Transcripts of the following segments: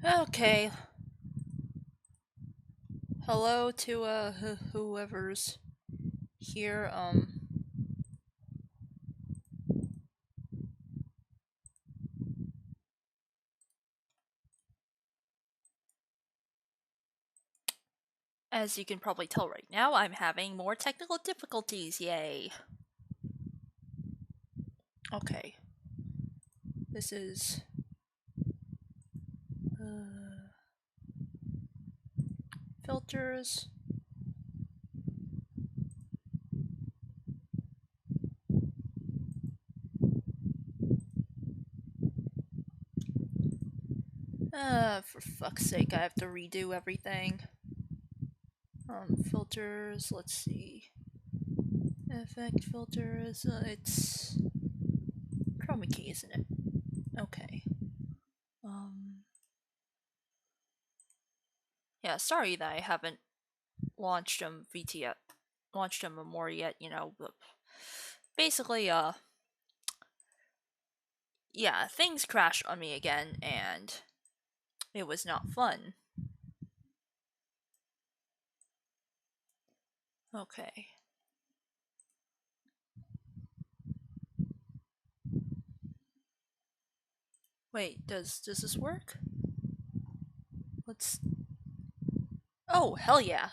Okay. Hello to whoever's here. As you can probably tell right now, I'm having more technical difficulties. Yay. Okay. This is filters. For fuck's sake, I have to redo everything. Filters, let's see. Effect filters, it's chroma key, isn't it? Okay. Yeah, sorry that I haven't launched VT yet. Launched Omori yet, but basically, yeah, things crashed on me again, and it was not fun. Okay. Wait, does this work? Let's. Oh, hell yeah!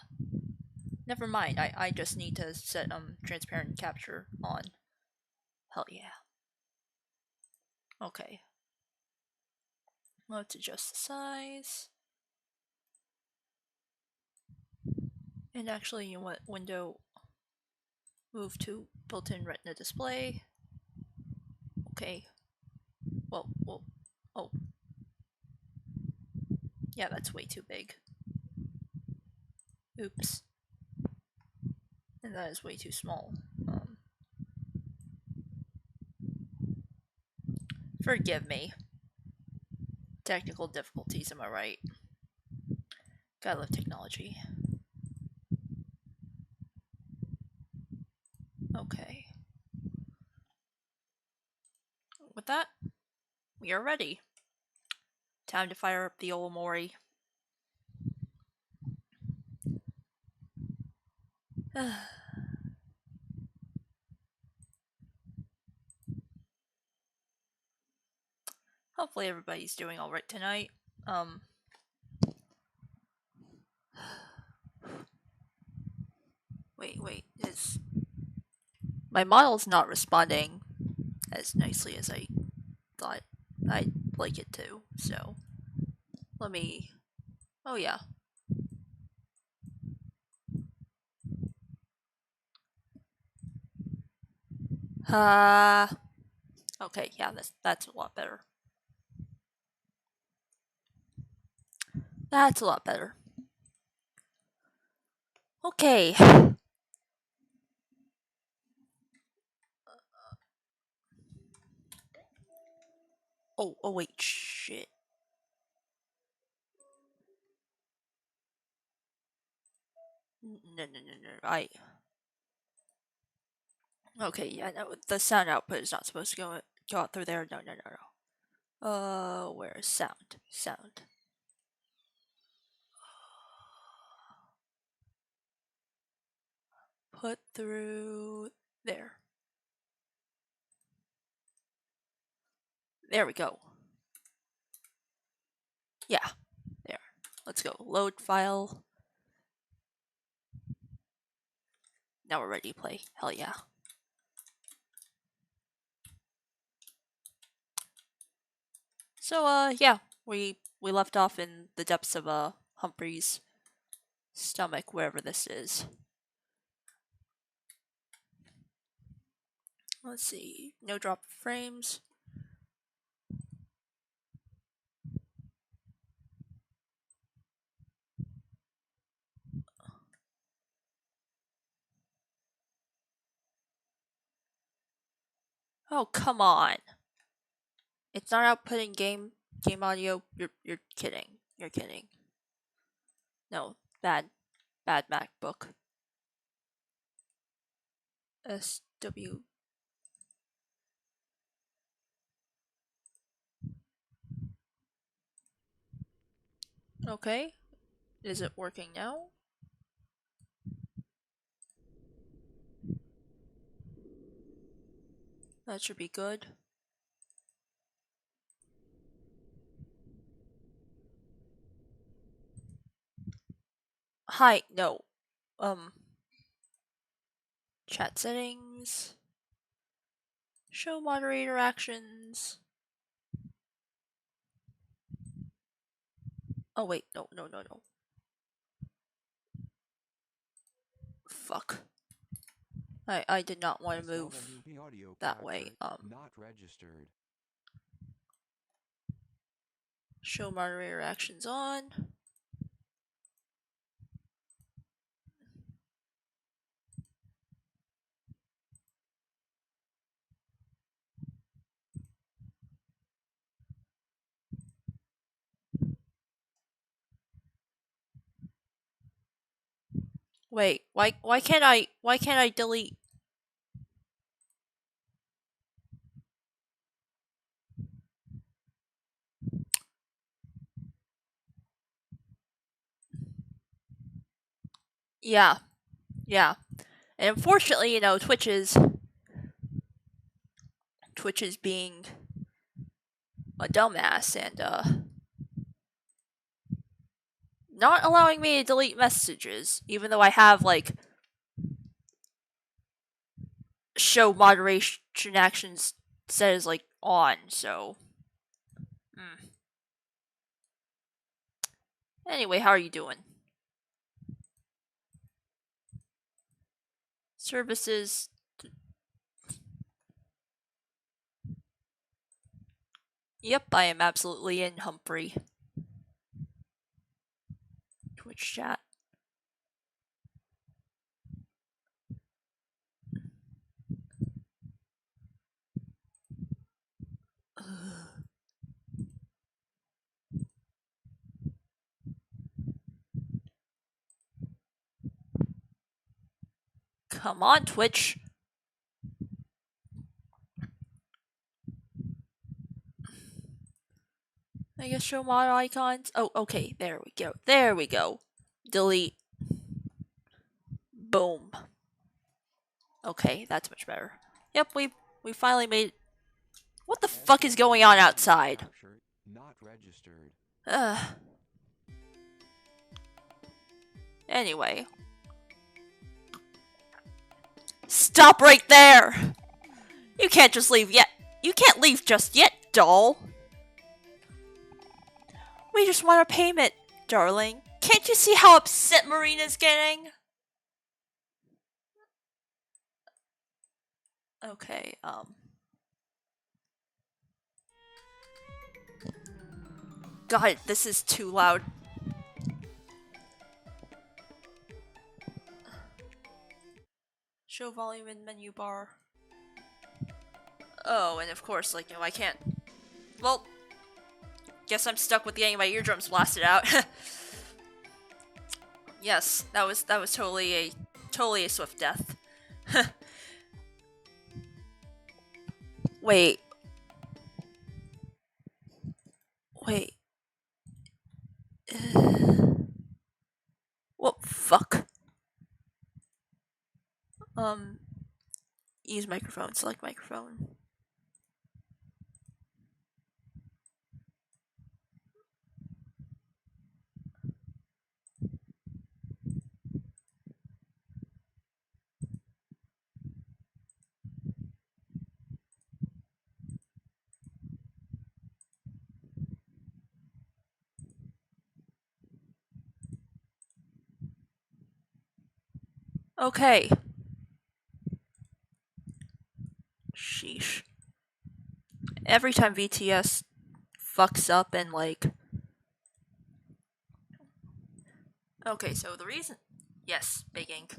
Never mind. I just need to set transparent capture on. Hell yeah. Okay. Let's adjust the size. And actually, you know what? Window move to built-in Retina display. Okay. Well. Oh. Yeah, that's way too big. Oops. And that is way too small. Forgive me. Technical difficulties, am I right? Gotta love technology. Okay. With that, we are ready. Time to fire up the old Omori. Hopefully everybody's doing alright tonight. Wait, is my model's not responding as nicely as I thought I'd like it to, so let me. Oh yeah. Okay, yeah, that's a lot better. That's a lot better. Okay. Oh wait, shit. No, Okay, yeah, no, the sound output is not supposed to go out through there. No. Where's sound? Sound. Put through there. There we go. Yeah, there. Let's go. Load file. Now we're ready to play. Hell yeah. So, yeah, we left off in the depths of Humphrey's stomach, wherever this is. Let's see. No drop frames. Oh, come on. It's not outputting game audio. You're kidding. You're kidding. No, bad MacBook. SW. Okay. Is it working now? That should be good. Hi, no. Chat settings. Show moderator actions. Oh wait, no. Fuck. I did not want to move that way. Not registered. Show moderator actions on. Wait, why can't I delete? Yeah. And unfortunately, Twitch is being a dumbass and not allowing me to delete messages, even though I have like show moderation actions set as like on, so Anyway, how are you doing? Services. Yep, I am absolutely in Humphrey. Twitch chat. Come on, Twitch. I guess show mod icons. Oh, okay, there we go. Delete. Boom. Okay, that's much better. Yep, we finally made. What the fuck is going on outside? Not registered. Anyway. Stop right there! You can't just leave yet. You can't leave just yet, doll. We just want our payment, darling. Can't you see how upset Marina's getting? Okay, God, this is too loud. Show volume in menu bar. Oh, and of course, I can't. Well, guess I'm stuck with getting my eardrums blasted out. Yes, that was totally a swift death. Wait. What fuck? Use microphone, select microphone. Okay. Sheesh. Every time VTS fucks up and Okay, so the reason... Yes, big ink.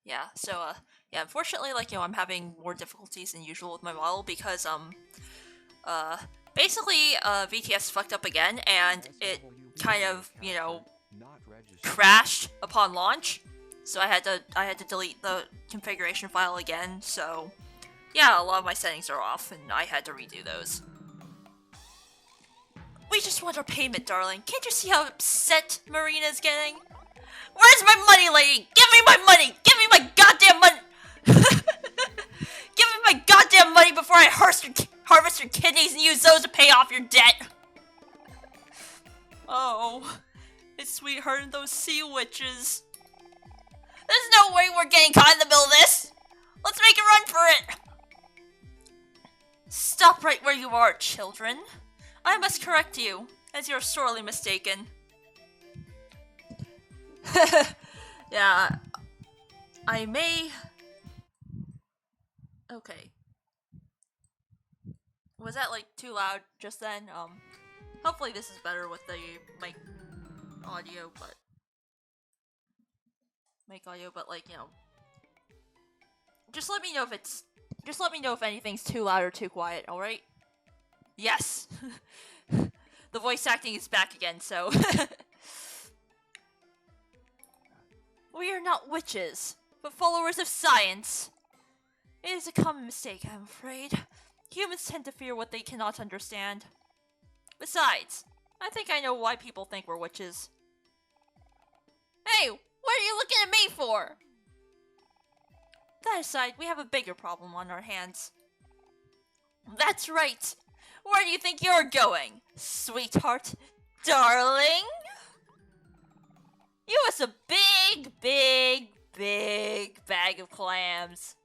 Yeah, so, unfortunately, I'm having more difficulties than usual with my model because, basically, VTS fucked up again, and it kind of, crashed upon launch. So I had to delete the configuration file again, so... Yeah, a lot of my settings are off, and I had to redo those. We just want our payment, darling. Can't you see how upset Marina's getting? Where's my money, lady? Give me my money! Give me my goddamn money! Give me my goddamn money before I harvest your kidneys and use those to pay off your debt! Oh, it's Sweetheart and those sea witches. There's no way we're getting caught in the middle of this! Let's make a run for it! Stop right where you are, children. I must correct you, as you're sorely mistaken. Yeah, I may... Okay. Was that, like, too loud just then? Hopefully this is better with the mic audio, but... Mic audio, but, like, you know... Just let me know if it's... Just let me know if anything's too loud or too quiet, alright? Yes! The voice acting is back again, so... We are not witches, but followers of science. It is a common mistake, I'm afraid. Humans tend to fear what they cannot understand. Besides, I think I know why people think we're witches. Hey, what are you looking at me for? That aside, we have a bigger problem on our hands. That's right. Where do you think you're going, sweetheart? Darling? You was a big, big, big bag of clams.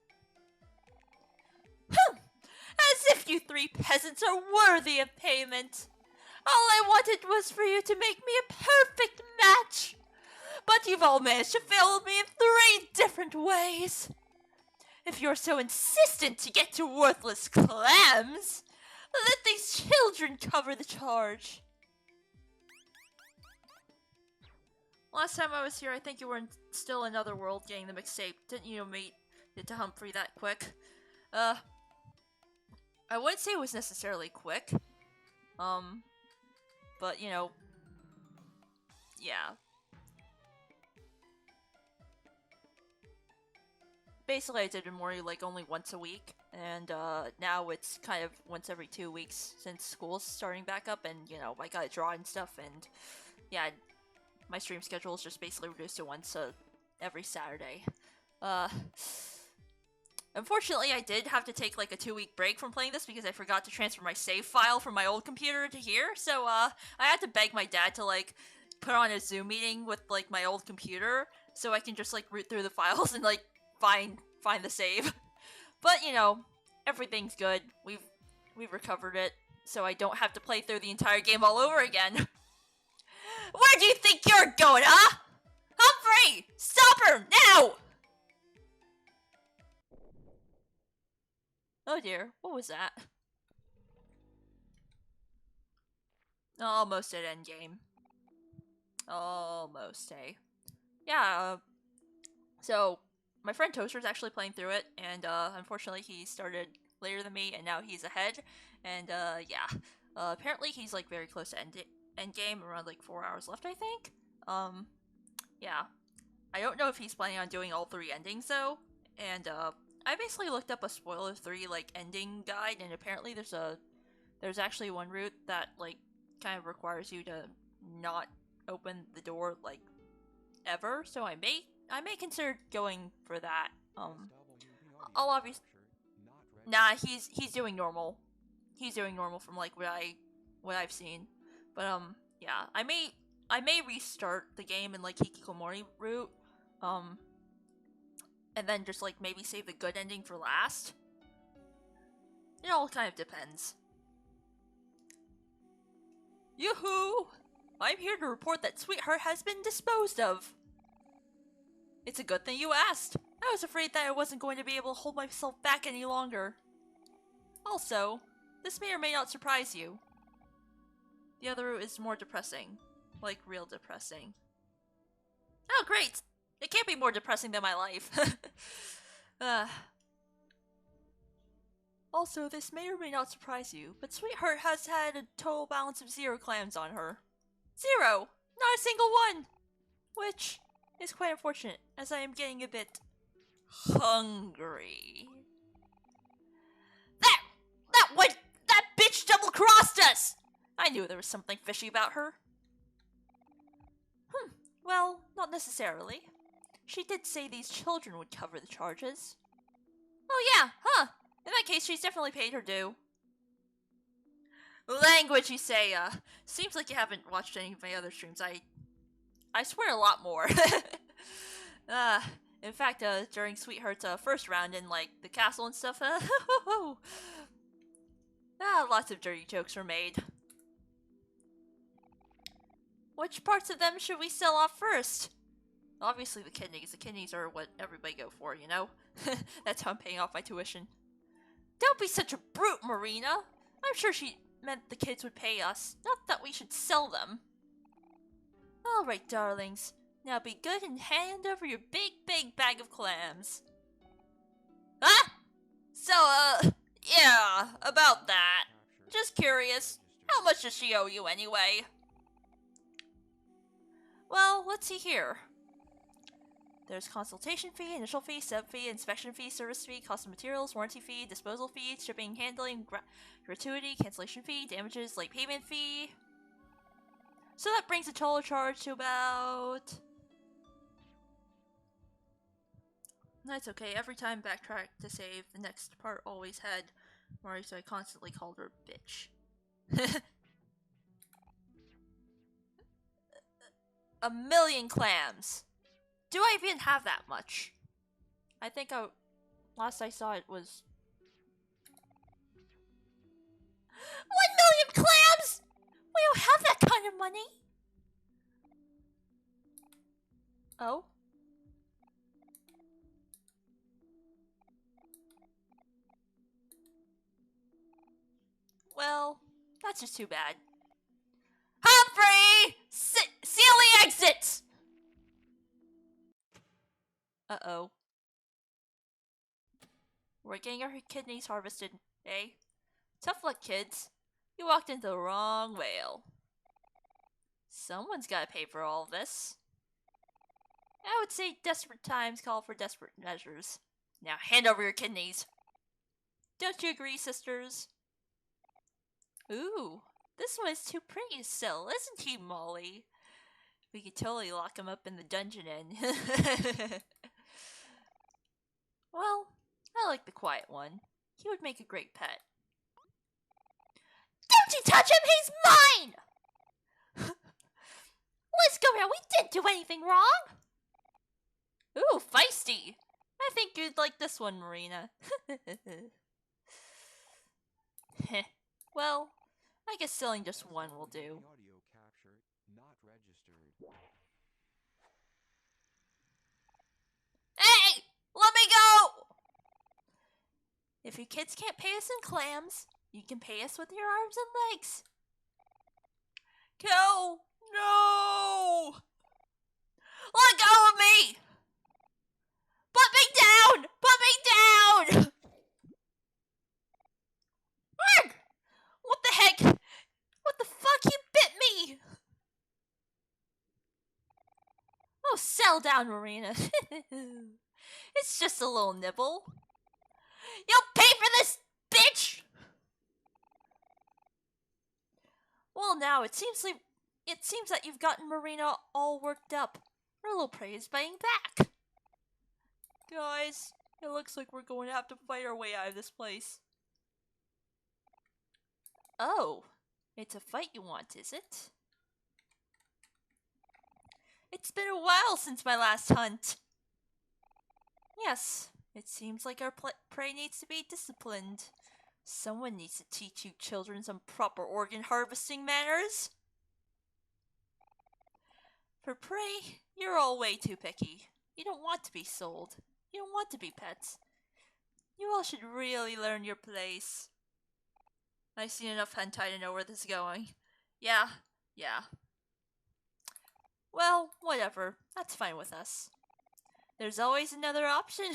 As if you three peasants are worthy of payment. All I wanted was for you to make me a perfect match. But you've all managed to fail me in 3 different ways. If you're so insistent to get to worthless clams, let these children cover the charge. Last time I was here, I think you were still in another world getting the mixtape. Didn't you meet it to Humphrey that quick? I wouldn't say it was necessarily quick. But, you know, yeah. Basically, I did Omori like only once a week, and now it's kind of once every 2 weeks since school's starting back up, and you know, I gotta draw and stuff, and yeah, my stream schedule is just basically reduced to once every Saturday. Unfortunately, I did have to take like a 2-week break from playing this because I forgot to transfer my save file from my old computer to here, so I had to beg my dad to like put on a Zoom meeting with like my old computer so I can just like root through the files and like find the save. But you know, everything's good. We've recovered it, so I don't have to play through the entire game all over again. Where do you think you're going, huh? Humphrey! Stop her! Now! Oh dear, what was that? Almost at endgame. Almost, eh? Yeah, so my friend Toaster's actually playing through it, and unfortunately he started later than me, and now he's ahead. And yeah, apparently he's like very close to end game, around like 4 hours left, I think. Yeah, I don't know if he's planning on doing all 3 endings though. And I basically looked up a spoiler-free like ending guide, and apparently there's actually one route that like kind of requires you to not open the door like ever. So I may consider going for that. I'll obviously... Nah, he's doing normal. He's doing normal from like what I've seen. But yeah, I may restart the game in like Hikikomori route. And then just like maybe save the good ending for last. It all kind of depends. Yoo-hoo! I'm here to report that Sweetheart has been disposed of. It's a good thing you asked. I was afraid that I wasn't going to be able to hold myself back any longer. Also, this may or may not surprise you. The other route is more depressing. Like, real depressing. Oh, great! It can't be more depressing than my life. Also, this may or may not surprise you, but Sweetheart has had a total balance of 0 clams on her. 0! Not a single one! Which is quite unfortunate, as I am getting a bit hungry. That bitch double-crossed us! I knew there was something fishy about her. Well, not necessarily. She did say these children would cover the charges. Oh yeah, huh? In that case, she's definitely paid her due. Language, you say, seems like you haven't watched any of my other streams. I swear a lot more. In fact, during Sweetheart's first round in, like, the castle and stuff, lots of dirty jokes were made. Which parts of them should we sell off first? Obviously the kidneys. The kidneys are what everybody go for, you know? That's how I'm paying off my tuition. Don't be such a brute, Marina! I'm sure she meant the kids would pay us, not that we should sell them. Alright, darlings. Now be good and hand over your big bag of clams. Ah! So, yeah, about that. Just curious, how much does she owe you anyway? Well, let's see here. There's consultation fee, initial fee, setup fee, inspection fee, service fee, cost of materials, warranty fee, disposal fee, shipping, handling, gratuity, cancellation fee, damages, late payment fee. So that brings the total charge to about... That's okay, every time backtrack to save, the next part always had Marty, so I constantly called her bitch. 1,000,000 clams! Do I even have that much? I think last I saw it was... 1,000,000 clams?! We don't have that kind of money! Oh? Well, that's just too bad. Humphrey! Seal the exits! Uh-oh. We're getting our kidneys harvested, eh? Tough luck, kids. You walked into the wrong whale. Someone's gotta pay for all of this. I would say desperate times call for desperate measures. Now hand over your kidneys. Don't you agree, sisters? Ooh, this one is too pretty to sell, isn't he, Molly? We could totally lock him up in the dungeon and... Well, I like the quiet one. He would make a great pet. Don't you touch him! He's mine! Let's go now. We didn't do anything wrong. Ooh, feisty. I think you'd like this one, Marina. Well, I guess selling just one will do. Audio captured, not registered. Hey! Let me go! If you kids can't pay us in clams, you can pay us with your arms and legs. Go! No! Let go of me! Put me down! Put me down! Arg! What the heck? What the fuck? You bit me! Oh, settle down, Marina. It's just a little nibble. You'll pay for this, bitch! Well, now it seems that you've gotten Marina all worked up. Her little prey is biting back. Guys, it looks like we're going to have to fight our way out of this place. Oh, it's a fight you want, is it? It's been a while since my last hunt. Yes, it seems like our prey needs to be disciplined. Someone needs to teach you children some proper organ harvesting manners. For prey, you're all way too picky. You don't want to be sold. You don't want to be pets. You all should really learn your place. I've seen enough hentai to know where this is going. Yeah. Well, whatever. That's fine with us. There's always another option.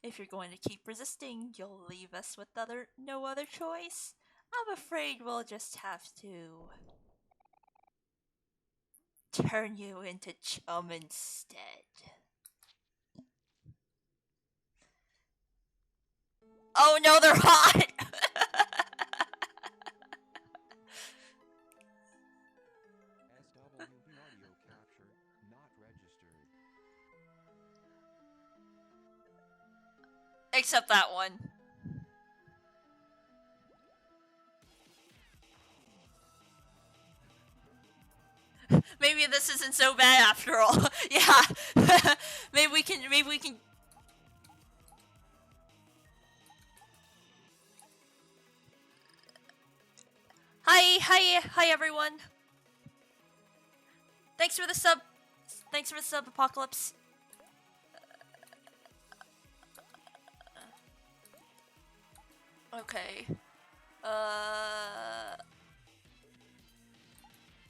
If you're going to keep resisting, you'll leave us with no other choice. I'm afraid we'll just have to turn you into chum instead. Oh no, they're hot! Except that one. Maybe this isn't so bad after all. Yeah. maybe we can Hi everyone. Thanks for the sub. Thanks for the sub, Apocalypse. Okay.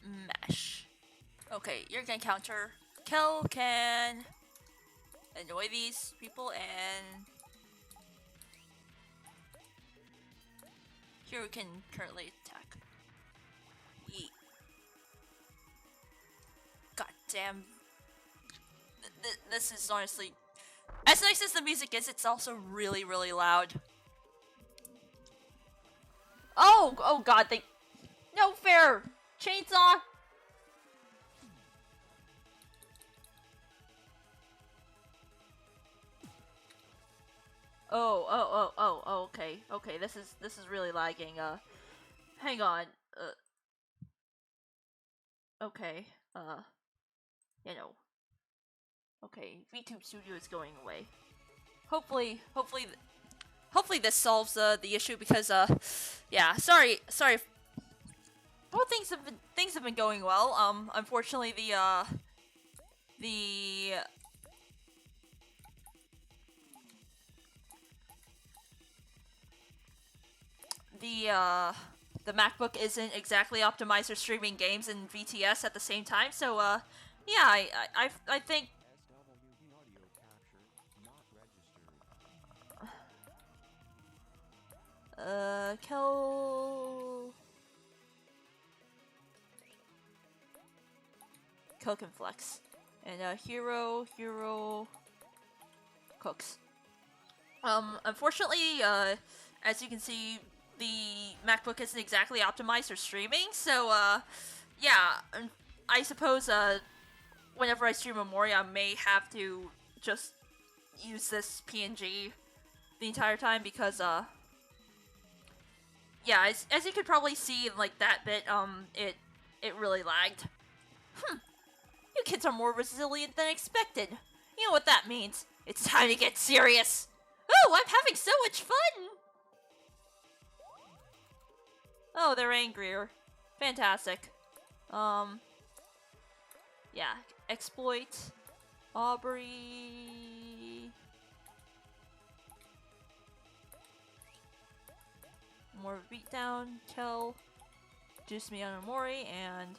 Mesh. Okay, you're gonna counter. Kel can annoy these people and Hero can currently attack. Yeet. God damn. This is honestly... As nice as the music is, it's also really, really loud. Oh god, they... No fair! Chainsaw! Oh, okay. Okay, this is really lagging. Hang on. Okay. You know. Okay, VTube Studio is going away. Hopefully this solves the issue because yeah, sorry. Well, things have been going well. Unfortunately the MacBook isn't exactly optimized for streaming games and VTS at the same time, so yeah, I think Kel can flex. And Hero cooks. Unfortunately, as you can see, the MacBook isn't exactly optimized for streaming, so yeah, I suppose whenever I stream Omori, I may have to just use this PNG the entire time because yeah, as you could probably see in like that bit, it really lagged. You kids are more resilient than expected. You know what that means. It's time to get serious. Oh, I'm having so much fun! Oh, they're angrier. Fantastic. Yeah. Exploit. Aubrey. More beatdown. Kel. Juice me on Omori, and...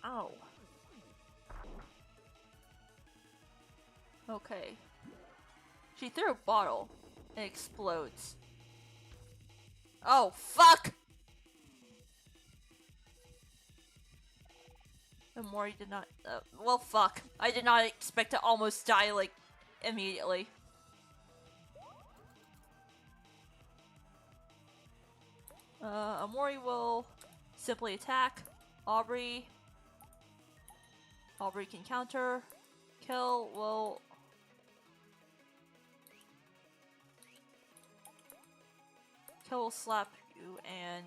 Ow. Okay. She threw a bottle. It explodes. Oh, fuck! Omori did not... well, fuck. I did not expect to almost die, like, immediately. Omori will simply attack. Aubrey can counter. Kel will... Kel will slap you, and...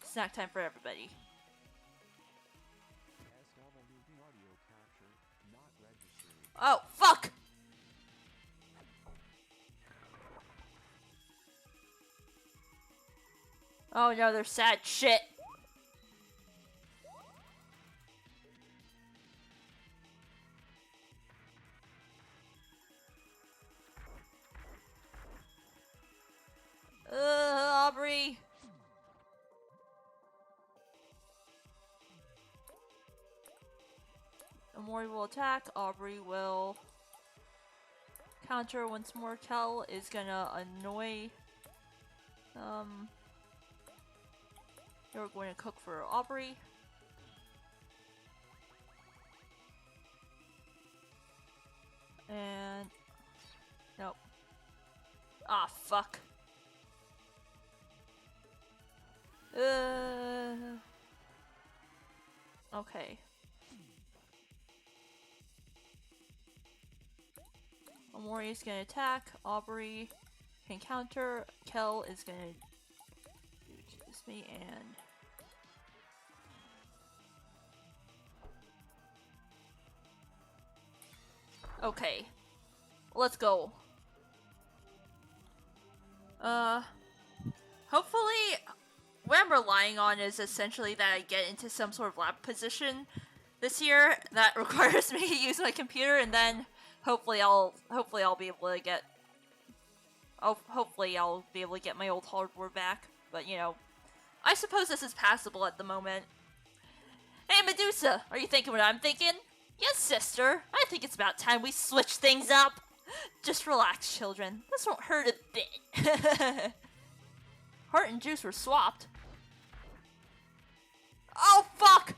Snack time for everybody. Oh, fuck! Oh no, they're sad shit. Aubrey. Omori will attack. Aubrey will counter once more. Kel is gonna annoy. You're going to cook for Aubrey. And nope. Ah, fuck. Okay. Omori is gonna attack. Aubrey can counter. Kel is gonna excuse me and okay. Let's go. Hopefully what I'm relying on is essentially that I get into some sort of lab position this year that requires me to use my computer, and then hopefully I'll be able to get hopefully I'll be able to get my old hardware back. But you know, I suppose this is passable at the moment. Hey Medusa, are you thinking what I'm thinking? Yes, sister. I think it's about time we switch things up. Just relax, children. This won't hurt a bit. Heart and juice were swapped. Oh, fuck!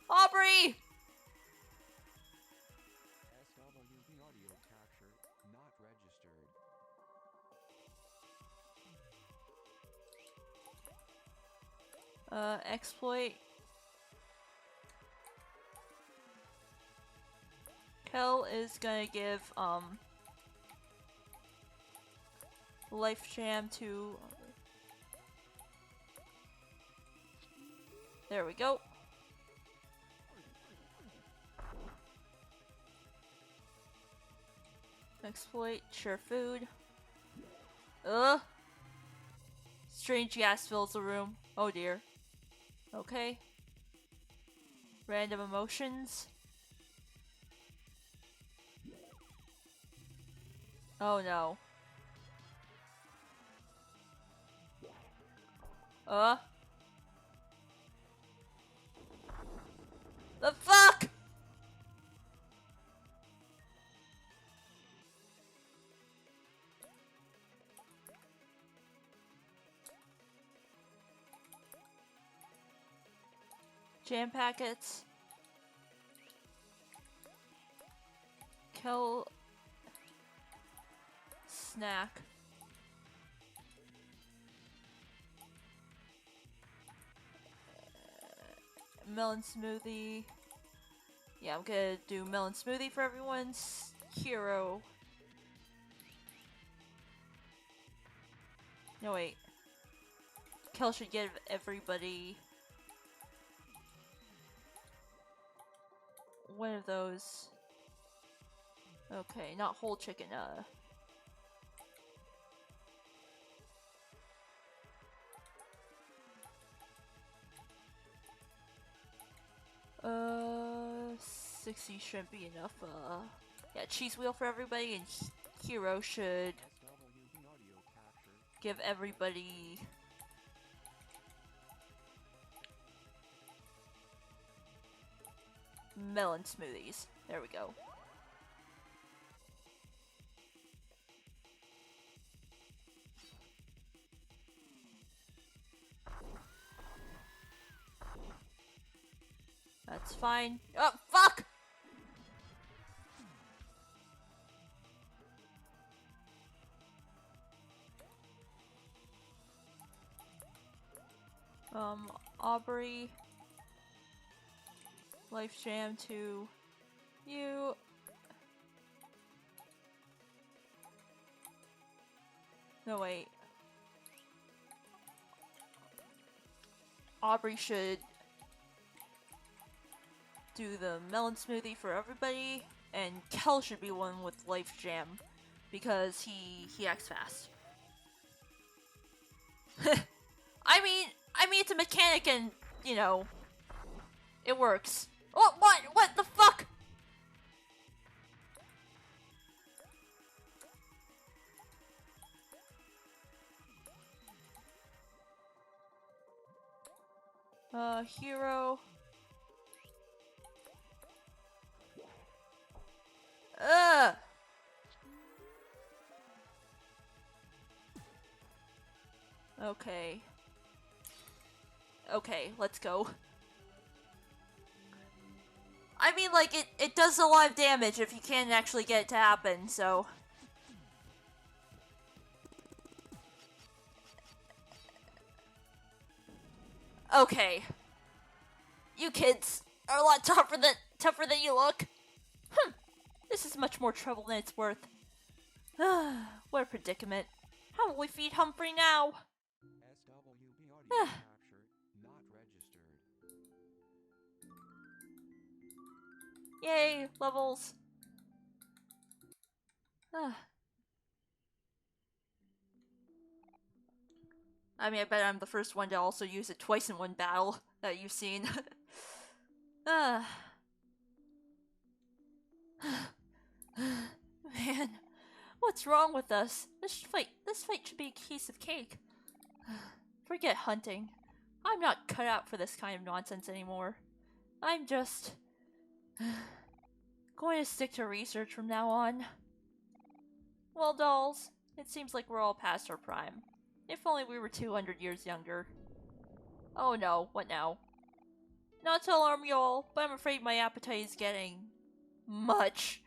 Aubrey! SWB audio capture not registered. Exploit. Kel is gonna give, Life Jam to... There we go. Exploit, share food. Ugh. Strange gas fills the room. Oh dear. Okay. Random emotions. Oh no. The fuck? Jam packets. Kill. Snack. Melon smoothie. Yeah, I'm gonna do melon smoothie for everyone's hero. No, wait. Kel should give everybody one of those. Okay, not whole chicken, Uh, 60 shouldn't be enough. Yeah, cheese wheel for everybody, and Hero should give everybody melon smoothies. There we go. That's fine. Oh, fuck! Aubrey. Life Jam to you. No, wait. Aubrey should do the melon smoothie for everybody, and Kel should be one with Life Jam because he acts fast. I mean it's a mechanic, and you know it works. Oh, what the fuck? Hero. Okay. Okay, let's go. I mean, like, it does a lot of damage if you can't actually get it to happen, so... Okay. You kids are a lot tougher than you look. This is much more trouble than it's worth. What a predicament. How will we feed Humphrey now? SWB audio capture not registered. Yay, levels. I mean, I bet I'm the first one to also use it twice in one battle that you've seen. Man, what's wrong with us? This fight should be a piece of cake. Forget hunting. I'm not cut out for this kind of nonsense anymore. I'm just going to stick to research from now on. Well, dolls, it seems like we're all past our prime. If only we were 200 years younger. Oh no, what now? Not to alarm you all, but I'm afraid my appetite is getting much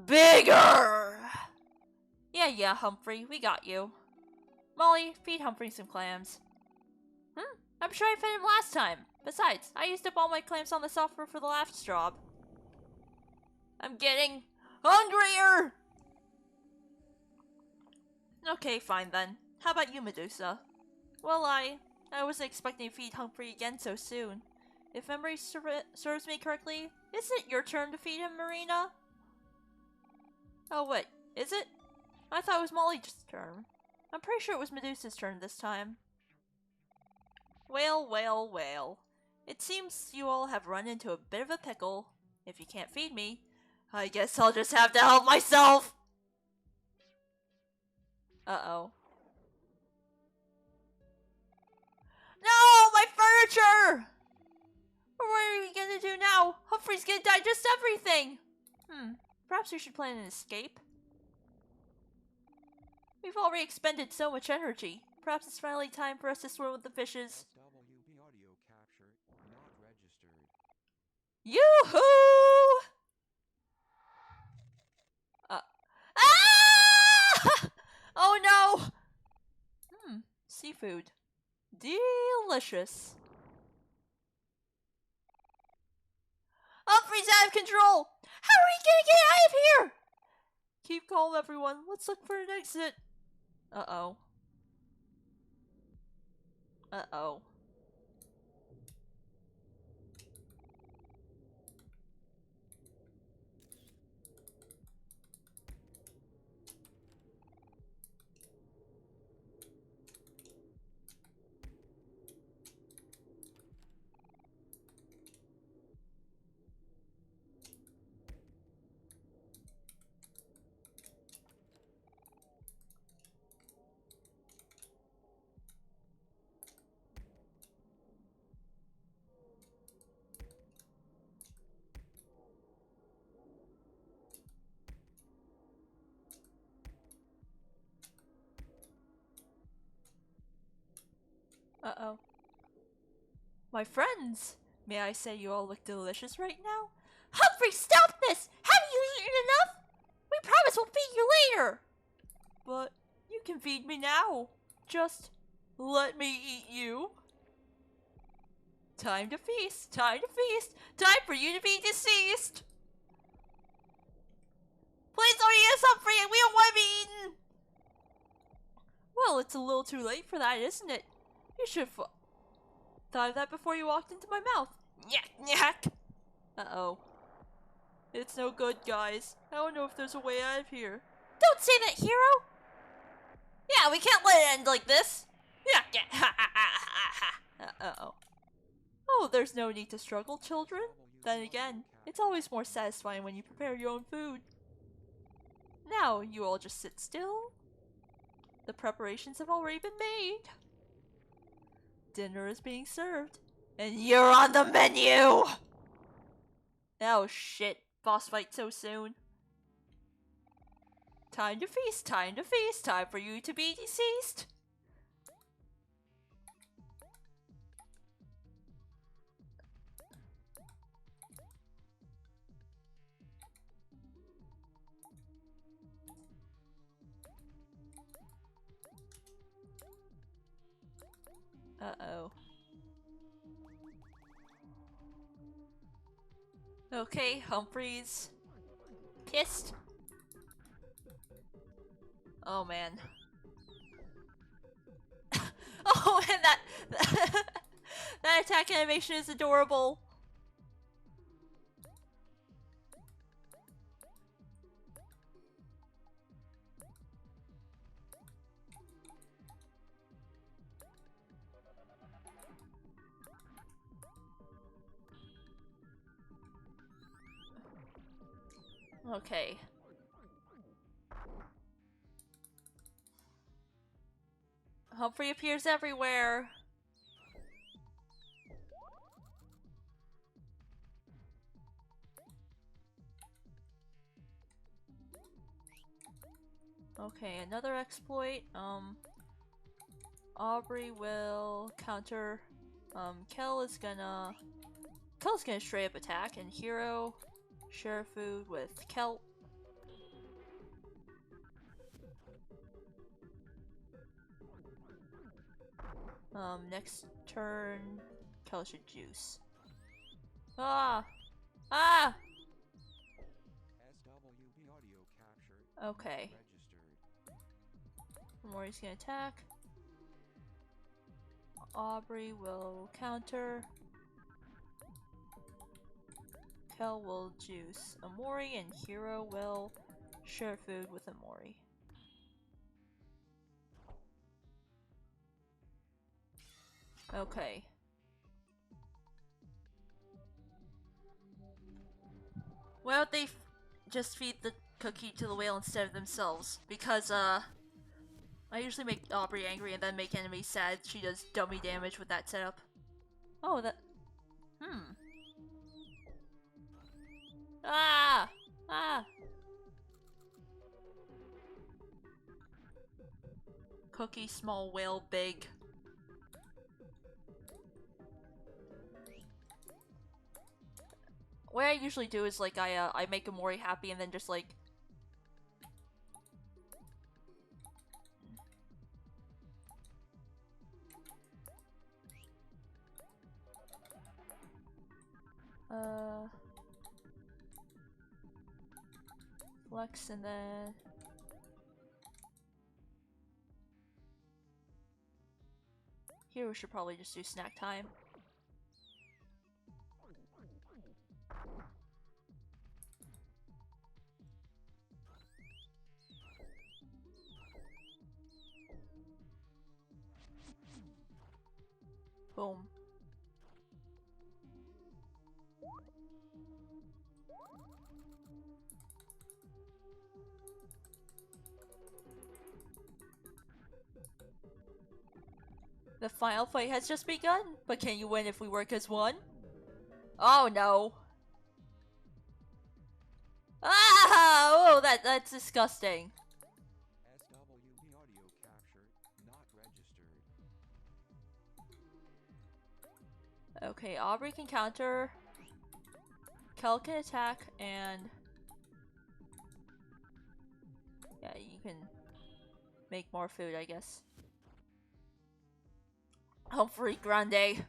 bigger! Yeah, Humphrey, we got you. Molly, feed Humphrey some clams. I'm sure I fed him last time. Besides, I used up all my clams on the software for the last job. I'm getting hungrier! Okay, fine then. How about you, Medusa? Well, I wasn't expecting to feed Humphrey again so soon. If memory serves me correctly, isn't it your turn to feed him, Marina? Oh, wait, is it? I thought it was Molly's turn. I'm pretty sure it was Medusa's turn this time. Well. It seems you all have run into a bit of a pickle. If you can't feed me, I guess I'll just have to help myself! Uh-oh. No! My furniture! What are we gonna do now? Humphrey's gonna digest everything! Perhaps we should plan an escape? We've already expended so much energy. Perhaps it's finally time for us to swim with the fishes. SWB audio capture not registered. Yoo-hoo! Ah! Oh no! Seafood. Delicious. Humphrey's out of control! How are we gonna get out of here? Keep calm, everyone. Let's look for an exit. Uh-oh. Uh-oh. Uh-oh. My friends! May I say you all look delicious right now? Humphrey, stop this! Haven't you eaten enough? We promise we'll feed you later! But you can feed me now. Just let me eat you. Time to feast! Time to feast! Time for you to be deceased! Please don't eat us, Humphrey! We don't want to be eaten! Well, it's a little too late for that, isn't it? You should have thought of that before you walked into my mouth. Nyak! Uh-oh. It's no good, guys. I don't know if there's a way out of here. Don't say that, hero! Yeah, we can't let it end like this! Uh-oh. Oh, there's no need to struggle, children. Then again, it's always more satisfying when you prepare your own food. Now, you all just sit still. The preparations have already been made. Dinner is being served. And you're on the menu! Oh shit, boss fight so soon. Time to feast, time to feast, time for you to be deceased. Uh-oh. Okay, Humphrey's pissed. Oh man. Oh, and that that attack animation is adorable. Okay. Humphrey appears everywhere. Okay, another exploit. Aubrey will counter. Kel's gonna straight up attack, and Hero share food with Kel. Next turn, Kel should juice. Ah! Ah! SWB audio capture Okay. registered. Omori's gonna attack. Aubrey will counter. Kel will juice Omori, and Hero will share food with Omori. Okay. Why don't they just feed the cookie to the whale instead of themselves? Because, I usually make Aubrey angry and then make enemies sad. She does dummy damage with that setup. Oh, that... Ah! Ah! Cookie, small, whale, big. What I usually do is, like, I make Omori happy and then just, like... Flex and then... Here we should probably just do snack time. Boom. The final fight has just begun, but can you win if we work as one? Oh no. Ah! Oh, that's disgusting. SWB audio capture not registered. Okay, Aubrey can counter. Kel can attack, and... yeah, you can make more food, I guess. Humphrey Grande.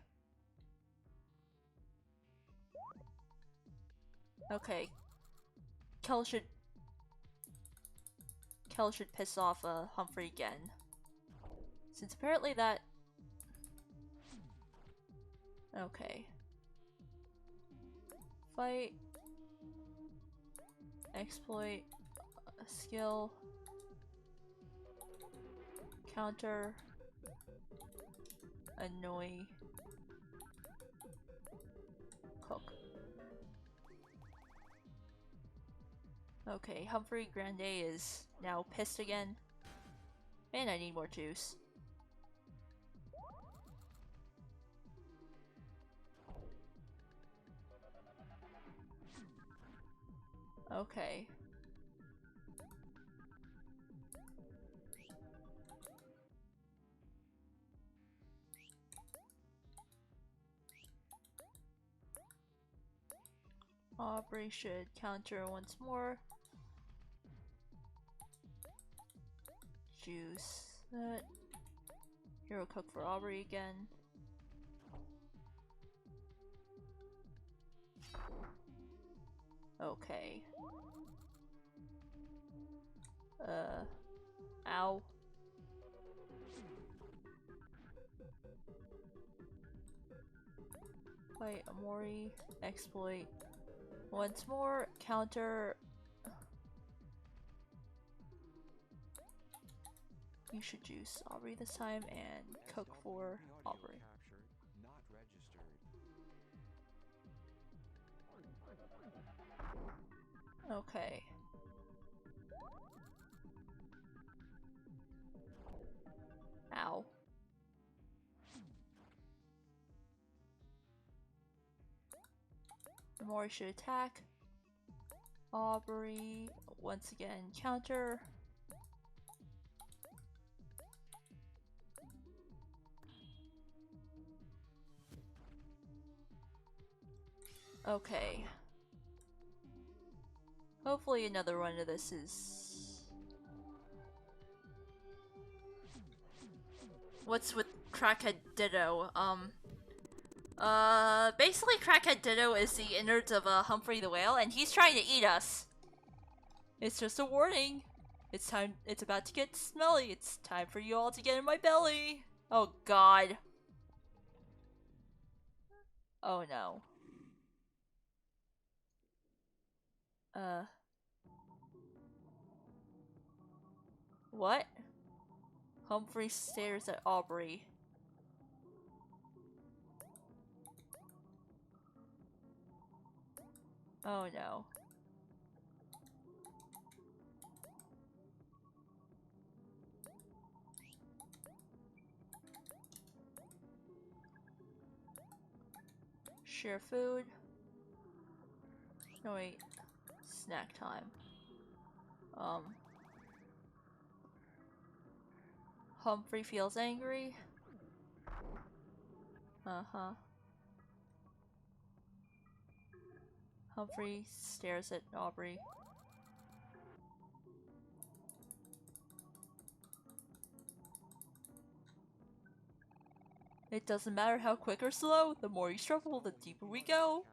Okay. Kel should piss off Humphrey again. Since apparently that... okay. Fight. Exploit. Skill. Counter. Annoy. Cook. Okay, Humphrey Grande is now pissed again. And I need more juice. Okay. Aubrey should counter once more. Juice that. Hero cook for Aubrey again. Okay. Ow. Wait, Omori, exploit. Once more, counter. You should juice Aubrey this time and cook for Aubrey. Okay. Ow. Omori should attack. Aubrey, once again, counter. Okay. Hopefully another one of this is... What's with Crackhead Ditto? Basically Crackhead Ditto is the innards of Humphrey the Whale, and he's trying to eat us. It's just a warning. It's about to get smelly. It's time for you all to get in my belly. Oh god. Oh no. What? Humphrey stares at Aubrey. Oh no. Share food. No wait. Snack time. Humphrey feels angry. Uh-huh. Humphrey stares at Aubrey. It doesn't matter how quick or slow, the more you struggle, the deeper we go.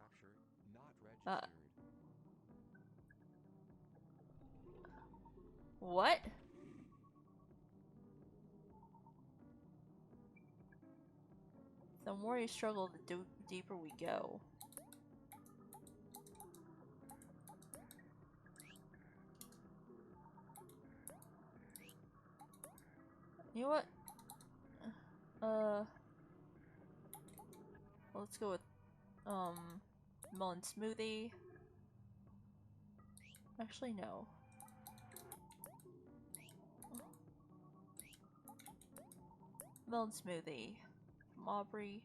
What? The more you struggle, the deeper we go. You know what? Let's go with, melon smoothie. Actually, no. Melon smoothie. From Aubrey.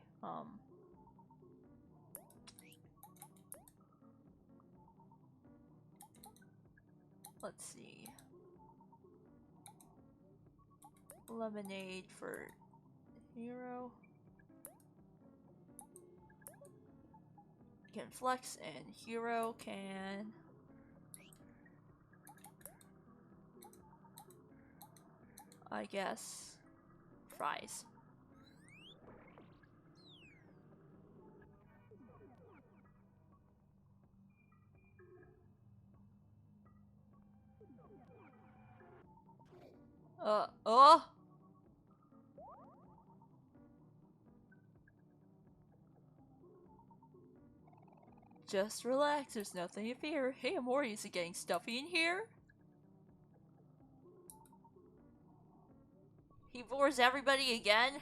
Let's see. Lemonade for Hero. Can flex and Hero can... I guess... fries. Oh! Just relax, there's nothing to fear. Hey, Omori, is it getting stuffy in here? He bores everybody again?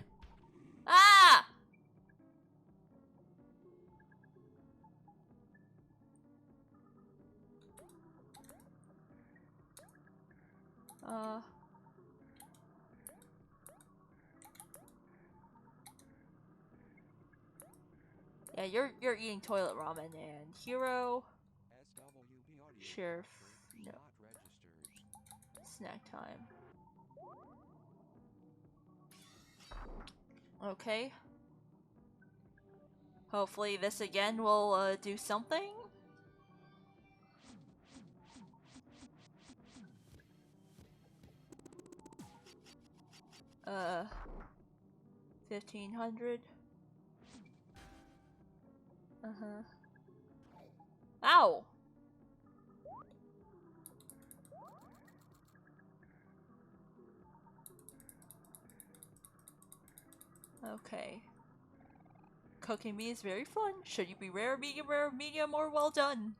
Ah! Yeah, you're eating toilet ramen and Hero. Sheriff. No. Snack time. Okay. Hopefully this again will do something. 1500. Ow! Okay. Cooking meat is very fun. Should you be rare, medium, or well done?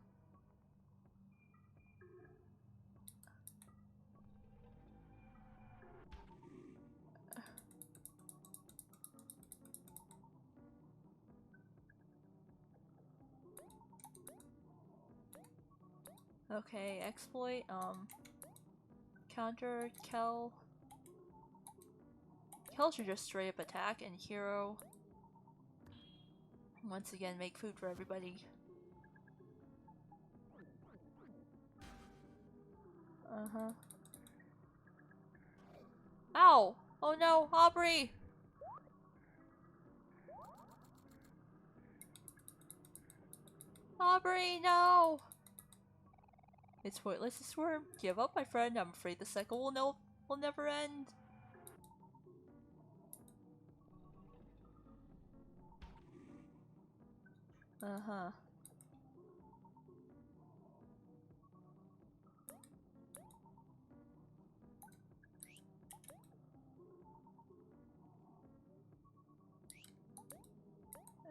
Okay, exploit, counter, Kel. Kel should just straight up attack, and hero. Once again, make food for everybody. Uh-huh. Ow! Oh no, Aubrey! Aubrey, no! It's pointless to swarm. Give up, my friend. I'm afraid the cycle will never end. Uh-huh.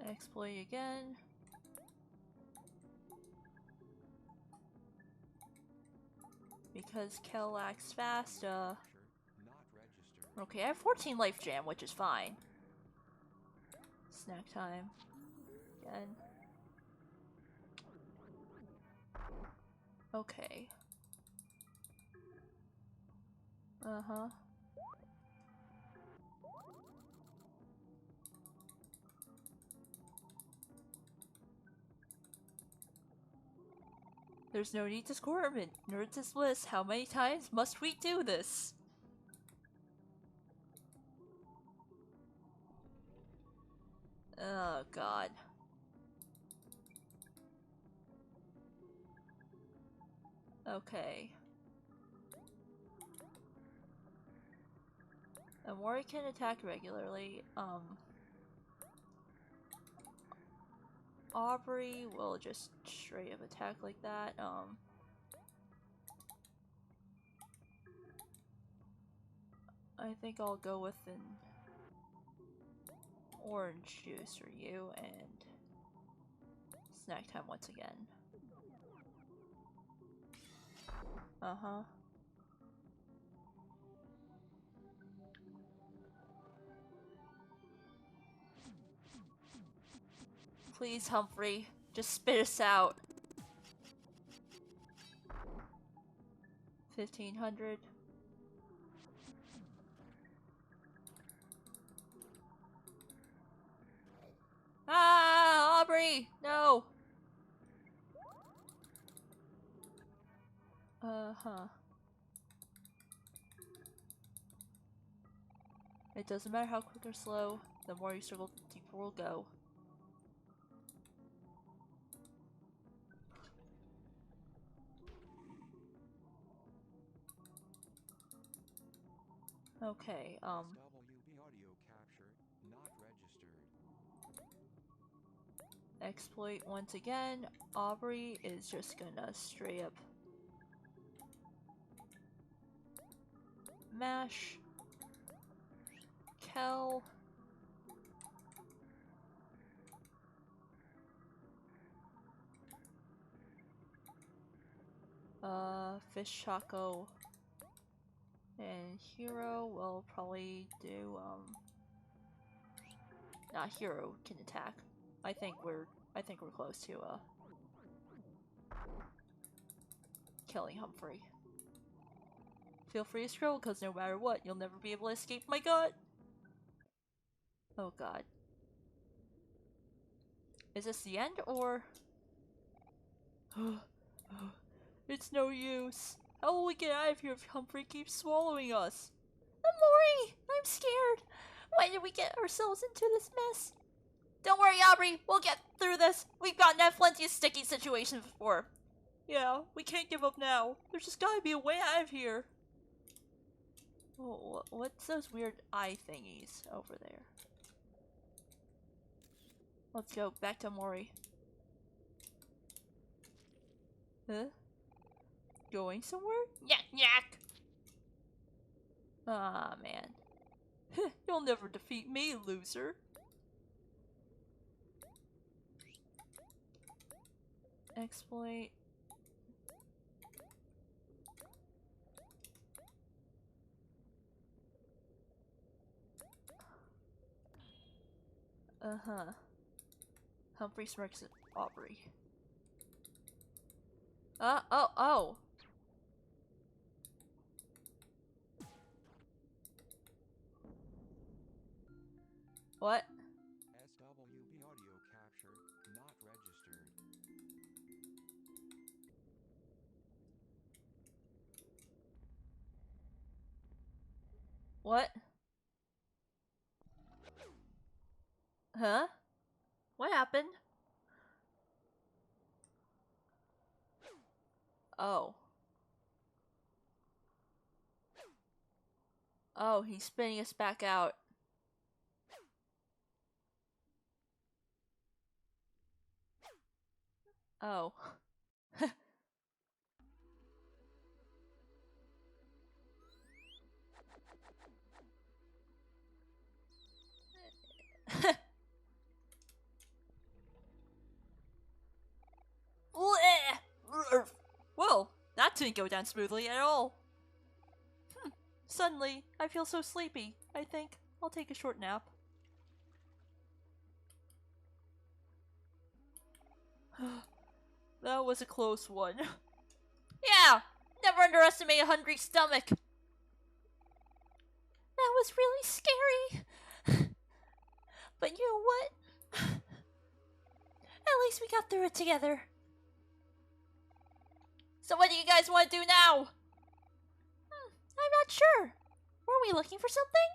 Exploit again. Because Kel acts fast, Okay, I have 14 life jam, which is fine. Snack time. Again. Okay. Uh-huh. There's no need to squirm it. Nerds is bliss. How many times must we do this? Oh god. Okay. Omori can attack regularly. Aubrey will just straight up attack like that. I think I'll go with an orange juice for you and snack time once again. Uh-huh. Please, Humphrey, just spit us out. 1500. Ah, Aubrey! No! Uh-huh. It doesn't matter how quick or slow, the more you struggle, the deeper we'll go. Okay, WB audio capture not registered. exploit once again. Aubrey is just gonna straight up mash. Kel. Fish Taco. And Hero will probably do, Not Hero can attack. I think we're close to, killing Humphrey. Feel free to scroll, because no matter what, you'll never be able to escape my gut! Oh god. Is this the end, or...? It's no use. How will we get out of here if Humphrey keeps swallowing us? Omori! I'm scared! Why did we get ourselves into this mess? Don't worry, Aubrey! We'll get through this! We've gotten out plenty of sticky situations before. Yeah, we can't give up now. There's just gotta be a way out of here. Oh, what's those weird eye thingies over there? Let's go back to Omori. Huh? Going somewhere? Yak yak! Ah, man. You'll never defeat me, loser. Exploit. Uh-huh. Humphrey smirks at Aubrey. Oh. What? SWB audio capture not registered. What? Huh? What happened? Oh. Oh, he's spinning us back out. Oh. Well, that didn't go down smoothly at all. Suddenly, I feel so sleepy. I think I'll take a short nap. That was a close one. Yeah! Never underestimate a hungry stomach! That was really scary! But you know what? At least we got through it together. So what do you guys want to do now? I'm not sure. Were we looking for something?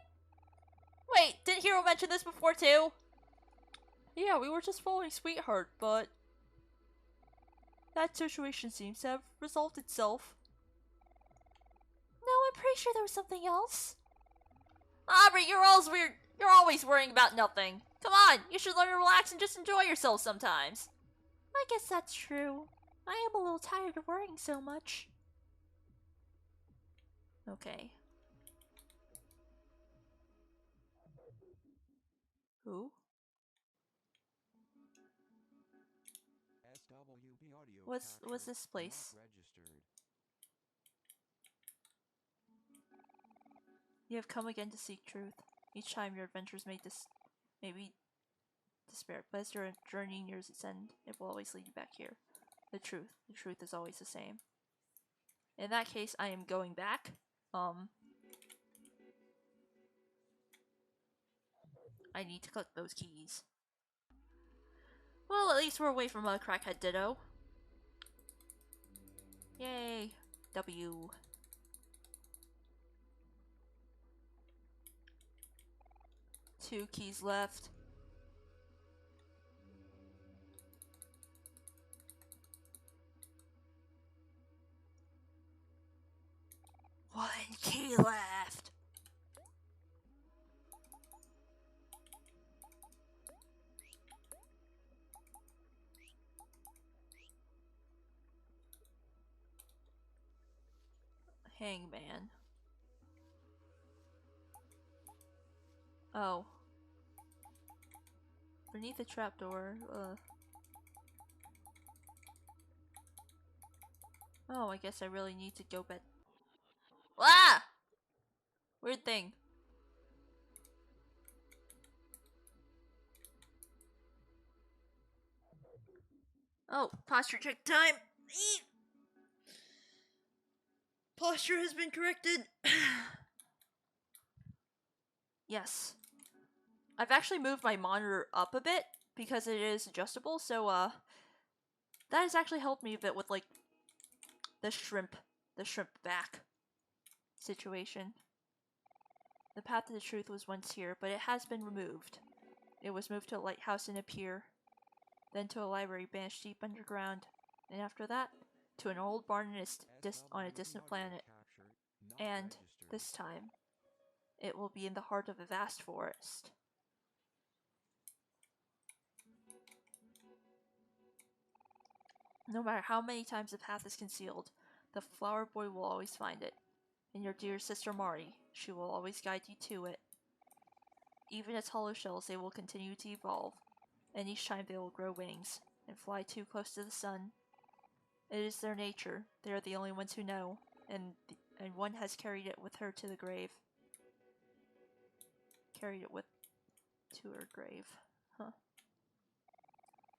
Wait, didn't Hero mention this before too? Yeah, we were just following Sweetheart, but that situation seems to have resolved itself. No, I'm pretty sure there was something else. Aubrey, you're always weird. You're always worrying about nothing. Come on, you should learn to relax and just enjoy yourself sometimes. I guess that's true. I am a little tired of worrying so much. Okay. Who? SWB audio What's capture this place? not registered. You have come again to seek truth. Each time your adventures may be despair, but as your journey nears its end, it will always lead you back here. The truth is always the same. In that case, I am going back. I need to collect those keys. Well, at least we're away from a crackhead ditto. Yay! W. Two keys left. One key left. Hangman. Oh. Beneath the trapdoor, Oh, I guess I really need to go bed. Ah! Weird thing. Oh, posture check time! Eek! Posture has been corrected! Yes. I've actually moved my monitor up a bit because it is adjustable, so that has actually helped me a bit with like the shrimp back situation. The path to the truth was once here, but it has been removed. It was moved to a lighthouse in a pier, then to a library banished deep underground, and after that, to an old barn on a distant planet. And this time, it will be in the heart of a vast forest. No matter how many times the path is concealed, the flower boy will always find it. And your dear sister Marty, she will always guide you to it. Even as hollow shells, they will continue to evolve, and each time they will grow wings and fly too close to the sun. It is their nature. They are the only ones who know, and one has carried it with her to the grave. Carried it with to her grave. Huh.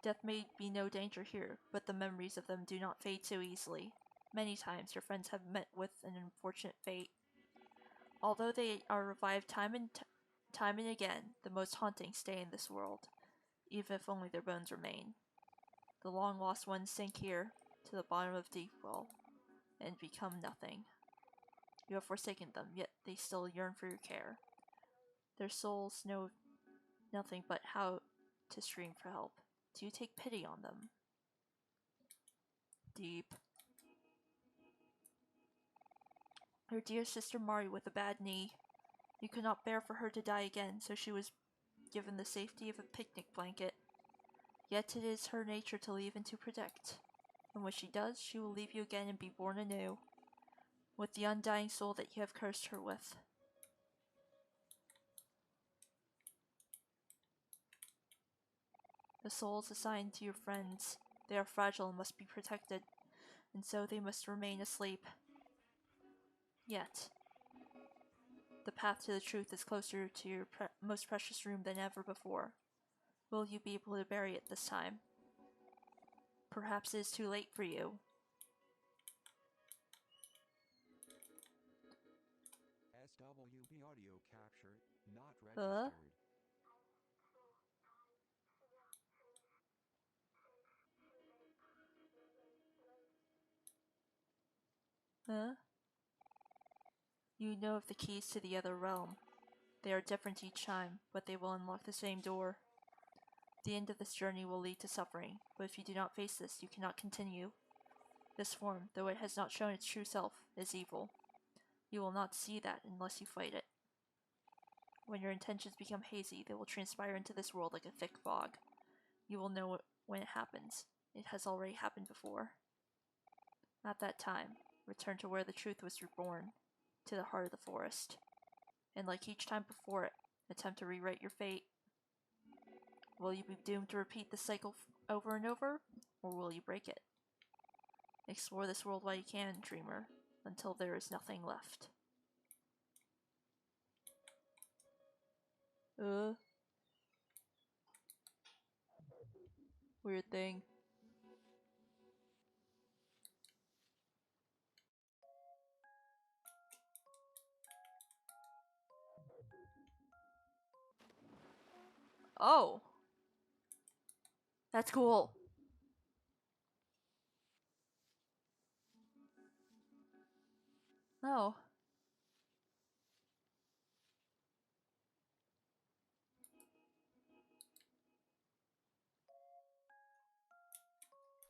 Death may be no danger here, but the memories of them do not fade so easily. Many times your friends have met with an unfortunate fate. Although they are revived time and again, the most haunting stay in this world, even if only their bones remain. The long-lost ones sink here, to the bottom of deep well, and become nothing. You have forsaken them, yet they still yearn for your care. Their souls know nothing but how to scream for help. Do you take pity on them? Deep. Your dear sister Marty with a bad knee. You could not bear for her to die again, so she was given the safety of a picnic blanket. Yet it is her nature to leave and to protect. And when she does, she will leave you again and be born anew, with the undying soul that you have cursed her with. The souls assigned to your friends, they are fragile and must be protected, and so they must remain asleep. Yet, the path to the truth is closer to your most precious room than ever before. Will you be able to bury it this time? Perhaps it is too late for you. SWB audio capture not registered. Huh? You know of the keys to the other realm. They are different each time, but they will unlock the same door. The end of this journey will lead to suffering, but if you do not face this, you cannot continue. This form, though it has not shown its true self, is evil. You will not see that unless you fight it. When your intentions become hazy, they will transpire into this world like a thick fog. You will know it when it happens. It has already happened before. At that time, return to where the truth was reborn, to the heart of the forest. And like each time before it, attempt to rewrite your fate. Will you be doomed to repeat the cycle over and over, or will you break it? Explore this world while you can, dreamer, until there is nothing left. Weird thing. Oh! That's cool. Oh.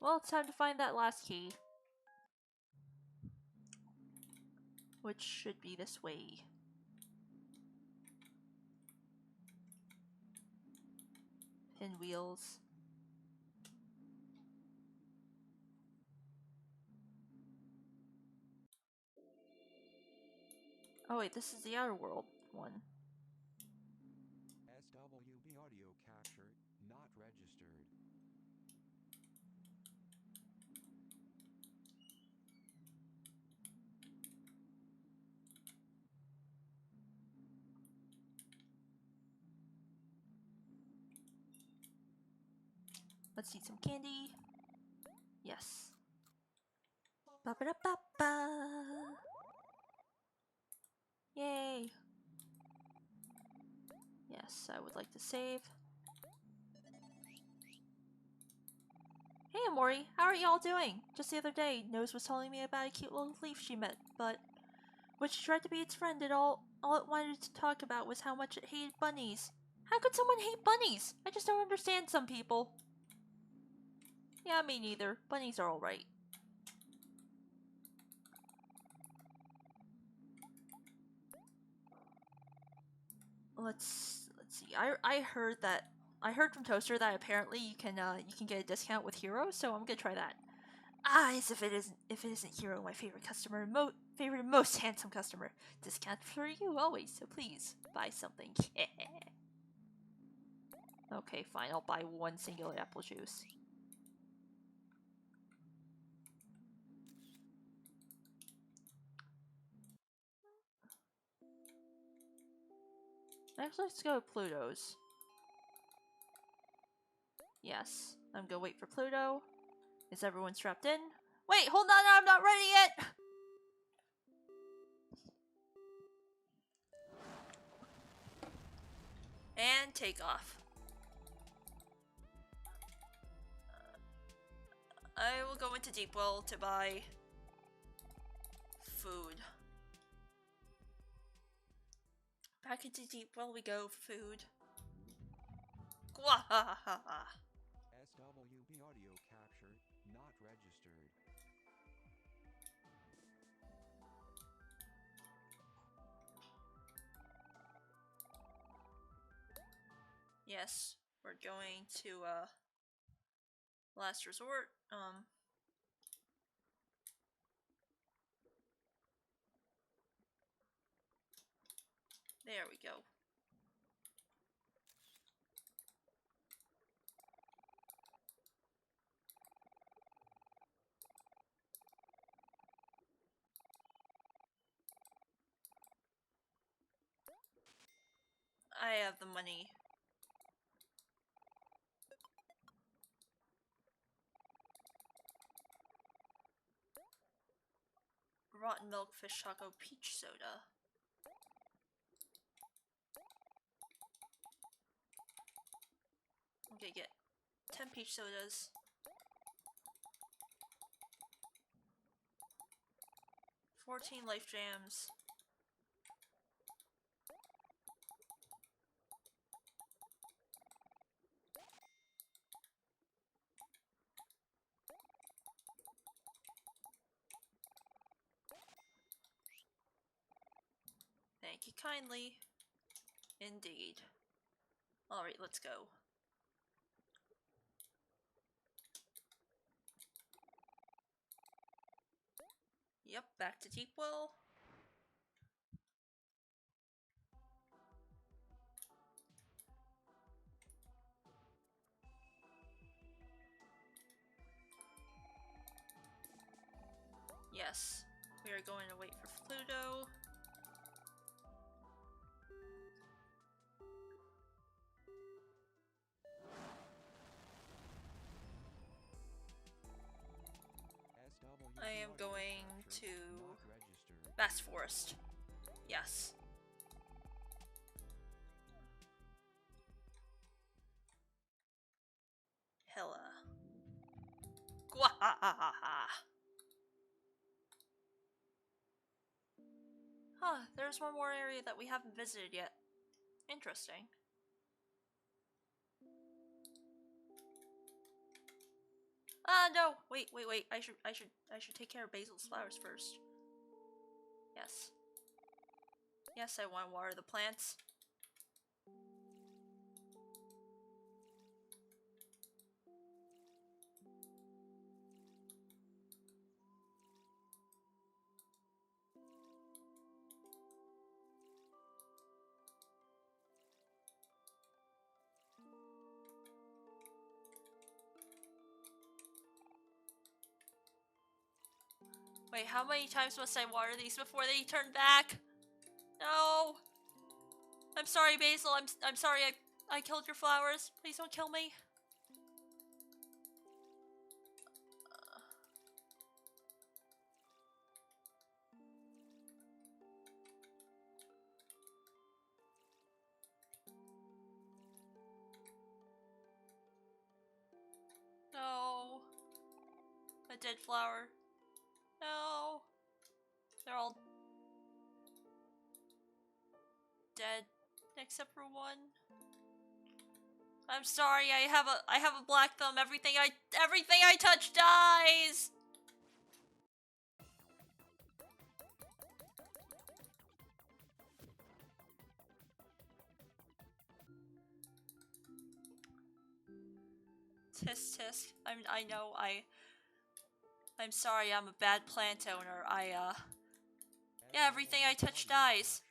Well, it's time to find that last key. Which should be this way. Pinwheels. Oh wait, this is the outer world one. SWB audio capture not registered. Let's eat some candy. Yes. Ba-ba-da-ba-ba! Yay! Yes, I would like to save. Hey Omori, how are y'all doing? Just the other day, Nose was telling me about a cute little leaf she met, but when she tried to be its friend, all it wanted to talk about was how much it hated bunnies. How could someone hate bunnies? I just don't understand some people. Yeah, me neither. Bunnies are alright. Let's see. I heard from Toaster that apparently you can get a discount with Hero, so I'm gonna try that. Ah, as if it isn't Hero, my favorite customer, favorite and most handsome customer. Discount for you always, so please buy something. Okay, fine. I'll buy one singular apple juice. Actually, let's go to Pluto's. Yes. I'm gonna wait for Pluto. Is everyone strapped in? Wait, hold on, I'm not ready yet! And take off. I will go into Deepwell to buy food. Back into Deepwell we go, food. Gwahahaha. SWB audio capture not registered. Yes, we're going to, Last Resort. There we go. I have the money. Rotten milk, fish taco, peach soda. Okay, get 10 peach sodas. 14 life jams. Thank you kindly. Indeed. Alright, let's go. Yep, back to Deepwell. Yes, we are going to wait for Pluto. I am going to Firefly Forest. Yes. Hella. Gwahahaha. Huh, there's one more area that we haven't visited yet. Interesting. No! Wait. I should take care of Basil's flowers first. Yes. Yes, I want to water the plants. Wait, how many times must I water these before they turn back? No! I'm sorry, Basil. I'm sorry I killed your flowers. Please don't kill me. No. A dead flower. No. They're all dead except for one. I'm sorry. I have a black thumb. Everything I touch dies. Tisk tisk. I know I'm sorry. I'm a bad plant owner. Yeah, everything I touch dies.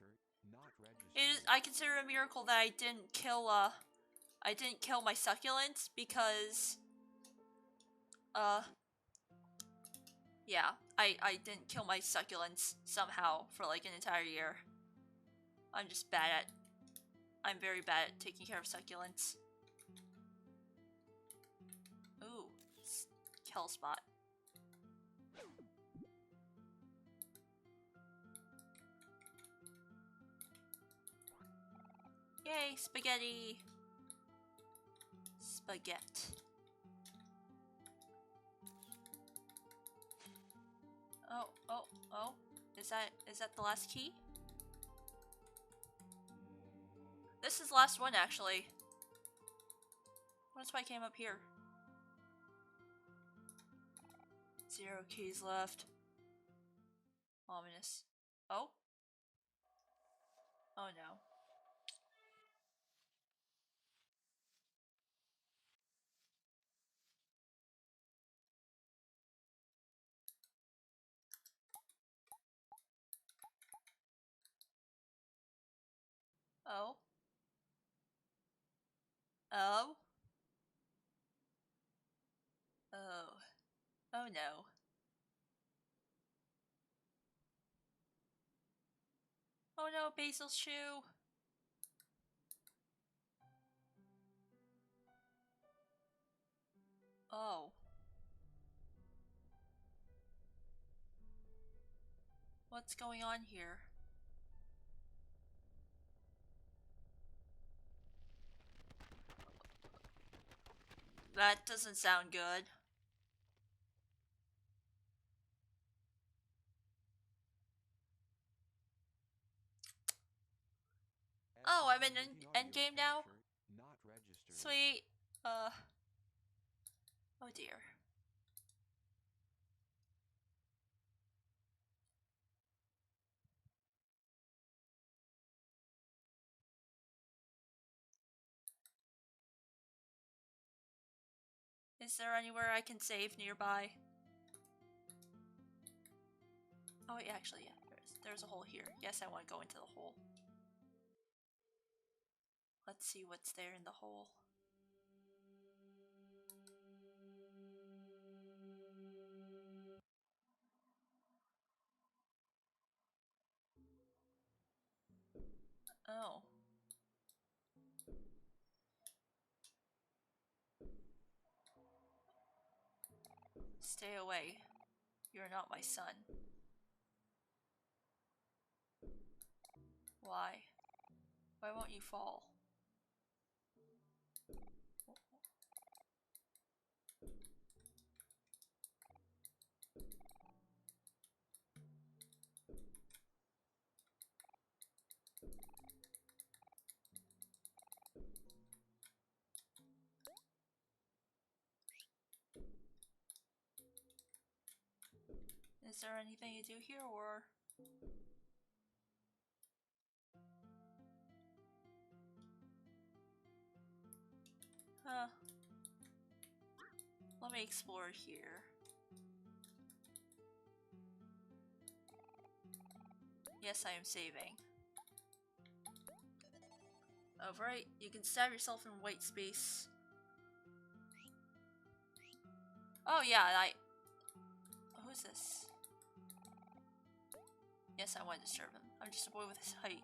I consider it a miracle that I didn't kill I didn't kill my succulents because yeah, I didn't kill my succulents somehow for like an entire year. I'm just bad at I'm very bad at taking care of succulents. Ooh, kill spot. Yay, spaghetti! Spaghetti. Oh, oh, oh. Is that the last key? This is the last one, actually. That's why I came up here. 0 keys left. Ominous. Oh? Oh no. Oh? Oh? Oh. Oh no. Oh no, Basil's shoe! Oh. What's going on here? That doesn't sound good. Oh, I'm in endgame now? Not registered. Sweet. Oh dear. Is there anywhere I can save nearby? Oh, yeah, actually, yeah. There's a hole here. Yes, I want to go into the hole. Let's see what's there in the hole. Oh. Stay away. You're not my son. Why? Why won't you fall? Is there anything you do here, or... Huh. Let me explore here. Yes, I am saving. Oh, right. You can stab yourself in white space. Oh, yeah, Who's this? Yes, I want to disturb him. I'm just a boy with his height.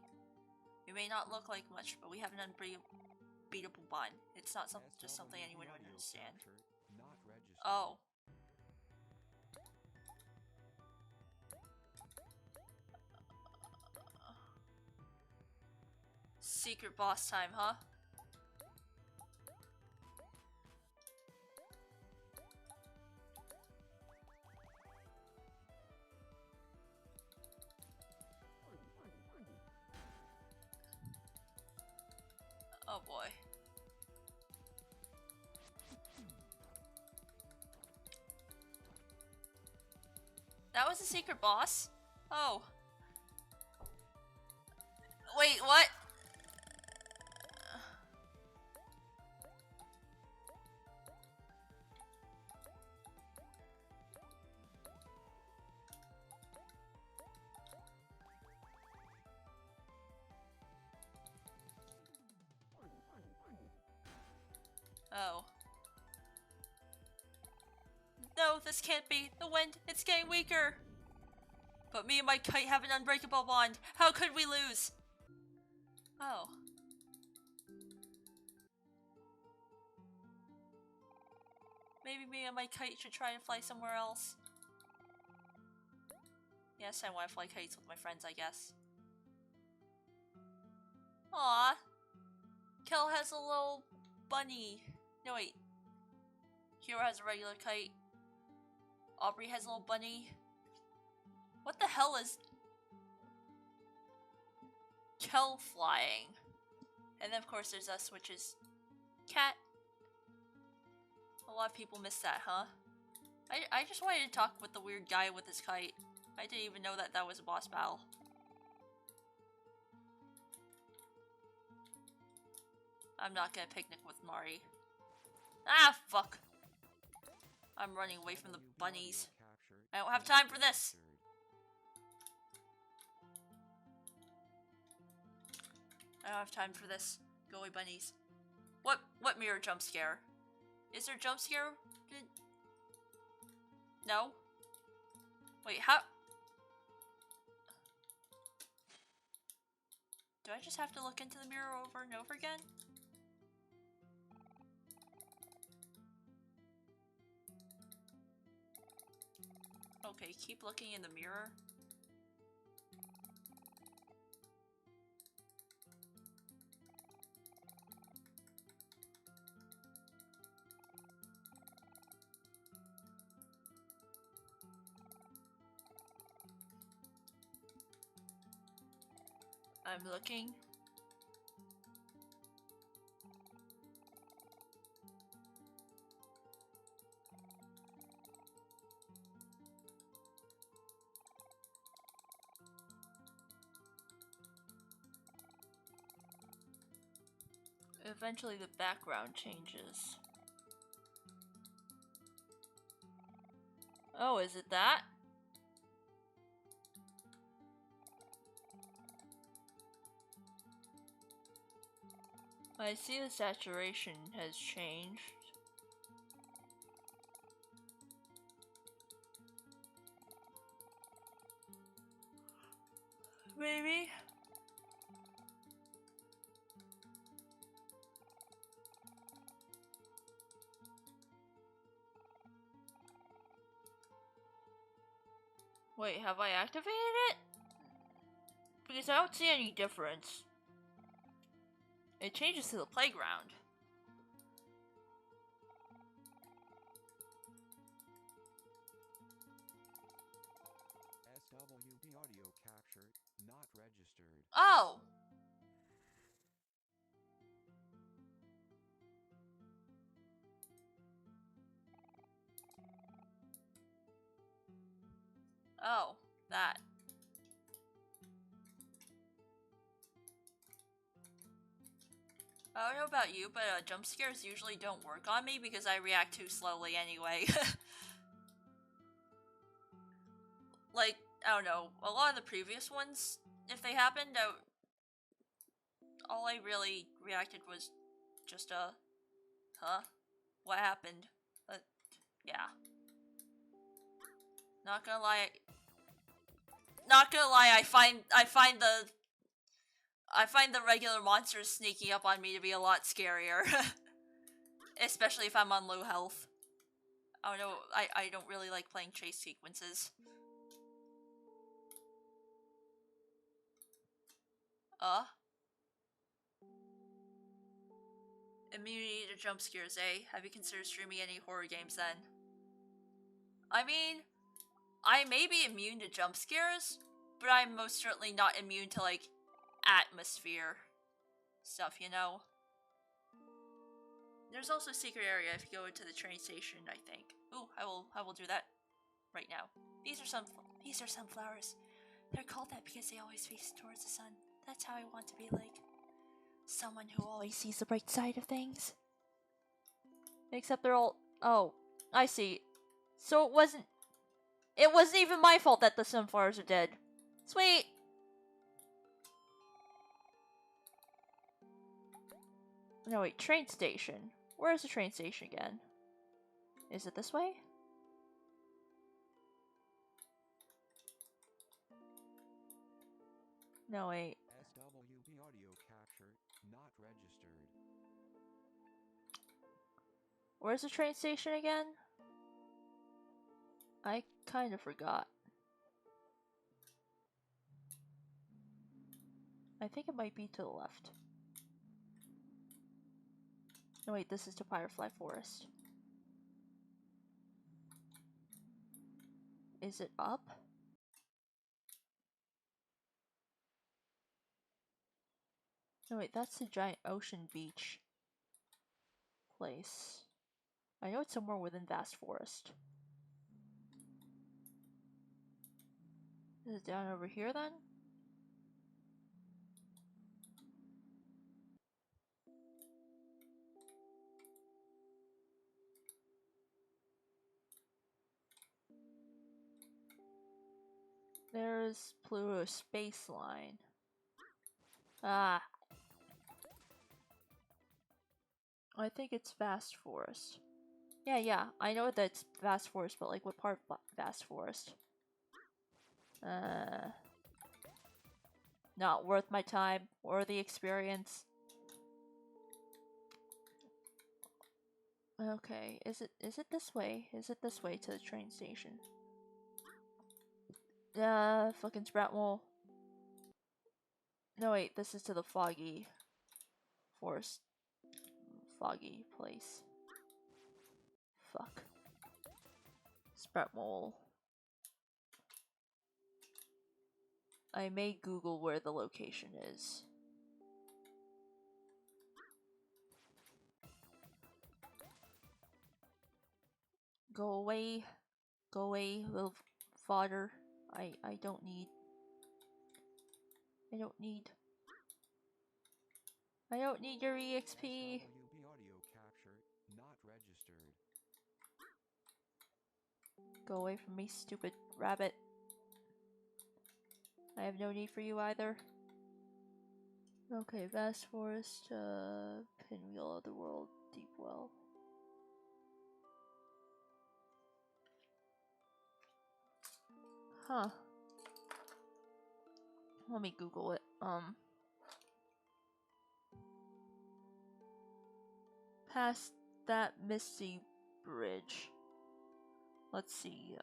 We may not look like much, but we have an unbeatable bond. It's not just something anyone would understand. Not registered. Oh. Secret boss time, huh? Oh boy. That was a secret boss? Oh. Wait, what? no, this can't be. The wind, it's getting weaker. But me and my kite have an unbreakable bond. How could we lose? Oh. Maybe me and my kite should try to fly somewhere else. Yes, I want to fly kites with my friends, I guess. Aww. Kel has a little bunny. No, wait. Hero has a regular kite. Aubrey has a little bunny. What the hell is Kel flying? And then of course there's us, which is cat. A lot of people miss that, huh? I just wanted to talk with the weird guy with his kite. I didn't even know that that was a boss battle. I'm not gonna picnic with Marty. Ah, fuck. I'm running away from the bunnies. I don't have time for this. I don't have time for this. Go away, bunnies. What mirror jump scare? Is there a jump scare? No? Wait, how? Do I just have to look into the mirror over and over again? Okay, keep looking in the mirror. I'm looking. Eventually the background changes. Oh, is it that? I see the saturation has changed. Maybe? Wait, have I activated it? Because I don't see any difference. It changes to the playground. SWP audio capture not registered. Oh! Oh, that. I don't know about you, but jump scares usually don't work on me because I react too slowly anyway. Like, I don't know, a lot of the previous ones, if they happened, all I really reacted was just huh? What happened? Yeah. Not gonna lie, I find the regular monsters sneaking up on me to be a lot scarier. Especially if I'm on low health. I don't know, I don't really like playing chase sequences. Immunity to jump scares, eh? Have you considered streaming any horror games then? I mean, I may be immune to jump scares, but I'm most certainly not immune to, like, atmosphere stuff, you know? There's also a secret area if you go into the train station, I think. Ooh, I will do that right now. These are sunflowers. They're called that because they always face towards the sun. That's how I want to be like. Someone who always sees the bright side of things. Except they're all... Oh, I see. So it wasn't even my fault that the sunflowers are dead. Sweet! No, wait, train station. Where's the train station again? Is it this way? No, wait. SWB audio capture not registered. Where's the train station again? I kind of forgot. I think it might be to the left. No, wait, this is to Firefly Forest. Is it up? No, wait, that's the giant ocean beach place. I know it's somewhere within Vast Forest. Is it down over here then? There's Pluto Space Line. Ah. I think it's Vast Forest. Yeah, I know that it's Vast Forest, but like what part of Vast Forest? Not worth my time or the experience. Okay, is it this way? Is it this way to the train station? Fucking Sprout Mole. No wait, this is to the foggy forest. Foggy place. Fuck. Sprout Mole. I may Google where the location is. Go away. Go away, little fodder. I don't need. I don't need. I don't need your EXP. SWB audio capture not registered. Go away from me, stupid rabbit. I have no need for you either. Okay, Vast Forest, Pinwheel, Otherworld, Deep Well. Huh. Let me Google it. Past that misty bridge. Let's see,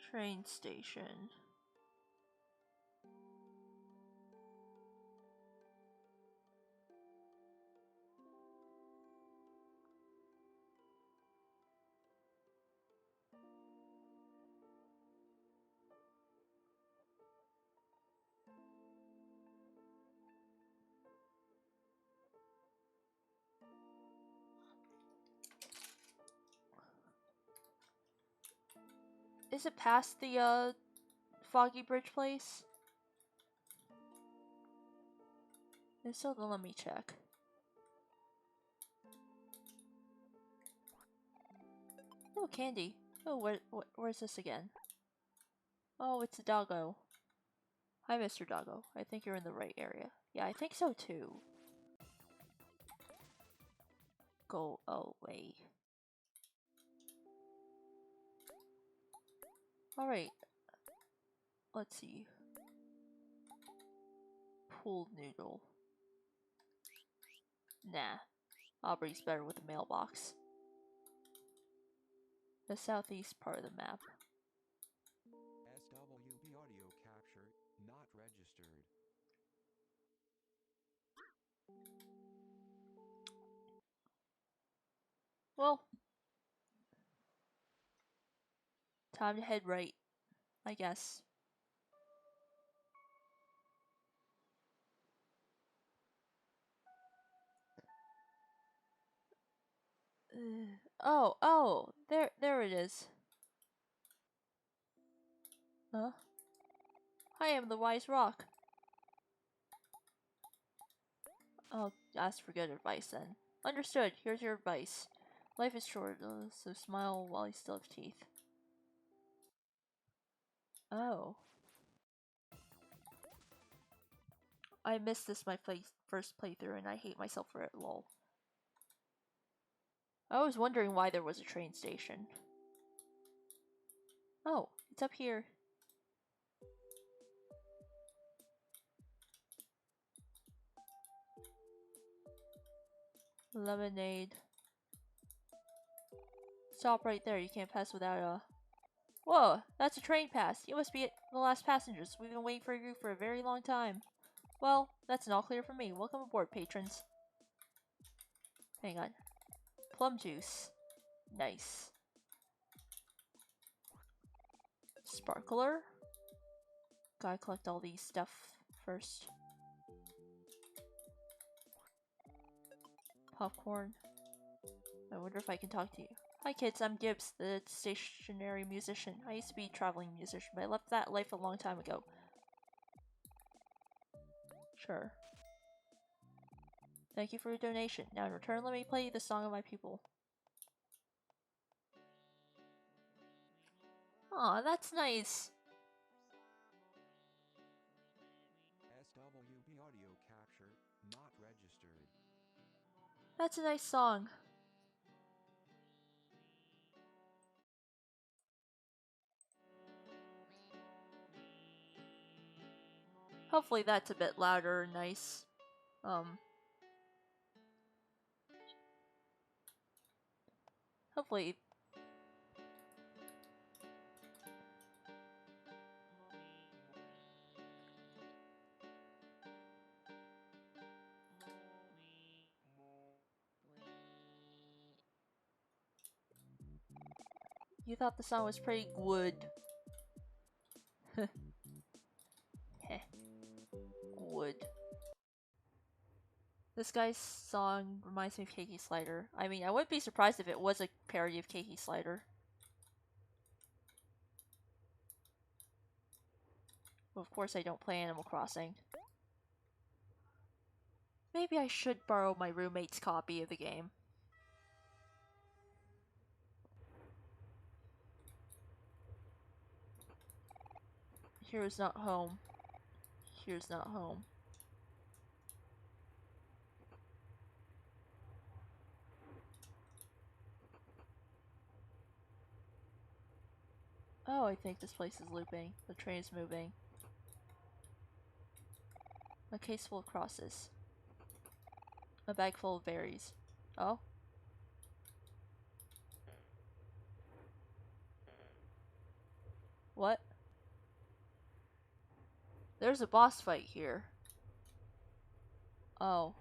train station. Is it past the, Foggy Bridge place? If so, then let me check. Oh, candy. Oh, where's this again? Oh, it's a doggo. Hi, Mr. Doggo. I think you're in the right area. Yeah, I think so too. Go away. Alright. Let's see. Pool noodle. Nah. Aubrey's better with the mailbox. The southeast part of the map. SWB audio capture not registered. Well, time to head right, I guess. Oh, there it is. Huh? I am the wise rock. I'll ask for good advice then. Understood. Here's your advice. Life is short, so smile while you still have teeth. Oh. I missed this my first playthrough and I hate myself for it, lol. I was wondering why there was a train station. Oh, it's up here. Lemonade. Stop right there. You can't pass without a... Whoa, that's a train pass. You must be the last passengers. We've been waiting for you for a very long time. Well, that's an all clear for me. Welcome aboard, patrons. Hang on. Plum juice. Nice. Sparkler? Gotta collect all these stuff first. Popcorn. I wonder if I can talk to you. Hi kids, I'm Gibbs, the stationary musician. I used to be a traveling musician, but I left that life a long time ago. Sure. Thank you for your donation. Now in return, let me play you the song of my people. Aw, that's nice. SWB audio capture not registered. That's a nice song. Hopefully that's a bit louder and nice. Hopefully... You thought the song was pretty good. Heh. Wood. This guy's song reminds me of Keiki Slider. I mean, I wouldn't be surprised if it was a parody of Keiki Slider. Well, of course I don't play Animal Crossing. Maybe I should borrow my roommate's copy of the game. Here's not home. Here's not home. Oh, I think this place is looping. The train is moving. A case full of crosses. A bag full of berries. Oh? What? There's a boss fight here. Oh.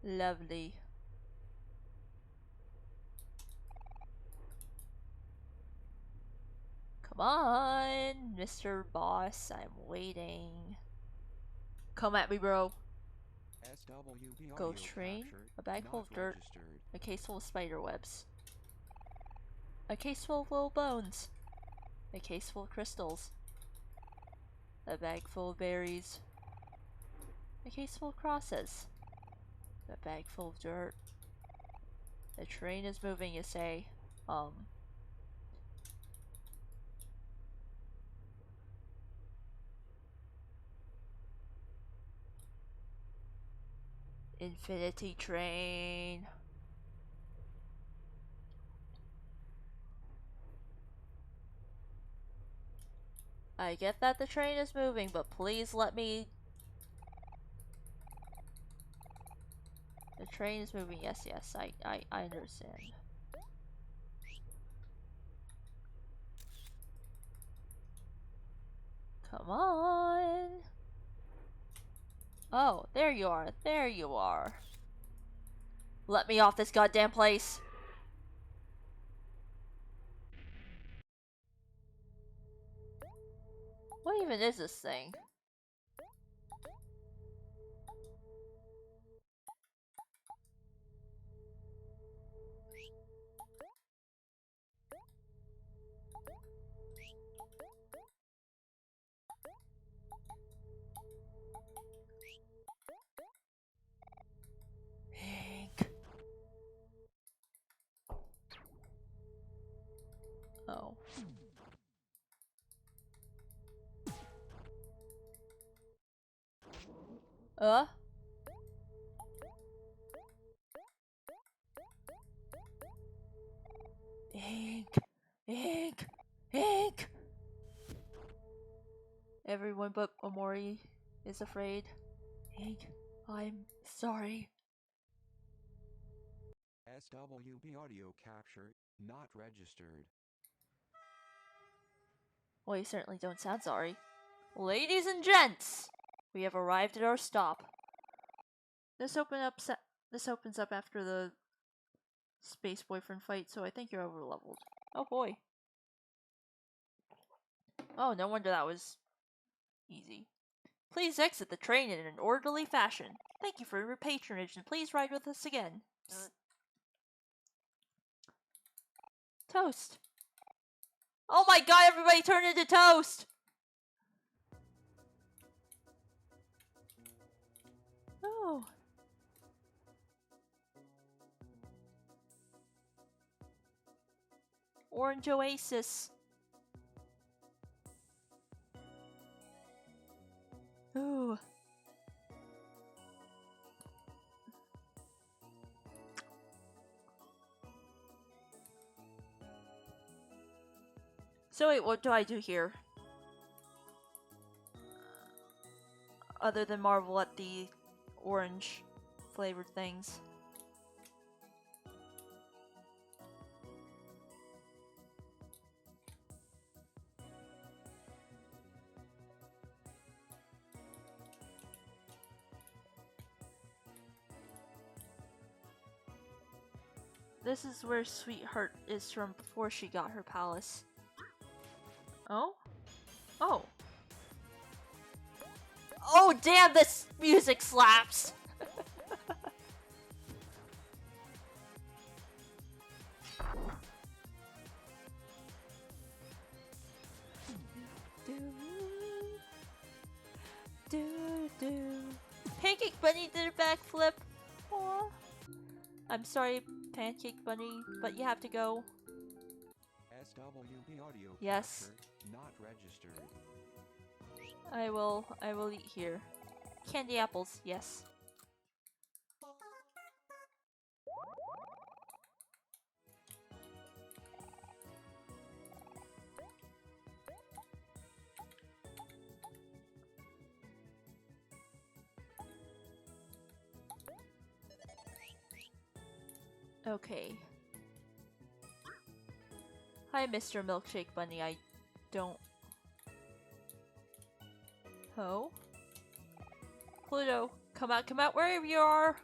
Lovely. Come on, Mr. Boss, I'm waiting. Come at me, bro. SWB Ghost audio train, capture a bag full not of dirt, registered. a case full of spider webs. A case full of little bones. A case full of crystals. A bag full of berries. A case full of crosses. A bag full of dirt. The train is moving, you say. Infinity train. I get that the train is moving, but please let me... The train is moving, yes, I understand. Come on! Oh, there you are, there you are. Let me off this goddamn place! What even is this thing? Hank. Oh. Uh? Ink! Ink! Ink! Everyone but Omori is afraid. Ink, I'm sorry. SWB audio capture not registered. Well, you certainly don't sound sorry. Ladies and gents, we have arrived at our stop. This opens up after the space boyfriend fight, so I think you're overleveled. Oh boy. Oh, no wonder that was easy. Please exit the train in an orderly fashion. Thank you for your patronage, and please ride with us again. Psst. Toast. Oh my god, everybody turn into toast! Oh. Orange Oasis. Ooh. So wait, what do I do here? Other than marvel at the orange flavored things. This is where Sweetheart is from before she got her palace. Oh? Oh. Oh damn, this music slaps! Pancake Bunny did a backflip. Aww. I'm sorry, Pancake Bunny, but you have to go. SWB audio Yes. capture not registered. I will eat here. Candy apples, yes. Okay. Hi, Mr. Milkshake Bunny. I don't... Oh? Pluto, come out wherever you are!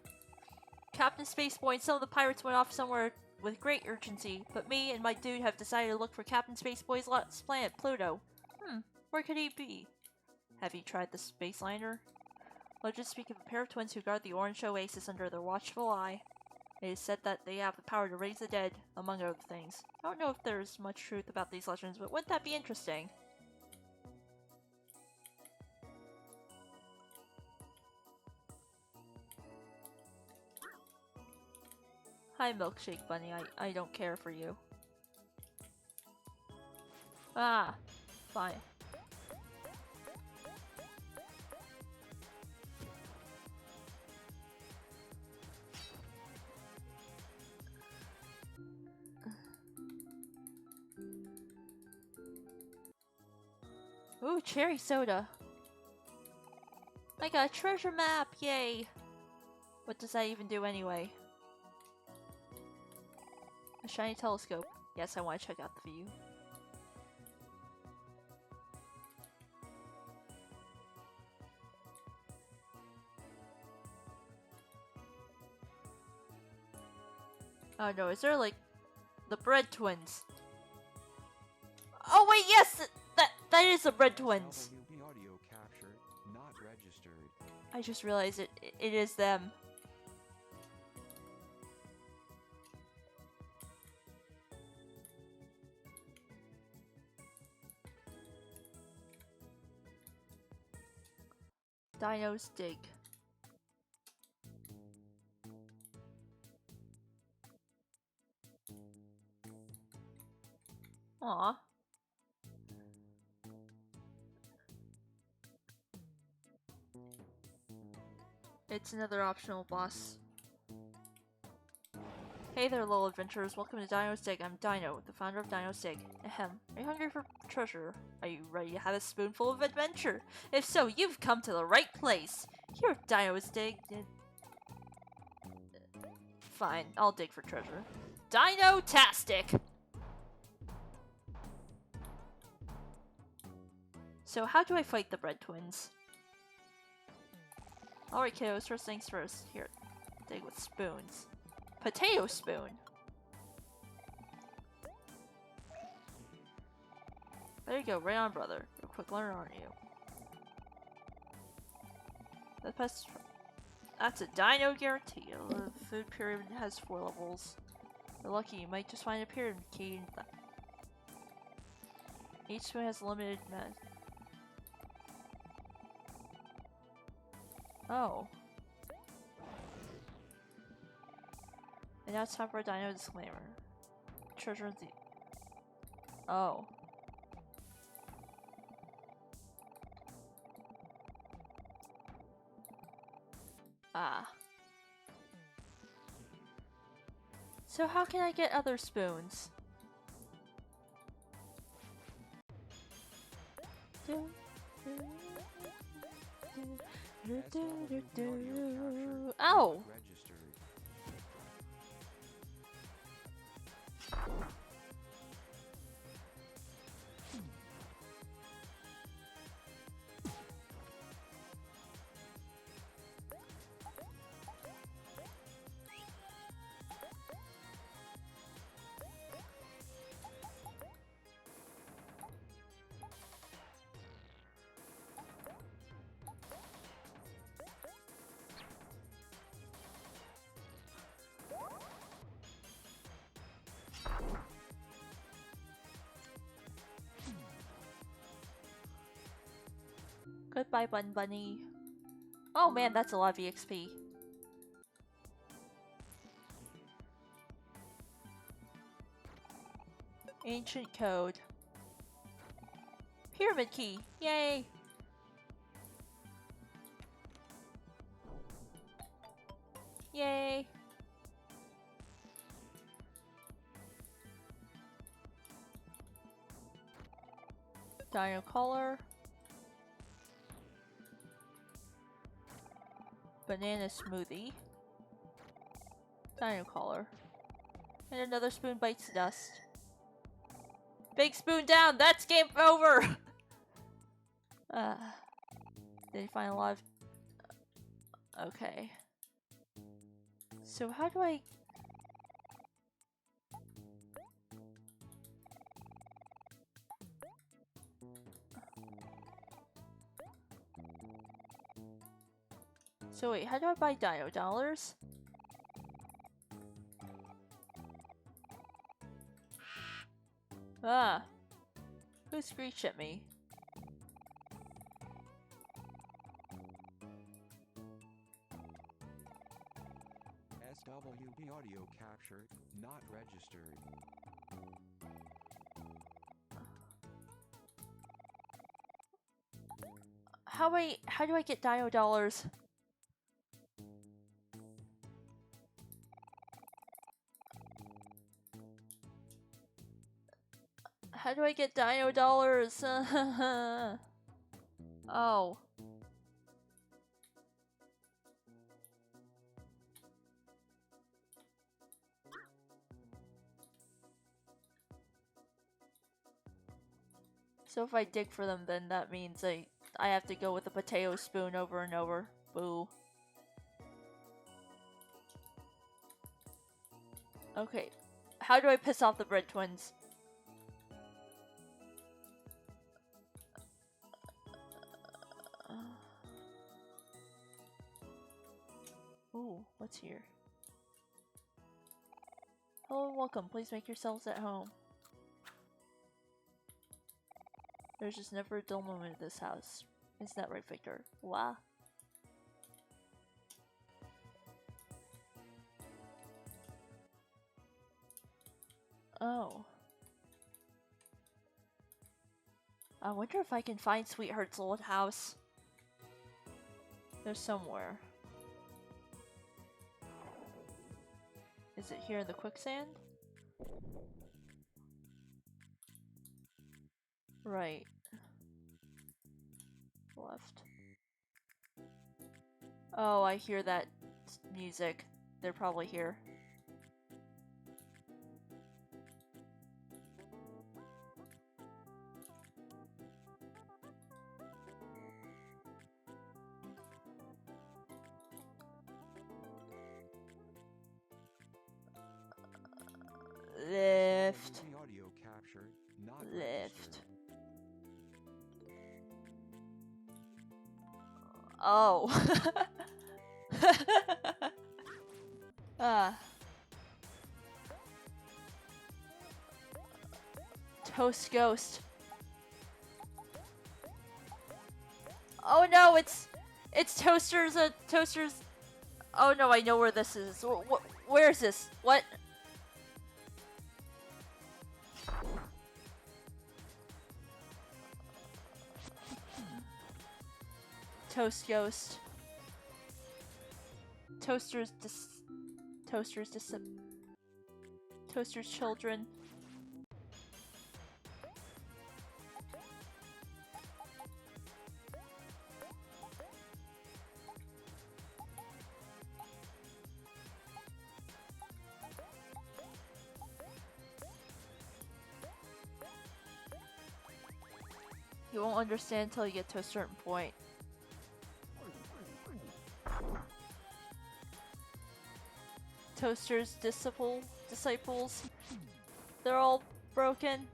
Captain Spaceboy and some of the pirates went off somewhere with great urgency, but me and my dude have decided to look for Captain Spaceboy's lost planet, Pluto. Where could he be? Have you tried the space liner? Legends speak of a pair of twins who guard the orange oasis under their watchful eye. It is said that they have the power to raise the dead, among other things. I don't know if there's much truth about these legends, but wouldn't that be interesting? Hi, Milkshake Bunny. I don't care for you. Ah, fine. Ooh, cherry soda. I got a treasure map, yay! What does that even do anyway? A shiny telescope. Yes, I want to check out the view. Oh no, is there like the bread twins? Oh wait, yes! That is the bread twins! SWB audio capture not registered. I just realized it is them. Dinos dig. Aw. It's another optional boss. Hey there, little adventurers. Welcome to Dino's Dig. I'm Dino, the founder of Dino's Dig. Ahem. Are you hungry for treasure? Are you ready to have a spoonful of adventure? If so, you've come to the right place. Here at Dino's Dig... Fine, I'll dig for treasure. Dino-tastic! So how do I fight the Bread Twins? Alright kiddos, first things first. Here, dig with spoons. Potato spoon! There you go, right on brother. You're a quick learner, aren't you? That's a dino guarantee. The food pyramid has 4 levels. If you're lucky, you might just find a pyramid key. Each spoon has a limited amount. Oh. And now it's time for a dino disclaimer. Treasure of the... Oh. Ah. So how can I get other spoons? Ow! Registered. Goodbye, Bun Bunny. Oh man, that's a lot of EXP. Ancient code. Pyramid key! Yay! Yay! Dino collar. Banana smoothie. Dino collar. And another spoon bites dust. Big spoon down! That's game over! Did you find a lot of... Okay. So how do I... So wait, how do I buy Dino dollars? Ah! Who screeched at me? SWB audio capture not registered. How do I get Dino dollars? How do I get Dino dollars? Oh. So if I dig for them, then that means I have to go with a potato spoon over and over. Boo. Okay. How do I piss off the Bread Twins? Ooh, what's here? Hello and welcome. Please make yourselves at home. There's just never a dull moment at this house. Isn't that right, Victor? Wah. Oh. I wonder if I can find Sweetheart's old house. There's somewhere. Is it here in the quicksand? Right. Left. Oh, I hear that music. They're probably here. Lift. Audio capture not Lift. registered. Oh. Toast Ghost. Oh no, it's Toaster's Toaster's. Oh no, I know where this is. Where is this? What? Toast Ghost. Toaster's children. You won't understand until you get to a certain point. Toaster's disciples. They're all broken.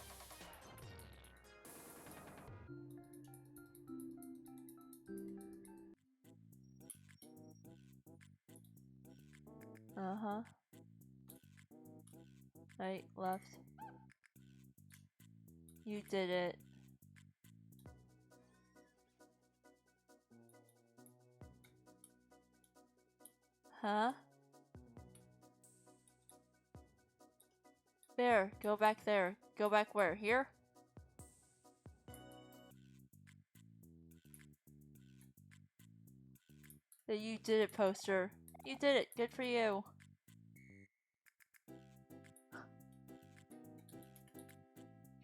Uh-huh. Right, left. You did it. Huh? There, go back there. Go back where? Here? You did it, Poster. You did it. Good for you.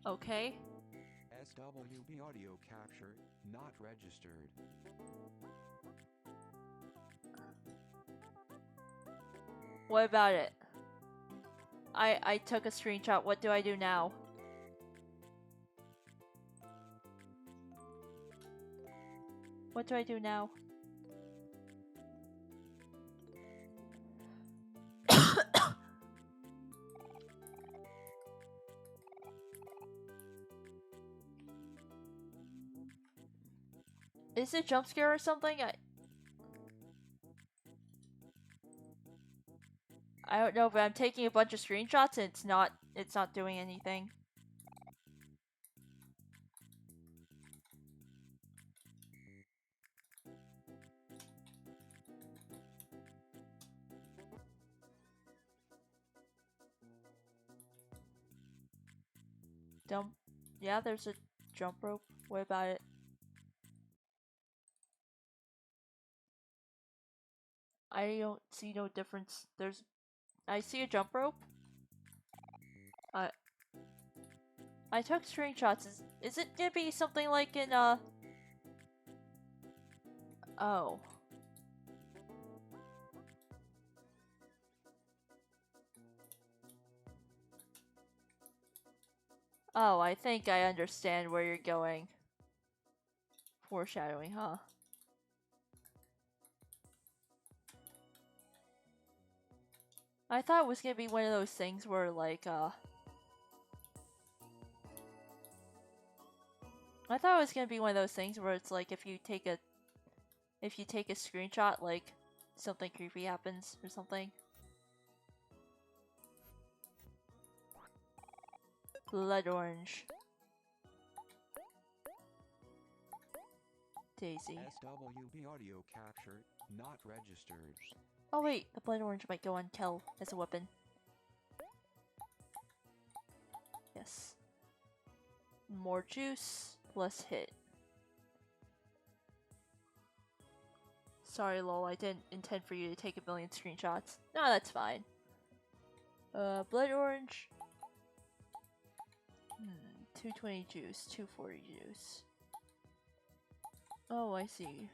Okay. SWB audio capture not registered. What about it? I took a screenshot. What do I do now? What do I do now? Is it jump scare or something? I don't know, but I'm taking a bunch of screenshots and it's not doing anything. Yeah, there's a jump rope. What about it? I don't see no difference. I see a jump rope. I took screenshots. Is it gonna be something like in Oh. Oh, I think I understand where you're going. Foreshadowing, huh? I thought it was gonna be one of those things where like I thought it was gonna be one of those things where it's like if you take a screenshot, like something creepy happens or something. Blood orange. Daisy. SWB audio capture not registered. Oh wait, the blood orange might go on Kel as a weapon. Yes. More juice, less hit. Sorry, lol, I didn't intend for you to take a million screenshots. No, that's fine. Blood orange. 220 juice, 240 juice. Oh, I see.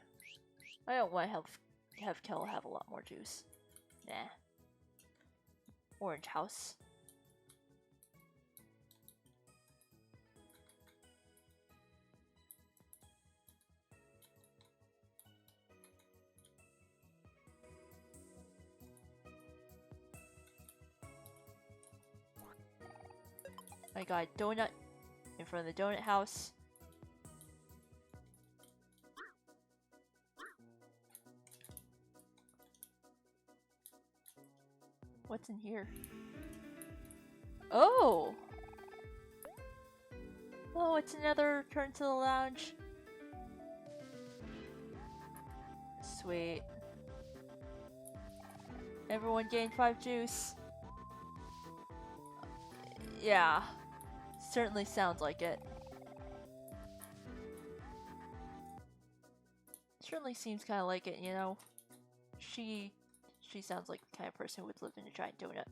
I don't want to have Kel have a lot more juice. Nah. Orange house. I got a donut in front of the donut house. What's in here? Oh! Oh, it's another turn to the lounge. Sweet. Everyone gained 5 juice. Yeah. Certainly sounds like it. Certainly seems kind of like it, you know. She sounds like the kind of person who would live in a giant donut.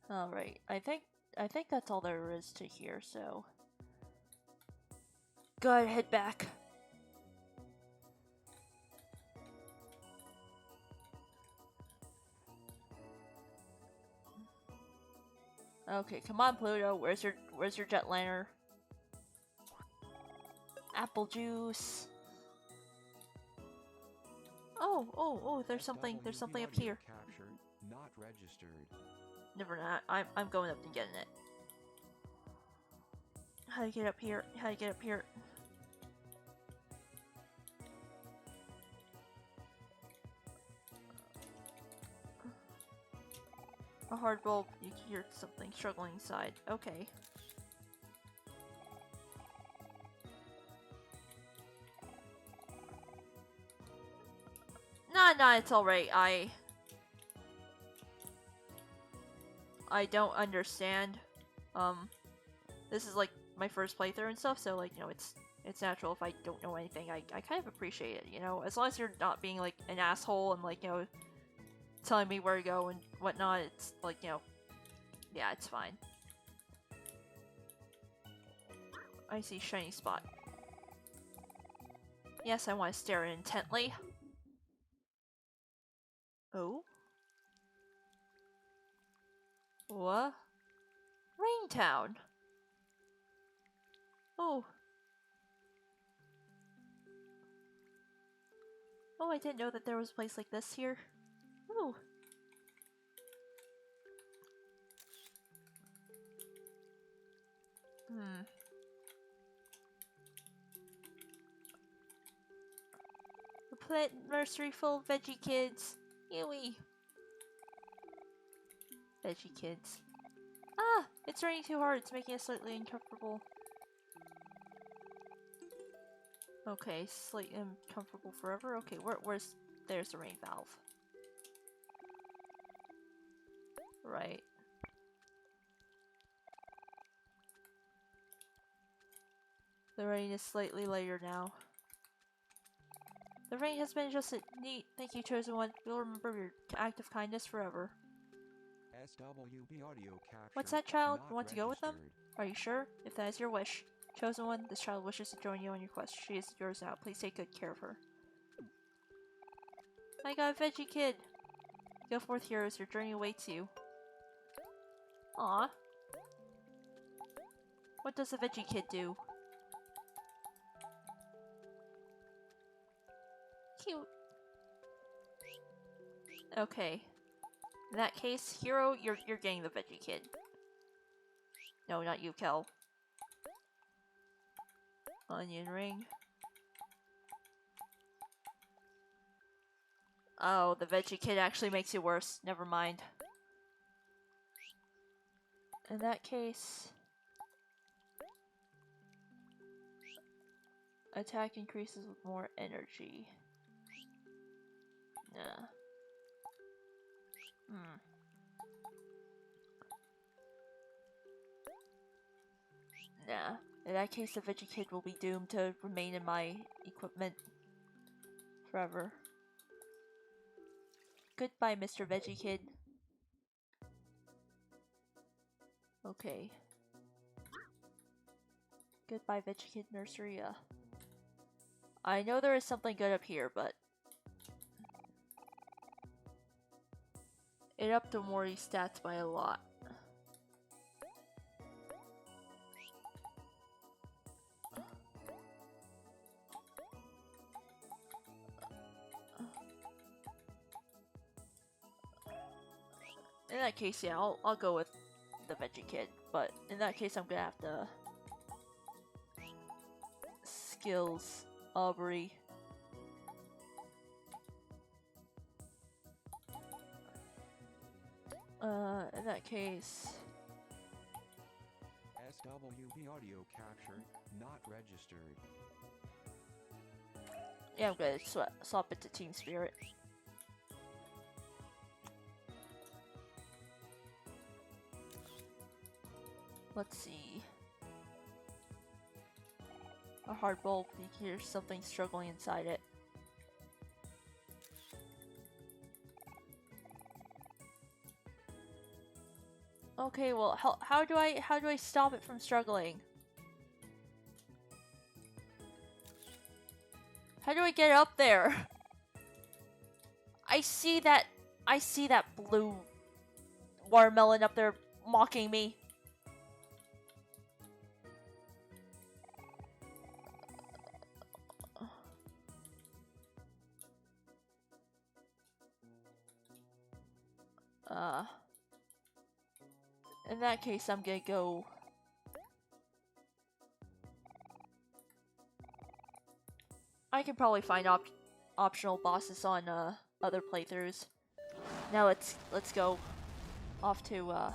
Alright, I think that's all there is to here, so go ahead, head back. Okay, come on, Pluto. Where's your jetliner? Apple juice. Oh, there's something up here. Captured, not registered. Never mind. I'm going up and getting it. How to get up here? How to get up here? A hard bulb. You hear something struggling inside. Okay. Nah, it's alright. I don't understand. This is like my first playthrough and stuff, so like, you know, it's natural if I don't know anything. I kind of appreciate it, you know? As long as you're not being like an asshole and like, you know, telling me where to go and whatnot, it's like, you know, yeah, it's fine. I see shiny spot. Yes, I want to stare intently. Oh? What? Raintown! Oh. Oh, I didn't know that there was a place like this here. Oh. A plant nursery full of veggie kids. Ewy. Veggie kids. Ah! It's raining too hard. It's making us slightly uncomfortable. Okay, slightly uncomfortable forever. Okay, where's... There's the rain valve. Right. The rain is slightly lighter now. The rain has been adjusted. Neat. Thank you, Chosen One. We'll remember your act of kindness forever. SWB audio capture. What's that, child? You want to registered. go with them? Are you sure? If that is your wish. Chosen One, this child wishes to join you on your quest. She is yours now. Please take good care of her. I got a veggie kid! Go forth, heroes. Your journey awaits you. Aw. What does a veggie kid do? Cute. Okay. In that case, hero, you're getting the veggie kid. No, not you, Kel. Onion ring. Oh, the veggie kid actually makes you worse. Never mind. In that case... Attack increases with more energy. Nah. Nah. In that case, the veggie kid will be doomed to remain in my equipment forever. Goodbye, Mr. Veggie Kid. Okay. Goodbye, Veggie Nursery. I know there is something good up here, but it upped Omori's stats by a lot. In that case, yeah, I'll go with the Veggie Kid, but in that case, I'm gonna have to skills Aubrey. In that case, SWB audio capture not registered. yeah, I'm gonna swap it to Team Spirit. Let's see. A hard bulb, here's something struggling inside it. Okay, well, how do I stop it from struggling? How do I get up there? I see that blue watermelon up there mocking me. In that case, I'm gonna go. I can probably find optional bosses on other playthroughs. Now let's go off to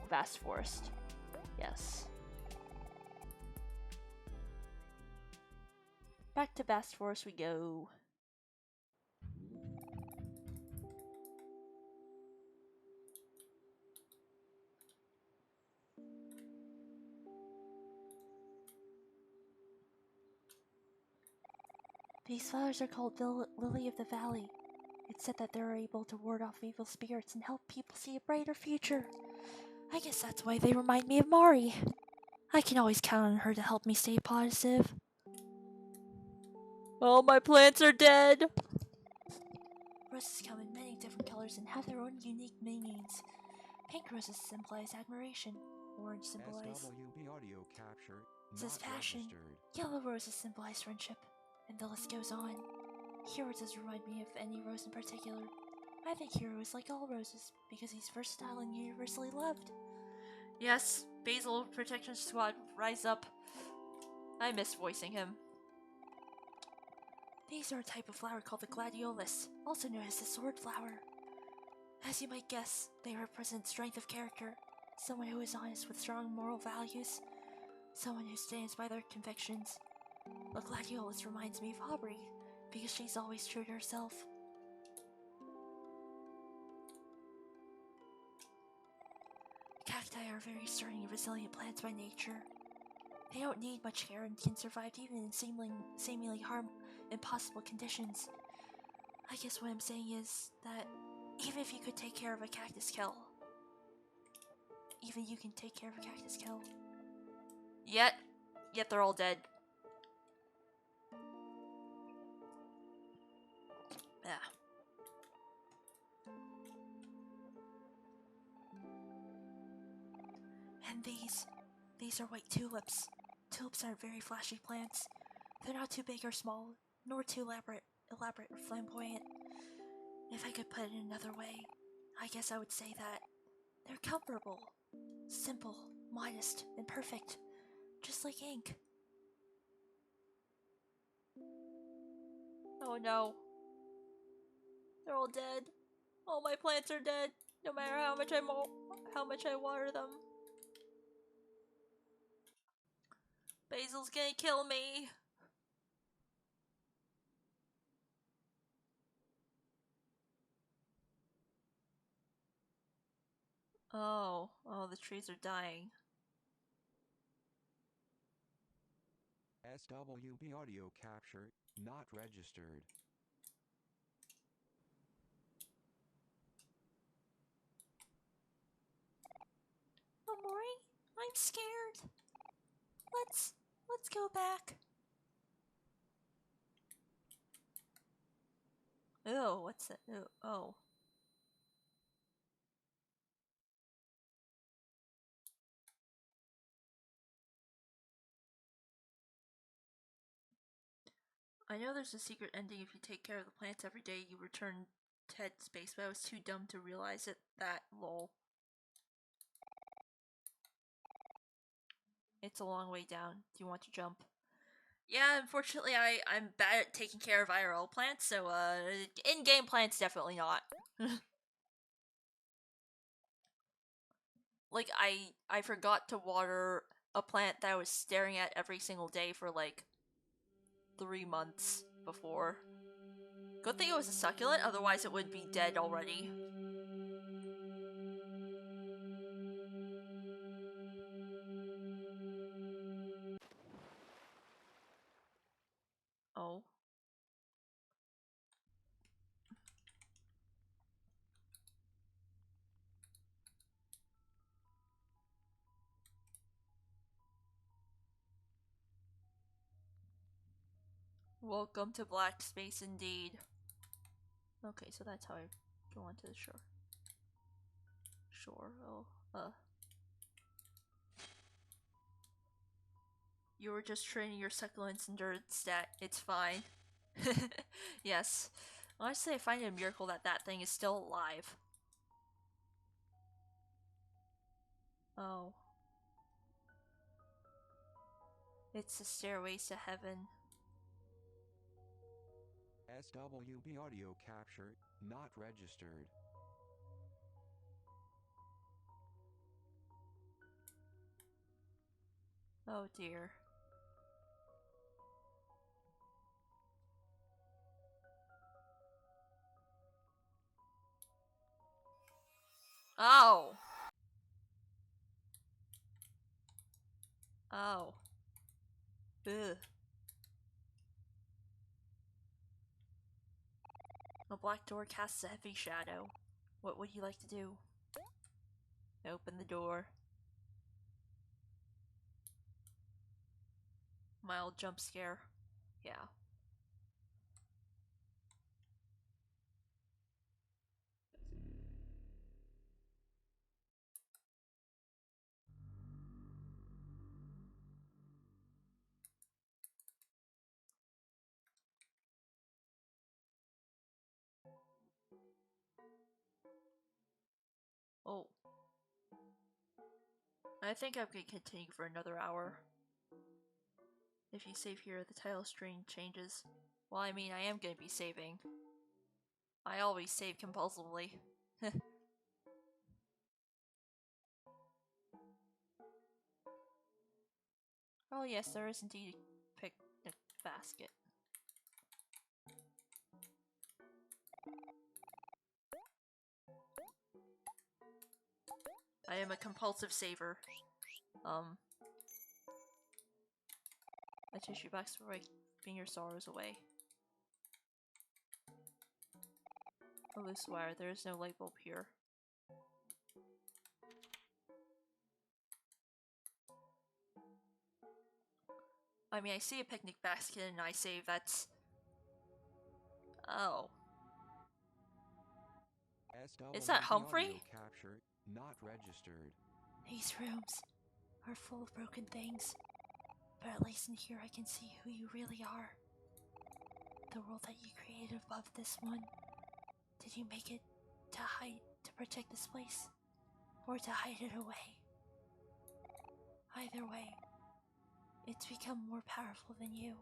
Vast Forest. Yes. Back to Vast Forest we go. These flowers are called Lily of the Valley. It's said that they're able to ward off evil spirits and help people see a brighter future. I guess that's why they remind me of Mari. I can always count on her to help me stay positive. All my plants are dead! Roses come in many different colors and have their own unique meanings. Pink roses symbolize admiration. Orange symbolize SWB audio capture says not passion. registered. Yellow roses symbolize friendship. And the list goes on. Hero does remind me of any rose in particular. I think Hero is like all roses because he's versatile and universally loved. Yes, Basil Protection Squad, rise up. I miss voicing him. These are a type of flower called the gladiolus, also known as the sword flower. As you might guess, they represent strength of character, someone who is honest with strong moral values, someone who stands by their convictions. The gladiolus reminds me of Aubrey, because she's always true to herself. Cacti are very sturdy and resilient plants by nature. They don't need much care and can survive even in seemingly impossible conditions. I guess what I'm saying is that even if you could take care of a cactus kill, even you can take care of a cactus kill. Yet they're all dead. Yeah. And these are white tulips. Tulips aren't very flashy plants. They're not too big or small, nor too elaborate or flamboyant. If I could put it another way, I guess I would say that they're comfortable, simple, modest, and perfect, just like ink. Oh no. They're all dead. All my plants are dead, no matter how much I water them. Basil's gonna kill me. Oh, the trees are dying. SWB audio capture not registered. I'm scared. Let's go back. Oh, what's that? Oh. I know there's a secret ending if you take care of the plants every day, you return to head space, but I was too dumb to realize it. That lol. It's a long way down. Do you want to jump? Yeah, unfortunately I'm bad at taking care of IRL plants, so in-game plants definitely not. Like I forgot to water a plant that I was staring at every single day for like 3 months before. Good thing it was a succulent, otherwise it would be dead already. Oh. Welcome to black space indeed. Okay, so that's how I go onto the shore. Oh, you were just training your succulent's endurance stat. It's fine. Yes. Honestly, I find it a miracle that that thing is still alive. Oh. It's the stairways to heaven. SWB audio capture, not registered. Oh dear. Oh! Oh. Ugh. A black door casts a heavy shadow. What would you like to do? Open the door. Mild jump scare. Yeah. Oh. I think I'm gonna continue for another hour. If you save here, the title screen changes. Well, I mean, I am gonna be saving. I always save compulsively. Oh yes, there is indeed a picnic basket. I am a compulsive saver. A tissue box for wiping your sorrows away. A loose wire. There is no light bulb here. I mean, I see a picnic basket and I save. That's... Oh. Is that Humphrey? Audio capture, not registered. These rooms are full of broken things, but at least in here I can see who you really are. The world that you created above this one. Did you make it to hide, to protect this place? Or to hide it away? Either way, it's become more powerful than you.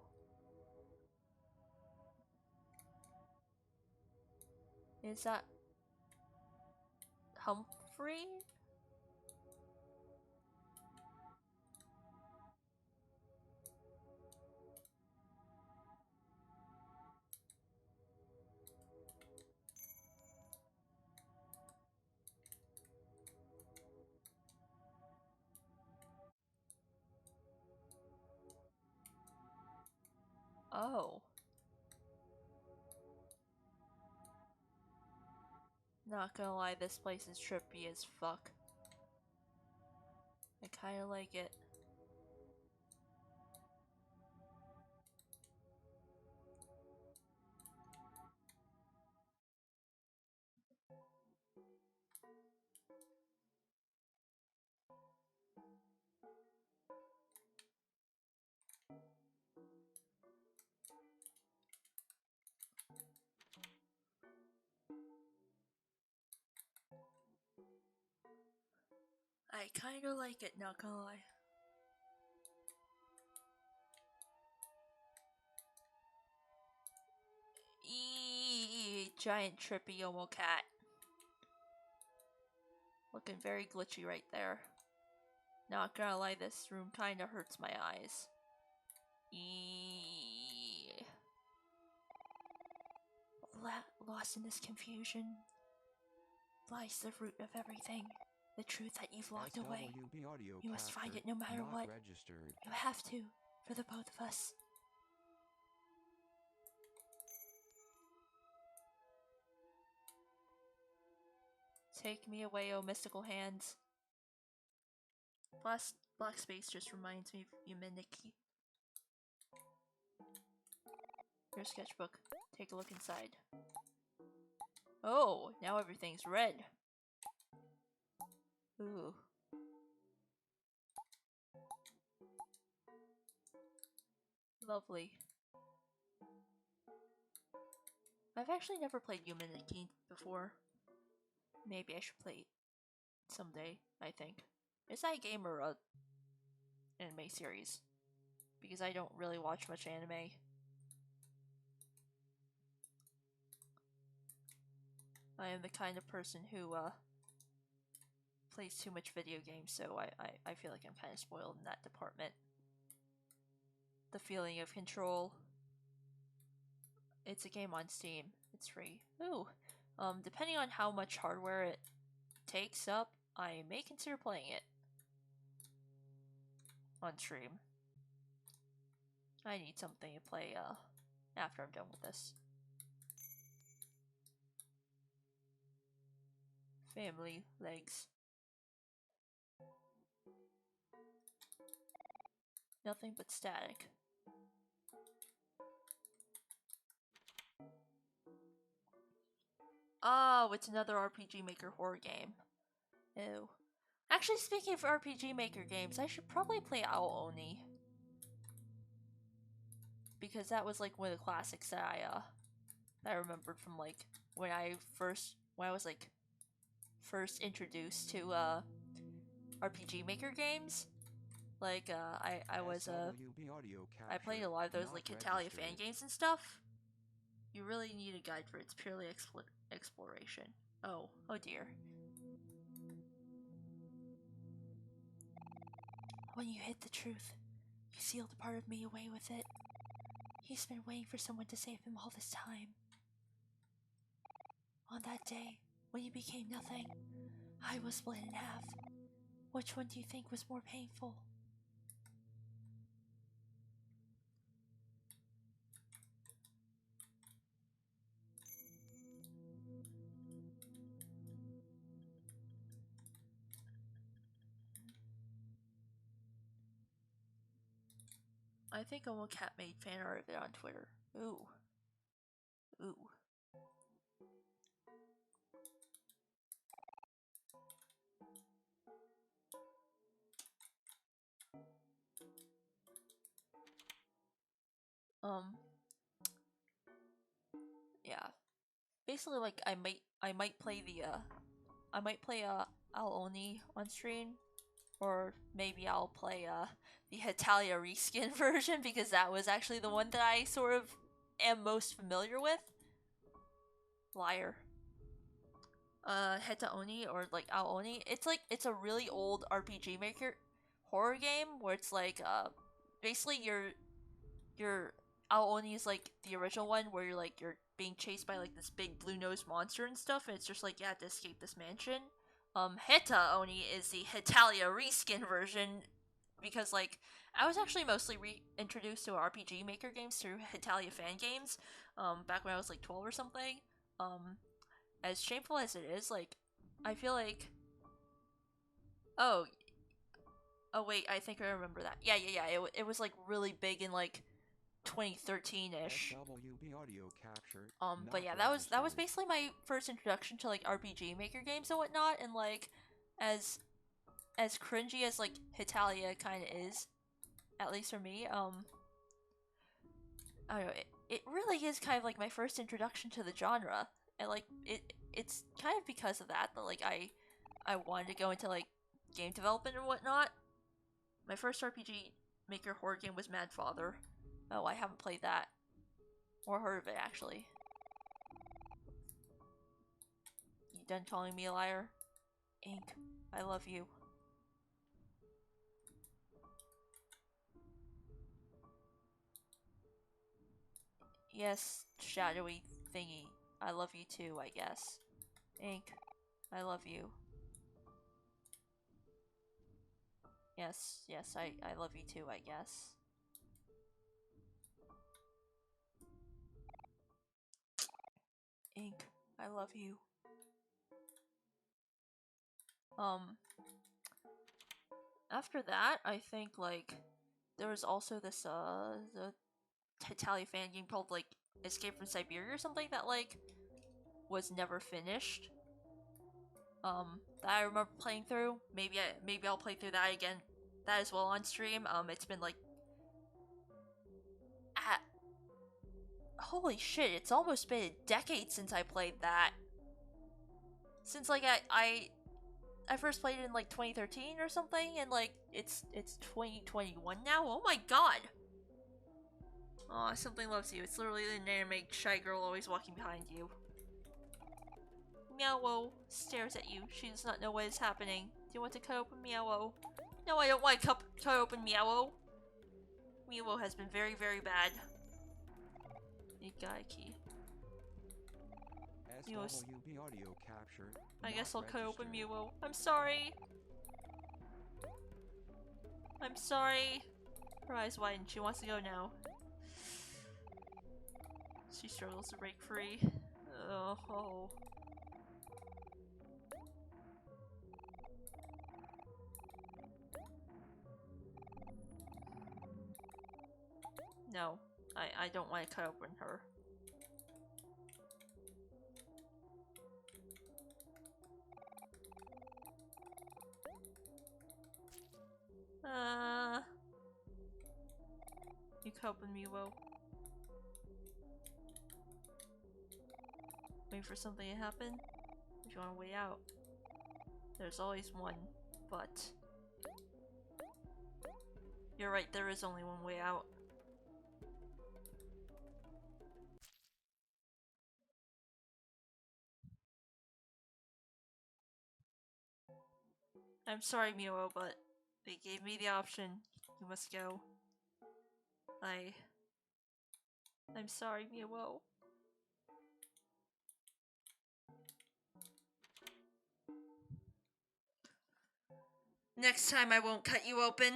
Is that Humphrey? Oh. Not gonna lie, this place is trippy as fuck. I kinda like it. I kinda like it, not gonna lie. Eee, giant trippy Omo cat. Looking very glitchy right there. Not gonna lie, this room kinda hurts my eyes. Eee. Lost in this confusion lies the root of everything. The truth that you've locked away. SWB audio You must find capture it no matter not what. registered. You have to, for the both of us. Take me away, oh mystical hands. Black space just reminds me of Yumeniki. Your sketchbook. Take a look inside. Oh, now everything's red. Ooh. Lovely. I've actually never played Yumeniki before. Maybe I should play it someday, I think. Is that a game or a anime series? Because I don't really watch much anime. I am the kind of person who plays too much video games, so I feel like I'm kind of spoiled in that department. The feeling of control. It's a game on Steam. It's free. Ooh. Depending on how much hardware it takes up, I may consider playing it on stream. I need something to play after I'm done with this. Family legs. Nothing but static. Oh, it's another RPG Maker horror game. Ew. Actually, speaking of RPG Maker games, I should probably play OAO. Because that was like one of the classics that I remembered from like when I was like first introduced to RPG Maker games. Like SWB audio I capture played a lot of those not like Italia fan registered. games and stuff. You really need a guide for it. It's purely exploration. Oh dear. When you hid the truth, you sealed a part of me away with it. He's been waiting for someone to save him all this time. On that day, when you became nothing, I was split in half. Which one do you think was more painful? I think Cat made fan art of it on Twitter. Ooh. Ooh. Yeah. Basically, like I might play the Al Oni on stream, or maybe I'll play the Hitalia reskin version because that was actually the one that I sort of am most familiar with. Liar. Heta Oni or like Ao Oni. It's a really old RPG Maker horror game where it's like basically your Ao Oni is like the original one where you're being chased by like this big blue nosed monster and stuff, and it's just like you have to escape this mansion. Heta Oni is the Hitalia reskin version because like I was actually mostly reintroduced to RPG Maker games through Hitalia fan games, back when I was like 12 or something. As shameful as it is, like I feel like, oh, Oh wait, I think I remember that. Yeah. It was like really big in like 2013-ish. SWB audio capture But not yeah, that was registered. basically my first introduction to like RPG Maker games and whatnot. And like, as cringy as like Hitalia kind of is, at least for me, I don't know. It really is kind of like my first introduction to the genre, and like it's kind of because of that like I wanted to go into like game development and whatnot. My first RPG Maker horror game was Mad Father. Oh, I haven't played that or heard of it actually. You done calling me a liar? Ink, I love you. Yes, shadowy thingy. I love you too, I guess. Ink, I love you. Yes, I love you too, I guess. Ink, I love you. Um, After that, I think like there was also this the Italian fan game called like Escape from Siberia or something that like was never finished. That I remember playing through. Maybe I'll play through that again, that as well on stream. It's been like ah, holy shit, it's almost been a decade since I played that. Since like I first played it in like 2013 or something, and like it's 2021 now. Oh my god. Aw, something loves you. It's literally the anime shy girl always walking behind you. Meowo stares at you. She does not know what is happening. Do you want to cut open Meowo? No, I don't want to cut open Meowo. Meowo has been very, very bad. Inkuii. SWB audio capture I guess I'll cut open registered. Meowo. I'm sorry. I'm sorry. Her eyes widen. She wants to go now. She struggles to break free. Oh. No, I don't want to cut open her. You cut open Meowo. Wait for something to happen? If you want to wait out. There's always one, but... You're right, there is only one way out. I'm sorry, Meowo, but they gave me the option. You must go. I'm sorry, Meowo. Next time I won't cut you open.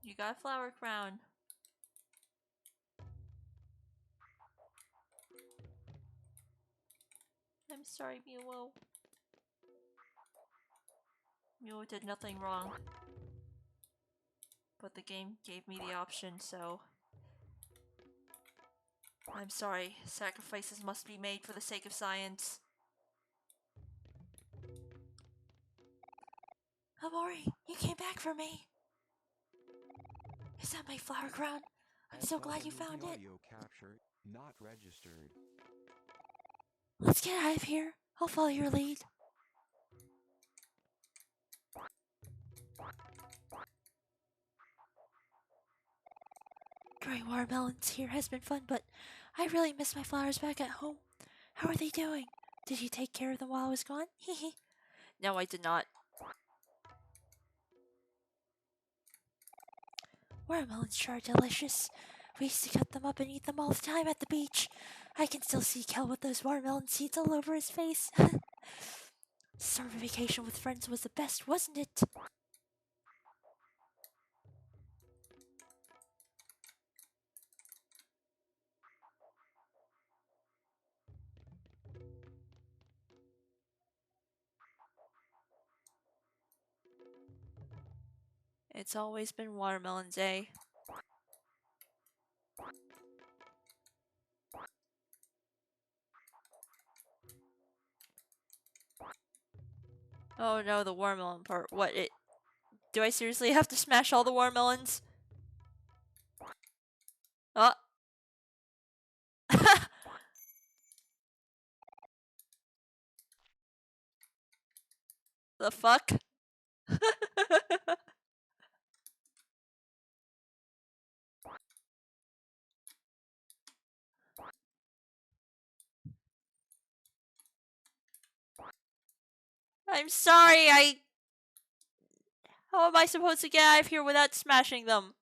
You got a flower crown. I'm sorry, Meowo. Meowo did nothing wrong. But the game gave me the option, so... I'm sorry. Sacrifices must be made for the sake of science. Omori, you came back for me! Is that my flower crown? I'm so glad you found it. Audio capture not registered. Let's get out of here. I'll follow your lead. Growing watermelons here has been fun, but I really miss my flowers back at home. How are they doing? Did you take care of them while I was gone? Hehe. No, I did not. Watermelons sure are delicious. We used to cut them up and eat them all the time at the beach. I can still see Kel with those watermelon seeds all over his face. Summer vacation with friends was the best, wasn't it? It's always been watermelons, eh? Oh no, the watermelon part. What, it... Do I seriously have to smash all the watermelons? Oh. The fuck? I'm sorry, How am I supposed to get out of here without smashing them?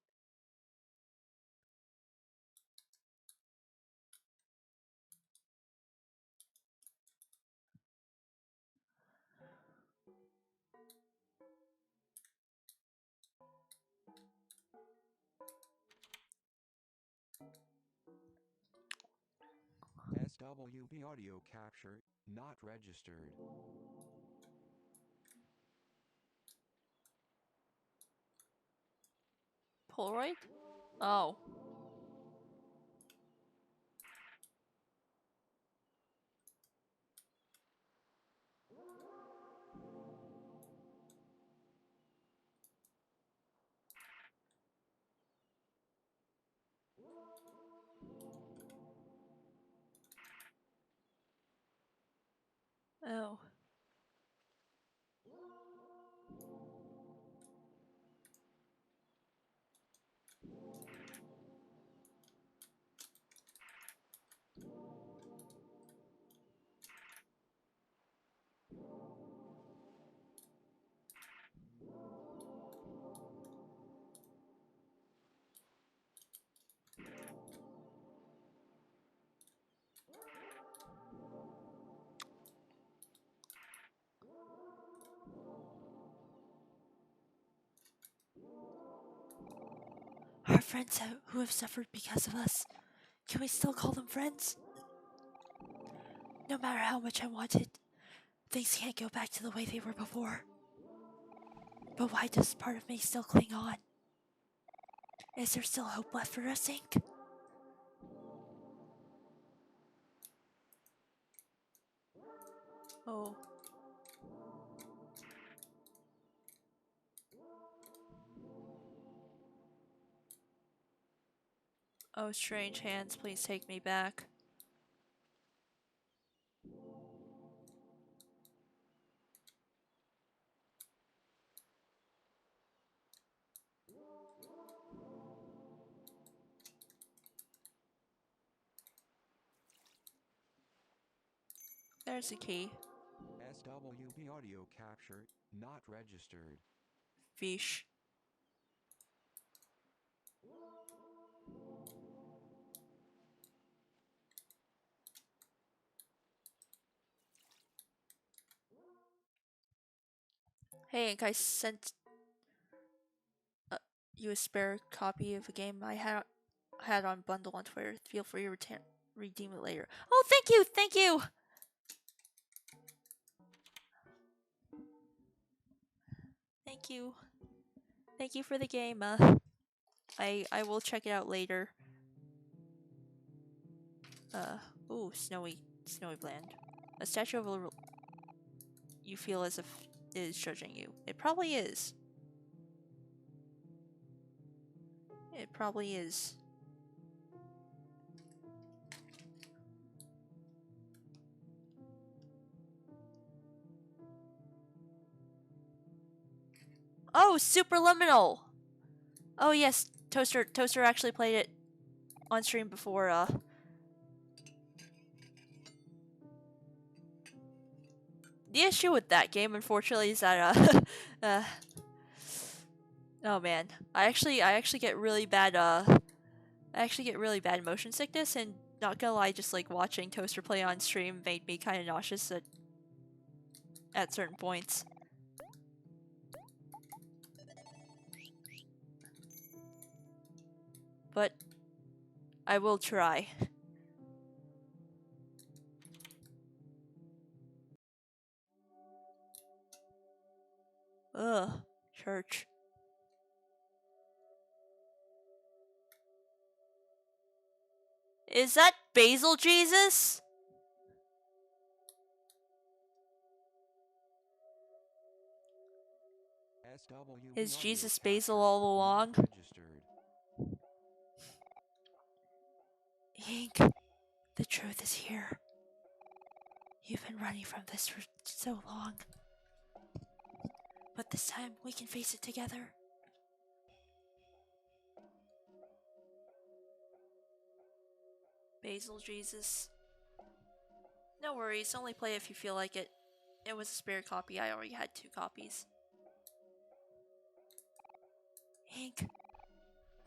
SWB audio capture, not registered. Polaroid? Oh. Oh. Our friends who have suffered because of us. Can we still call them friends? No matter how much I want it, things can't go back to the way they were before. But why does part of me still cling on? Is there still hope left for us, Ink? Oh. Oh, strange hands, please take me back. There's the key. SWB audio capture, not registered. Fish. Hey, Ink, I sent you a spare copy of a game I had on bundle on Twitter. Feel free to redeem it later. Oh, thank you, thank you. Thank you. Thank you for the game. I will check it out later. Ooh, snowy land. A statue of a you feel as if it is judging you. It probably is. It probably is. Oh, Superliminal! Oh yes, Toaster actually played it on stream before, The issue with that game, unfortunately, is that, oh man. I actually get really bad, motion sickness, and not gonna lie, just like watching Toaster play on stream made me kinda nauseous at certain points. But I will try. Ugh. church. Is that Basil Jesus? Is Jesus Basil all along? Ink, the truth is here. You've been running from this for so long. But this time, we can face it together. Basil Jesus. No worries, only play if you feel like it. It was a spare copy, I already had 2 copies. Hank,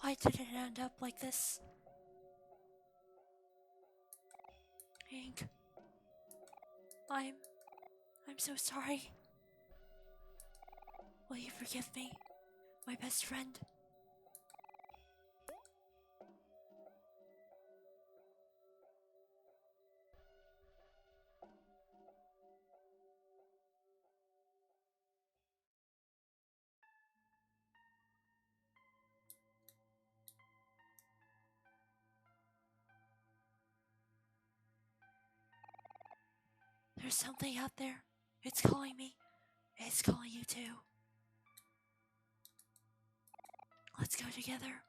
why did it end up like this? Hank, I'm so sorry. Will you forgive me, my best friend? There's something out there. It's calling me. It's calling you too. Let's go together.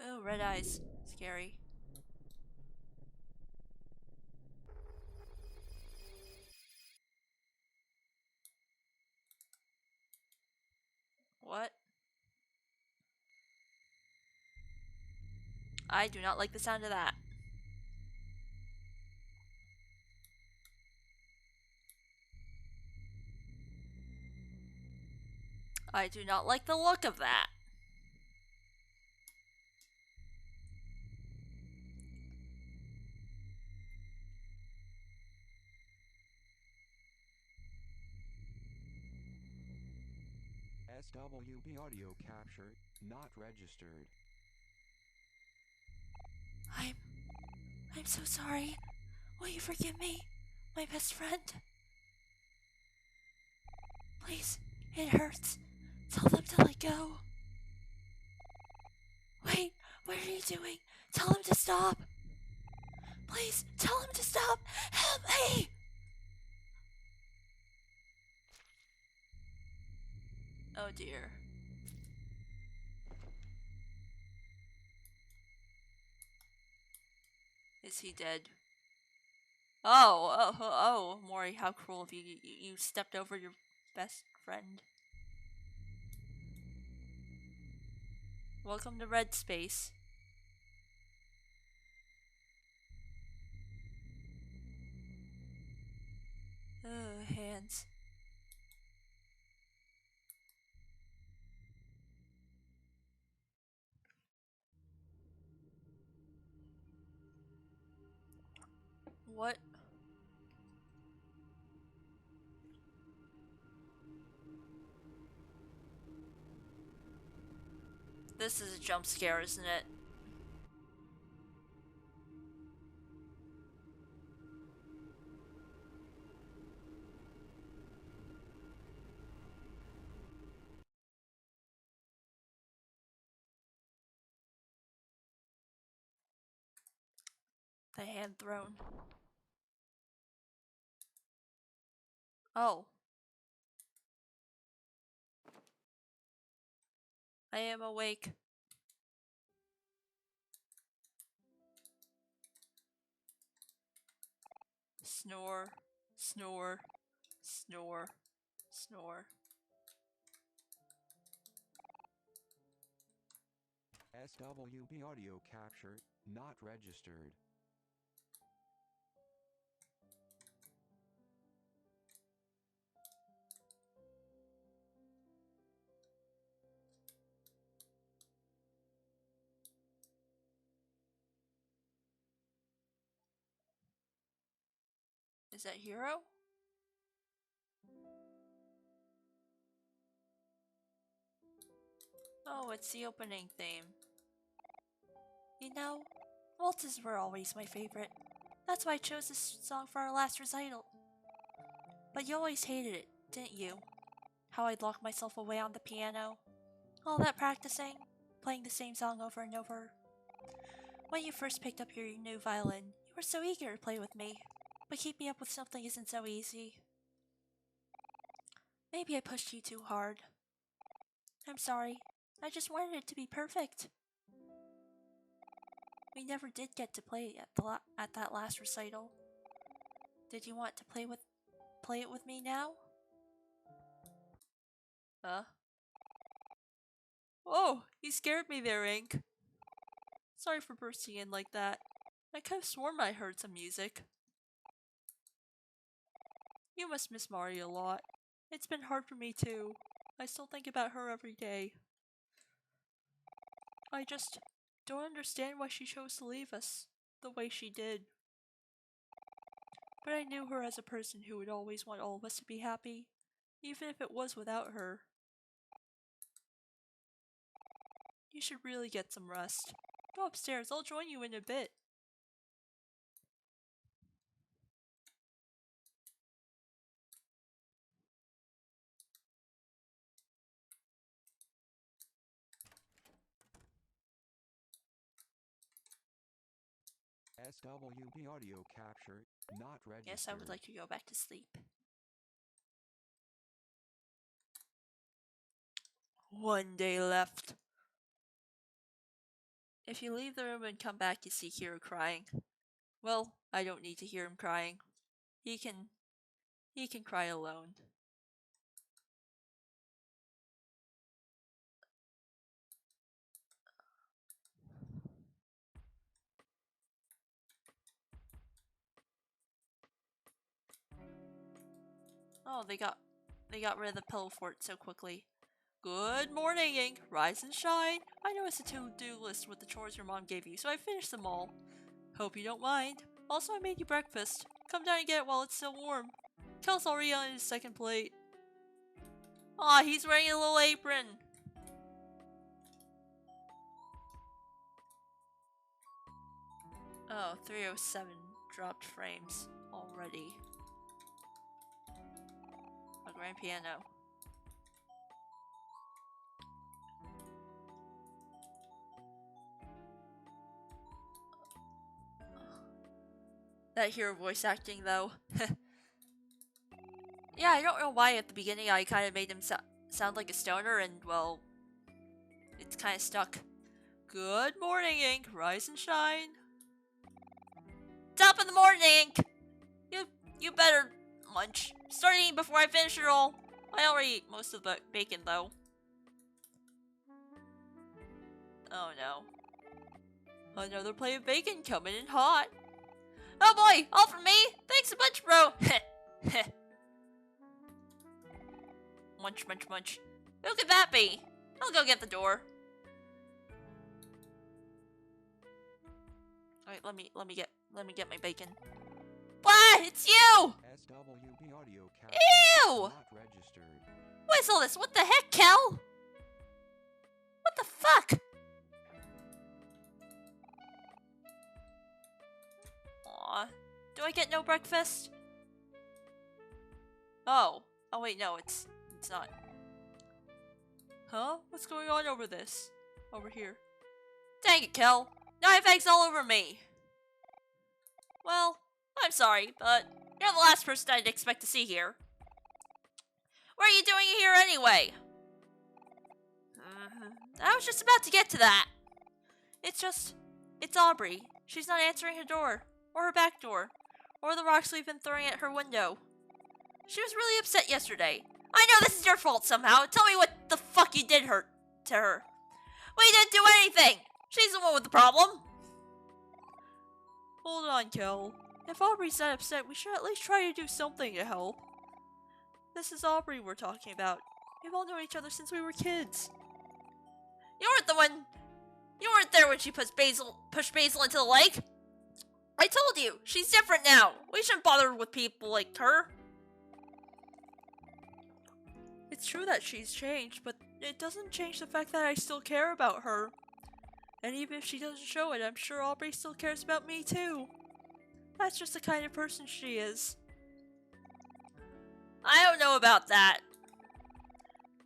Oh, red eyes. Scary. What? I do not like the sound of that. I do not like the look of that. SWB audio capture not registered. I'm so sorry. Will you forgive me, my best friend? Please, it hurts. Tell them to let go. Wait, what are you doing? Tell him to stop. Please, tell him to stop. Help me! Oh dear. Is he dead? Oh, Mori, how cruel of you. You stepped over your best friend. Welcome to Red Space. Oh, hands. What? This is a jump scare, isn't it? The hand thrown. Oh. I am awake. Snore. Snore. Snore. Snore. SWB audio capture not registered. Is that Hero? Oh, it's the opening theme. You know, waltzes were always my favorite. That's why I chose this song for our last recital. But you always hated it, didn't you? How I'd lock myself away on the piano. All that practicing, playing the same song over and over. When you first picked up your new violin, you were so eager to play with me. But keeping up with something isn't so easy. Maybe I pushed you too hard. I'm sorry. I just wanted it to be perfect. We never did get to play at that last recital. Did you want to play it with me now? Huh? Oh, you scared me there, Ink. Sorry for bursting in like that. I could have sworn I heard some music. You must miss Marty a lot. It's been hard for me too. I still think about her every day. I just don't understand why she chose to leave us the way she did. But I knew her as a person who would always want all of us to be happy, even if it was without her. You should really get some rest. Go upstairs, I'll join you in a bit. SWB audio capture not registered. Yes, I would like to go back to sleep. One day left. If you leave the room and come back, you see Hiro crying. Well, I don't need to hear him crying. He can cry alone. Oh, they got rid of the pillow fort so quickly. Good morning, Ink. Rise and shine. I know it's a to-do list with the chores your mom gave you, so I finished them all. Hope you don't mind. Also, I made you breakfast. Come down and get it while it's still warm. Kel's already on his second plate. Aw, he's wearing a little apron. Oh, 307 dropped frames already. A grand piano. That Hero voice acting, though. Yeah, I don't know why at the beginning I kind of made him sound like a stoner, and, well, it's kind of stuck. Good morning, Ink. Rise and shine. Top of the morning, Ink. You better lunch. Start eating before I finish it all. I already ate most of the bacon, though. Oh no. Another plate of bacon coming in hot. Oh boy, all for me? Thanks a bunch, bro. Munch, munch, munch. Who could that be? I'll go get the door. Alright, let me get my bacon. What? It's you! SWB audio capture Ew! not registered. What is all this? What the heck, Kel? What the fuck? Aw. Do I get no breakfast? Oh. Oh wait, no, it's not. Huh? What's going on over this? Over here. Dang it, Kel. Now I have eggs all over me. Well, I'm sorry, but you're the last person I'd expect to see here. What are you doing here anyway? I was just about to get to that. It's Aubrey. She's not answering her door, or her back door, or the rocks we've been throwing at her window. She was really upset yesterday. I know this is your fault somehow. Tell me what the fuck you did to her. We didn't do anything. She's the one with the problem. Hold on, Kel. If Aubrey's that upset, we should at least try to do something to help. This is Aubrey we're talking about. We've all known each other since we were kids. You weren't there when she pushed Basil into the lake. I told you, she's different now. We shouldn't bother with people like her. It's true that she's changed, but it doesn't change the fact that I still care about her. And even if she doesn't show it, I'm sure Aubrey still cares about me too. That's just the kind of person she is. I don't know about that.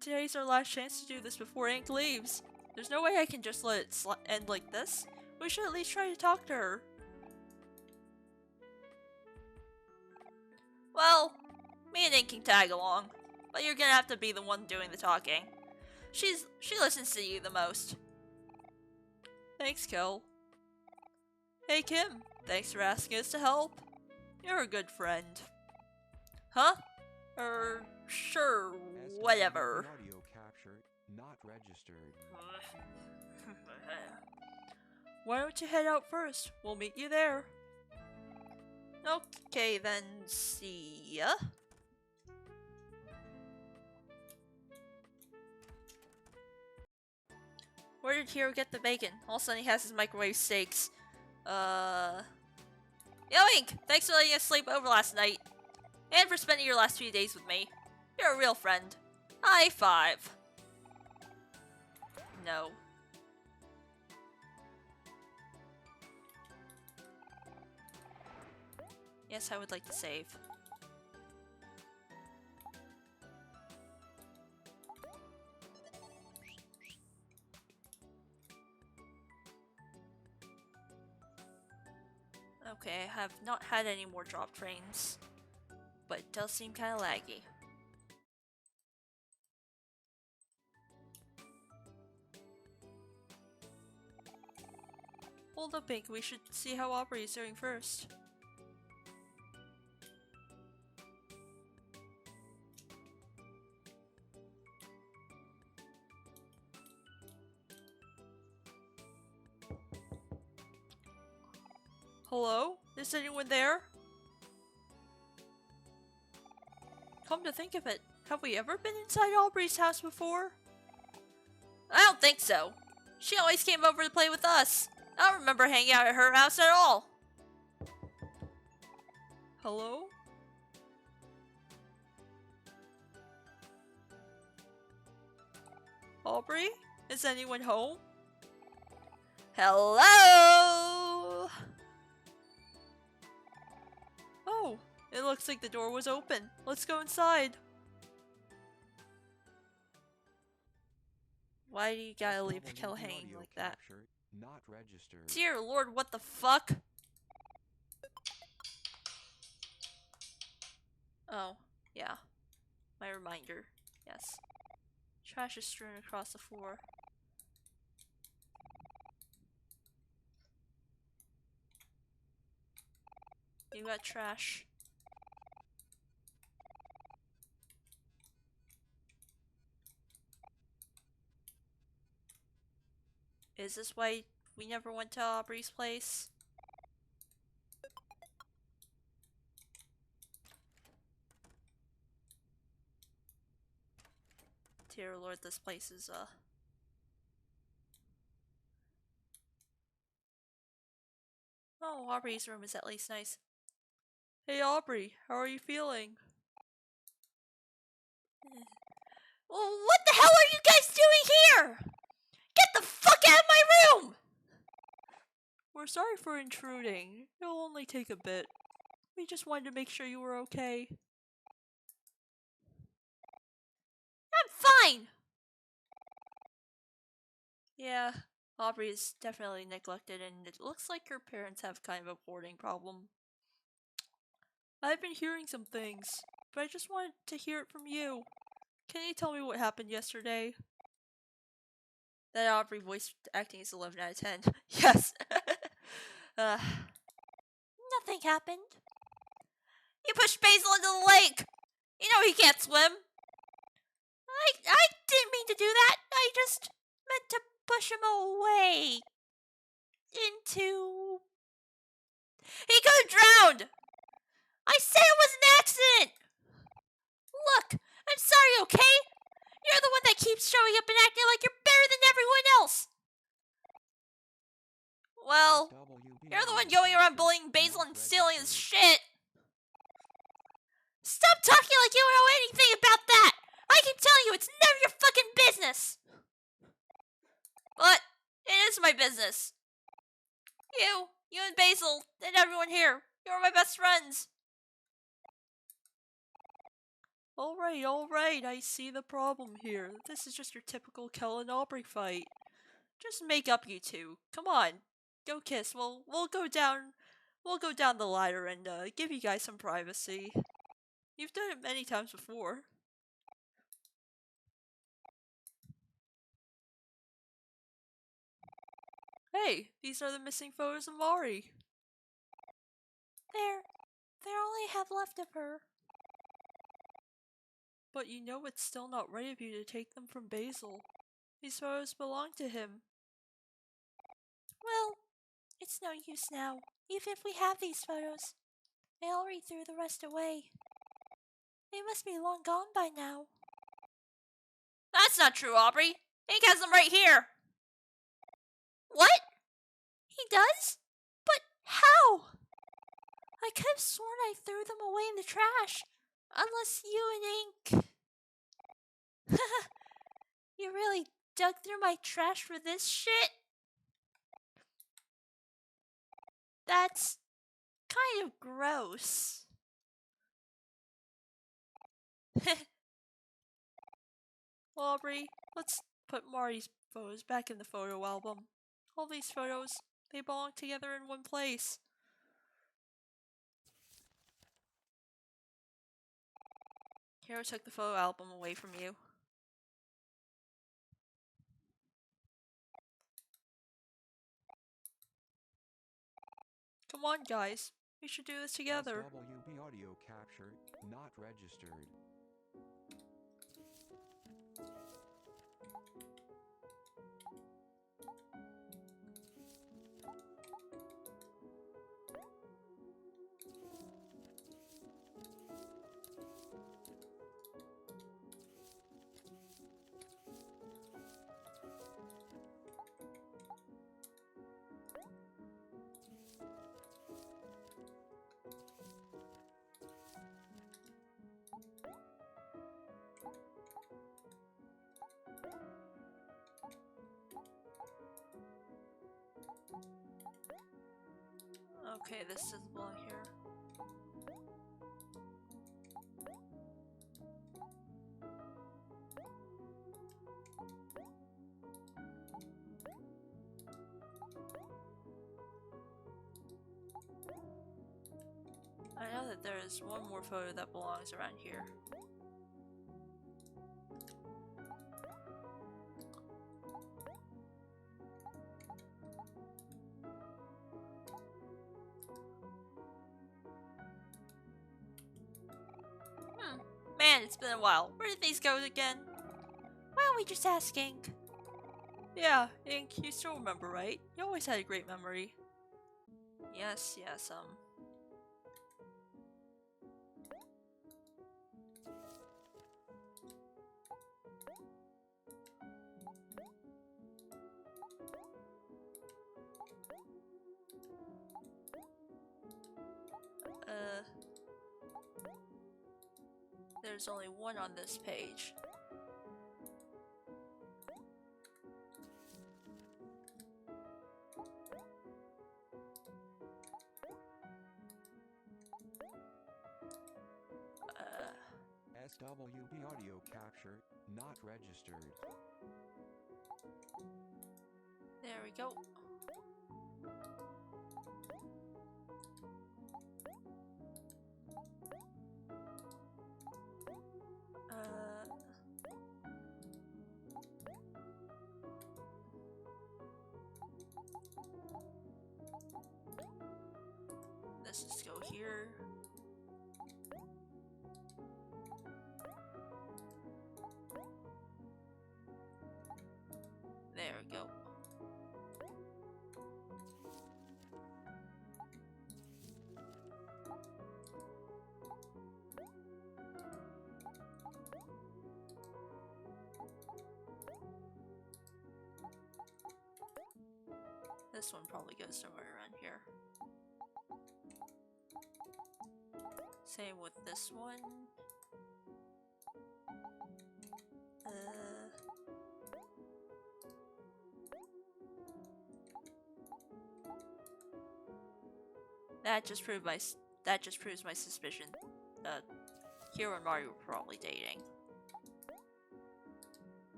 Today's our last chance to do this before Ink leaves. There's no way I can just let it end like this. We should at least try to talk to her. Well, me and Ink can tag along, but you're gonna have to be the one doing the talking. She listens to you the most. Thanks, Kel. Hey, Kim. Thanks for asking us to help. You're a good friend. Huh? Sure, whatever. Audio capture not registered. Why don't you head out first? We'll meet you there. Okay, then, see ya. Where did Hiro get the bacon? All of a sudden he has his microwave steaks. Yo, Ink! Thanks for letting us sleep over last night. And for spending your last few days with me. You're a real friend. High five. No. Yes, I would like to save. Okay, I have not had any more drop trains, but it does seem kind of laggy. Hold up, Pink. We should see how Omori is doing first. Hello? Is anyone there? Come to think of it, have we ever been inside Aubrey's house before? I don't think so. She always came over to play with us. I don't remember hanging out at her house at all. Hello? Aubrey? Is anyone home? Hello? Oh, it looks like the door was open. Let's go inside. Why do you gotta leave Kel hanging like that? Not registered. Dear Lord, what the fuck? Oh, yeah. My reminder. Yes. Trash is strewn across the floor. You got trash. Is this why we never went to Aubrey's place? Dear Lord, this place is, Oh, Aubrey's room is at least nice. Hey Aubrey, how are you feeling? Well, what the hell are you guys doing here? Get the fuck out of my room! We're sorry for intruding. It'll only take a bit. We just wanted to make sure you were okay. I'm fine! Yeah, Aubrey is definitely neglected and it looks like her parents have kind of a boarding problem. I've been hearing some things, but I just wanted to hear it from you. Can you tell me what happened yesterday? That Aubrey voice acting is 11 out of 10. Yes! Nothing happened. You pushed Basil into the lake! You know he can't swim! I didn't mean to do that! I just meant to push him away. Into... He could have drowned! I said it was an accident! Look, I'm sorry, okay? You're the one that keeps showing up and acting like you're better than everyone else! Well, you're the one going around bullying Basil and stealing his shit! Stop talking like you don't know anything about that! I can tell you it's none of your fucking business! But, it is my business. You and Basil, and everyone here, you're my best friends. Alright, I see the problem here. This is just your typical Kel and Aubrey fight. Just make up, you two. Come on, go kiss. We'll go down the ladder and give you guys some privacy. You've done it many times before. Hey, these are the missing photos of Mari. There all I have left of her. But you know it's still not right of you to take them from Basil. These photos belong to him. Well, it's no use now. Even if we have these photos, they already threw the rest away. They must be long gone by now. That's not true, Aubrey. Ink has them right here. What? He does? But how? I could have sworn I threw them away in the trash. Unless you and Ink... You really dug through my trash for this shit? That's kind of gross. Aubrey, let's put Marty's photos back in the photo album. All these photos, they belong together in one place. Hero took the photo album away from you. Come on, guys. We should do this together. SWB audio capture not registered. Okay, this doesn't belong here. I know that there is one more photo that belongs around here. Man, it's been a while. Where did these go again? Why don't we just ask Ink? Yeah, Ink, you still remember, right? You always had a great memory. Yes, there's only one on this page. SWB audio capture not registered. There we go. Let's just go here. There we go. This one probably goes somewhere around here. Same with this one. That just proves my suspicion. Hiro and Marty were probably dating.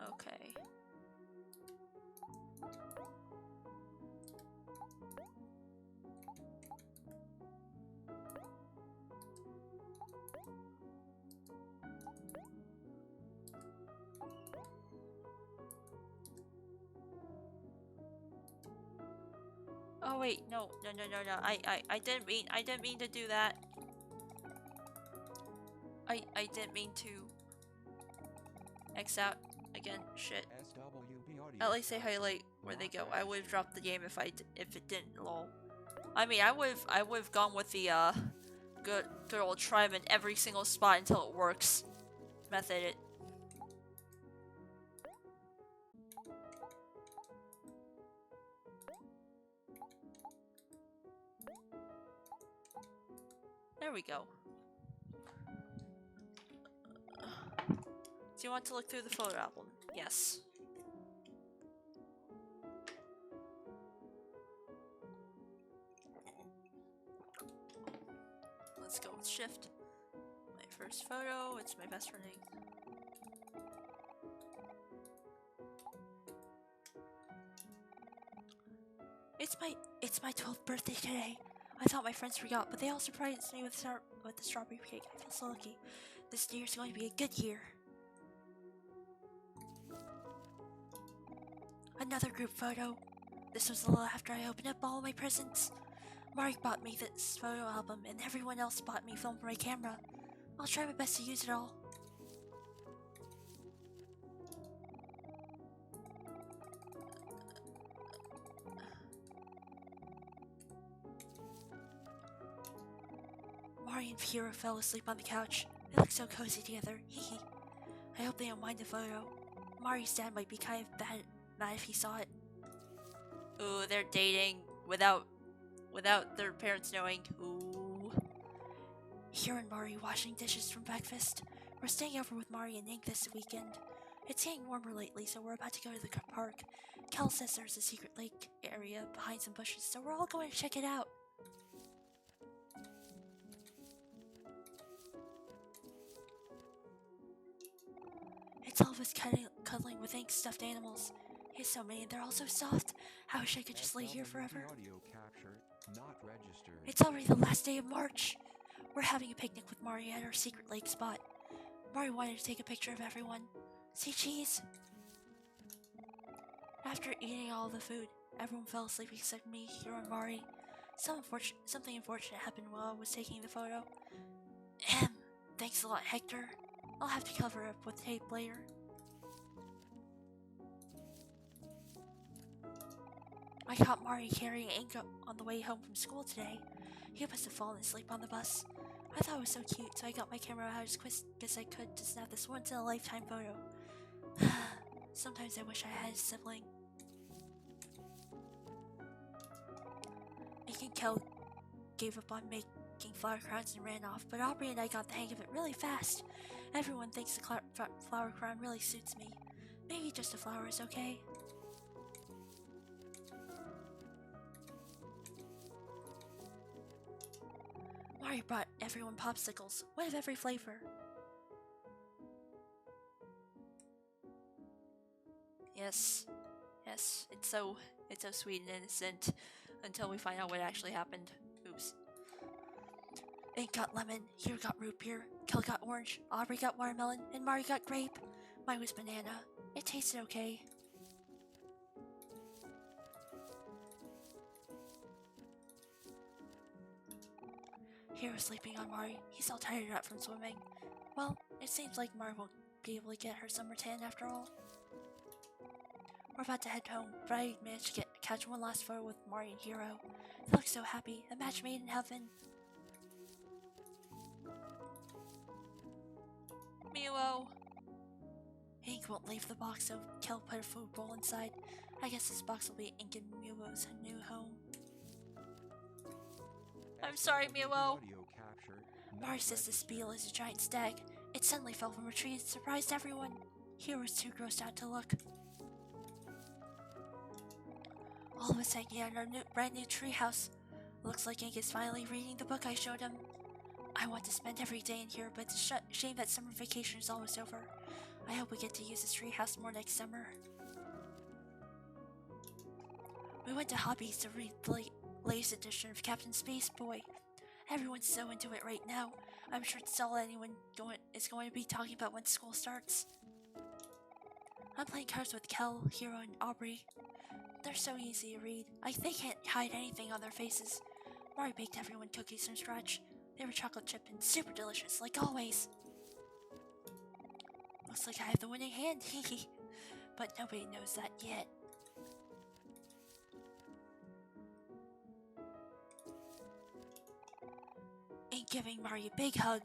Okay. Oh wait, no. I didn't mean to do that. I didn't mean to X out again. Shit. At least they highlight where they go. I would have dropped the game if it didn't. Lol. I mean, I would have gone with the good old try 'em in every single spot until it works method. There we go. Do you want to look through the photo album? Yes. Let's go with shift. My first photo, it's my best friend. It's my 12th birthday today. I thought my friends forgot, but they all surprised me with the strawberry cake. I feel so lucky. This year's going to be a good year. Another group photo. This was a little after I opened up all of my presents. Marty bought me this photo album, and everyone else bought me film for my camera. I'll try my best to use it all. Marty and Hiro fell asleep on the couch. They look so cozy together. Hee. I hope they don't mind the photo. Marty's dad might be kind of mad if he saw it. Ooh, they're dating without their parents knowing. Ooh. Hiro and Marty washing dishes from breakfast. We're staying over with Marty and Ink this weekend. It's getting warmer lately, so we're about to go to the park. Kel says there's a secret lake area behind some bushes, so we're all going to check it out. It's all of us cuddling with Ink's stuffed animals. He has so many and they're all so soft. I wish I could just lay here forever. It's already the last day of March. We're having a picnic with Marty at our secret lake spot. Marty wanted to take a picture of everyone. See cheese? After eating all the food, everyone fell asleep except me, Hiro, and Marty. Something unfortunate happened while I was taking the photo. Thanks a lot, Hector. I'll have to cover it up with tape later. I caught Marty carrying Ink on the way home from school today. He must have fallen asleep on the bus. I thought it was so cute, so I got my camera out as quick as I could to snap this once-in-a-lifetime photo. Sometimes I wish I had a sibling. Ink and Kel gave up on making flower crowns and ran off, but Aubrey and I got the hang of it really fast. Everyone thinks the flower crown really suits me. Maybe just a flower is okay. Marty brought everyone popsicles, one of every flavor. Yes, it's so sweet and innocent until we find out what actually happened. Oops. Ink got lemon, Hiro got root beer, Kel got orange, Aubrey got watermelon, and Marty got grape. Mine was banana. It tasted okay. Hiro's sleeping on Marty. He's all tired out from swimming. Well, it seems like Marty won't be able to get her summer tan after all. We're about to head home, but I managed to catch one last photo with Marty and Hiro. They look so happy, a match made in heaven. Milo! Ink won't leave the box, so Kel put a food bowl inside. I guess this box will be Ink and Milo's new home. I'm sorry, Milo. Marty says the spiel is a giant stag. It suddenly fell from a tree and surprised everyone. Hero was too grossed out to look. All of us hanging out in our brand new treehouse. Looks like Ink is finally reading the book I showed him. I want to spend every day in here, but it's a shame that summer vacation is almost over. I hope we get to use this treehouse more next summer. We went to Hobbies to read the latest edition of Captain Space Boy. Everyone's so into it right now. I'm sure it's all anyone is going to be talking about when school starts. I'm playing cards with Kel, Hero, and Aubrey. They're so easy to read. They can't hide anything on their faces. Marty baked everyone cookies from scratch. They were chocolate chip and super delicious, like always. Looks like I have the winning hand, hehe. But nobody knows that yet. Ain't giving Marty a big hug.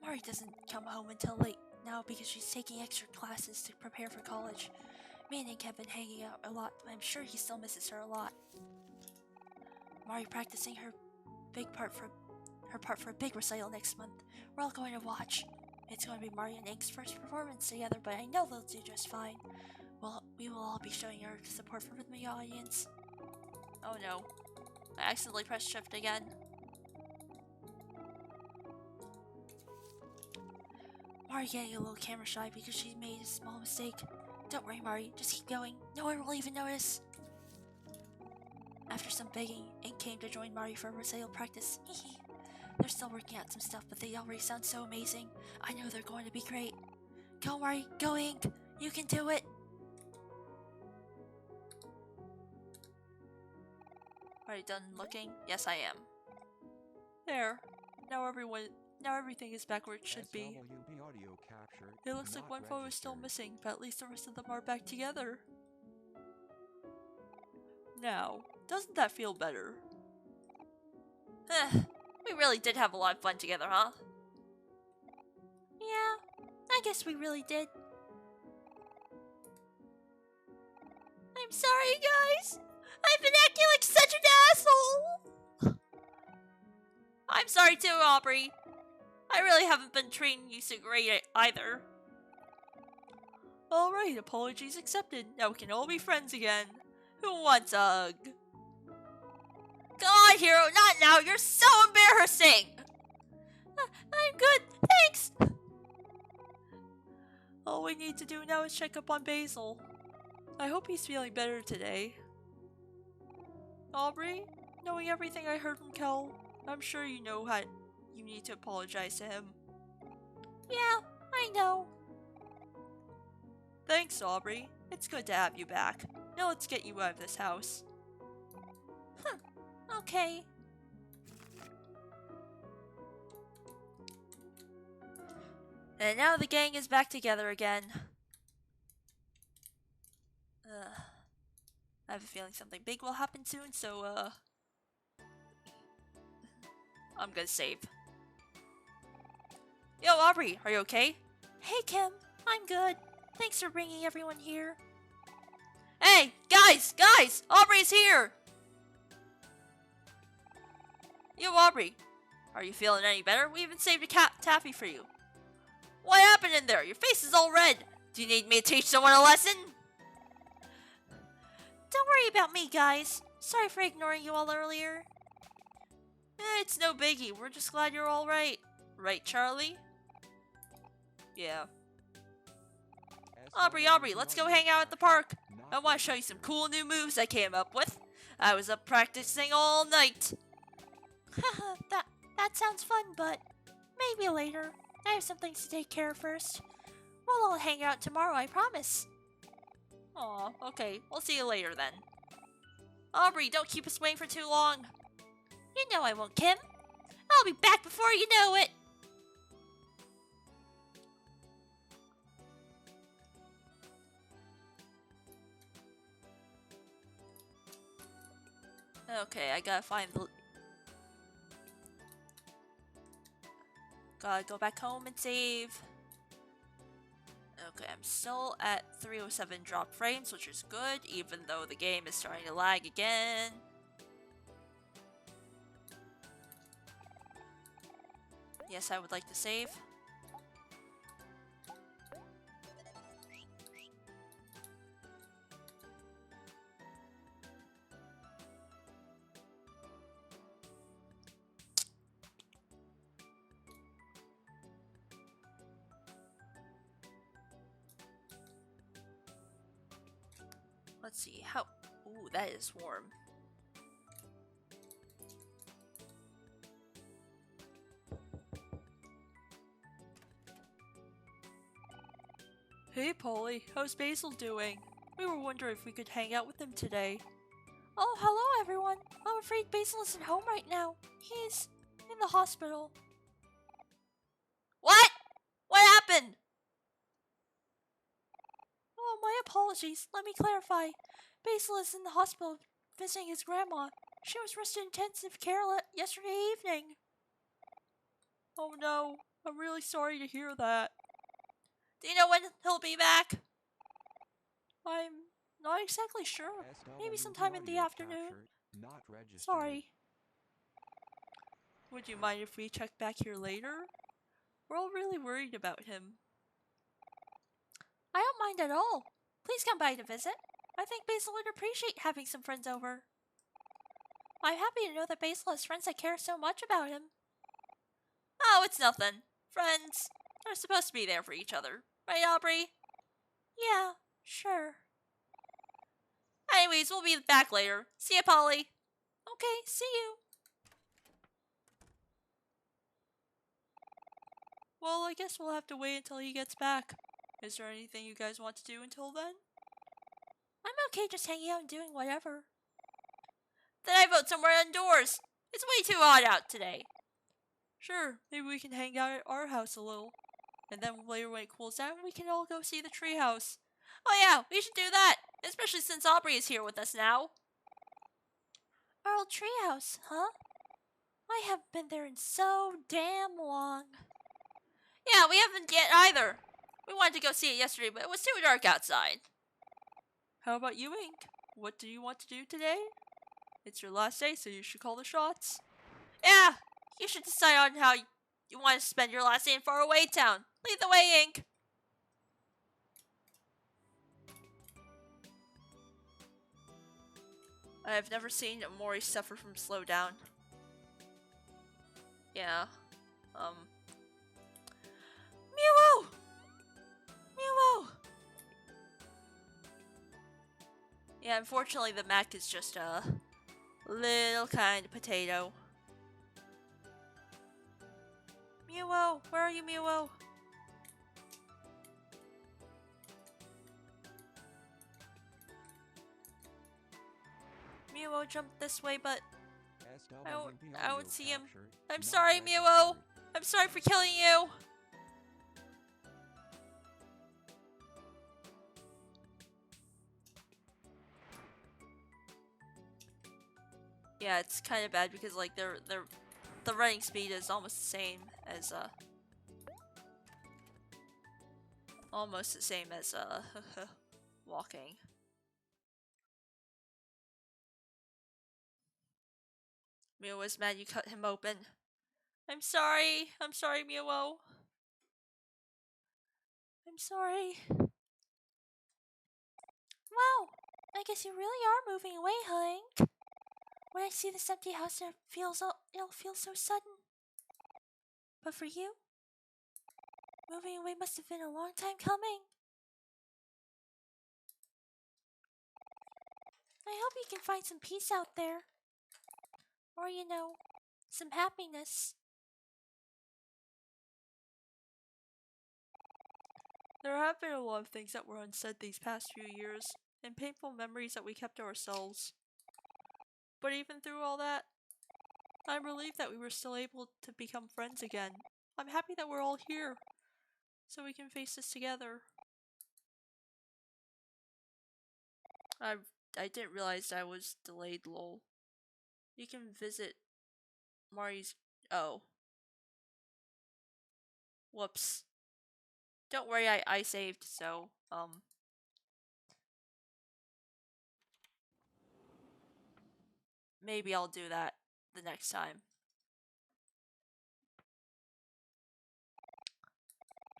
Marty doesn't come home until late now because she's taking extra classes to prepare for college. Me and Ink have been hanging out a lot, but I'm sure he still misses her a lot. Marty practicing her part for a big recital next month. We're all going to watch. It's going to be Marty and Ink's first performance together, but I know they'll do just fine. Well, we will all be showing our support from the audience. Oh no. I accidentally pressed shift again. Marty getting a little camera shy because she made a small mistake. Don't worry, Marty. Just keep going. No one will even notice. After some begging, Ink came to join Marty for recital practice. Hehe. They're still working out some stuff, but they already sound so amazing. I know they're going to be great. Go, Marty. Go, Ink. You can do it. Are you done looking? Yes, I am. There. Now everything is back where it should be. Audio capture It looks like one photo is still missing, but at least the rest of them are back together. Now, doesn't that feel better? We really did have a lot of fun together, huh? Yeah, I guess we really did. I'm sorry, guys. I've been acting like such an asshole. I'm sorry too, Aubrey. I really haven't been treating you so great either. Alright, apologies accepted. Now we can all be friends again. Who wants a hug? God, Hero, not now! You're so embarrassing! I'm good, thanks! All we need to do now is check up on Basil. I hope he's feeling better today. Aubrey, knowing everything I heard from Kel, I'm sure you know how you need to apologize to him. Yeah, I know. Thanks, Aubrey. It's good to have you back. Now let's get you out of this house. Okay. And now the gang is back together again. I have a feeling something big will happen soon, so I'm gonna save. Yo, Aubrey, are you okay? Hey, Kim. I'm good. Thanks for bringing everyone here. Hey, guys! Aubrey's here! Yo, Aubrey, are you feeling any better? We even saved a taffy for you. What happened in there? Your face is all red. Do you need me to teach someone a lesson? Don't worry about me, guys. Sorry for ignoring you all earlier. It's no biggie. We're just glad you're all right. Right, Charlie? Yeah. Aubrey, let's go hang out at the park. I want to show you some cool new moves I came up with. I was up practicing all night. that sounds fun, but maybe later. I have some things to take care of first. We'll all hang out tomorrow, I promise. Aw, okay. We'll see you later then. Aubrey, don't keep us waiting for too long. You know I won't, Kim. I'll be back before you know it. Okay, I gotta find the... Gotta go back home and save. Okay, I'm still at 307 drop frames, which is good, even though the game is starting to lag again. Yes, I would like to save. Let's see, how... Ooh, that is warm. Hey Polly, how's Basil doing? We were wondering if we could hang out with him today. Oh, hello everyone. I'm afraid Basil isn't home right now. He's in the hospital. What? What happened? Oh, my apologies. Let me clarify. Basil is in the hospital visiting his grandma. She was rushed to intensive care yesterday evening. Oh no, I'm really sorry to hear that. Do you know when he'll be back? I'm not exactly sure. Maybe sometime in the afternoon. Not registered. Sorry. Would you mind if we check back here later? We're all really worried about him. I don't mind at all. Please come by to visit. I think Basil would appreciate having some friends over. I'm happy to know that Basil has friends that care so much about him. Oh, it's nothing. Friends are supposed to be there for each other. Right, Aubrey? Yeah, sure. Anyways, we'll be back later. See ya, Polly. Okay, see you. Well, I guess we'll have to wait until he gets back. Is there anything you guys want to do until then? I'm okay just hanging out and doing whatever. Then I vote somewhere indoors. It's way too hot out today. Sure, maybe we can hang out at our house a little. And then later when it cools down, we can all go see the treehouse. Oh yeah, we should do that. Especially since Aubrey is here with us now. Our old treehouse, huh? I haven't been there in so damn long. Yeah, we haven't yet either. We wanted to go see it yesterday, but it was too dark outside. How about you, Ink? What do you want to do today? It's your last day, so you should call the shots. Yeah, you should decide on how you want to spend your last day in faraway town. Lead the way, Ink. I have never seen Omori suffer from slowdown. Yeah. Meow! Meow! Yeah, unfortunately the mech is just a little kind of potato. Meow! Where are you, Meow? Meow jumped this way, but I don't see him. I'm sorry, Meow. I'm sorry for killing you. Yeah, it's kind of bad because like the running speed is almost the same as walking. Meow was mad you cut him open. I'm sorry, Meow. I'm sorry. Wow, I guess you really are moving away, Hank. When I see this empty house, it'll feel so sudden. But for you, moving away must have been a long time coming. I hope you can find some peace out there. Or, you know, some happiness. There have been a lot of things that were unsaid these past few years, and painful memories that we kept to ourselves. But even through all that, I'm relieved that we were still able to become friends again. I'm happy that we're all here, so we can face this together. I didn't realize I was delayed, lol. You can visit Marty's... Oh. Whoops. Don't worry, I saved, so, maybe I'll do that the next time.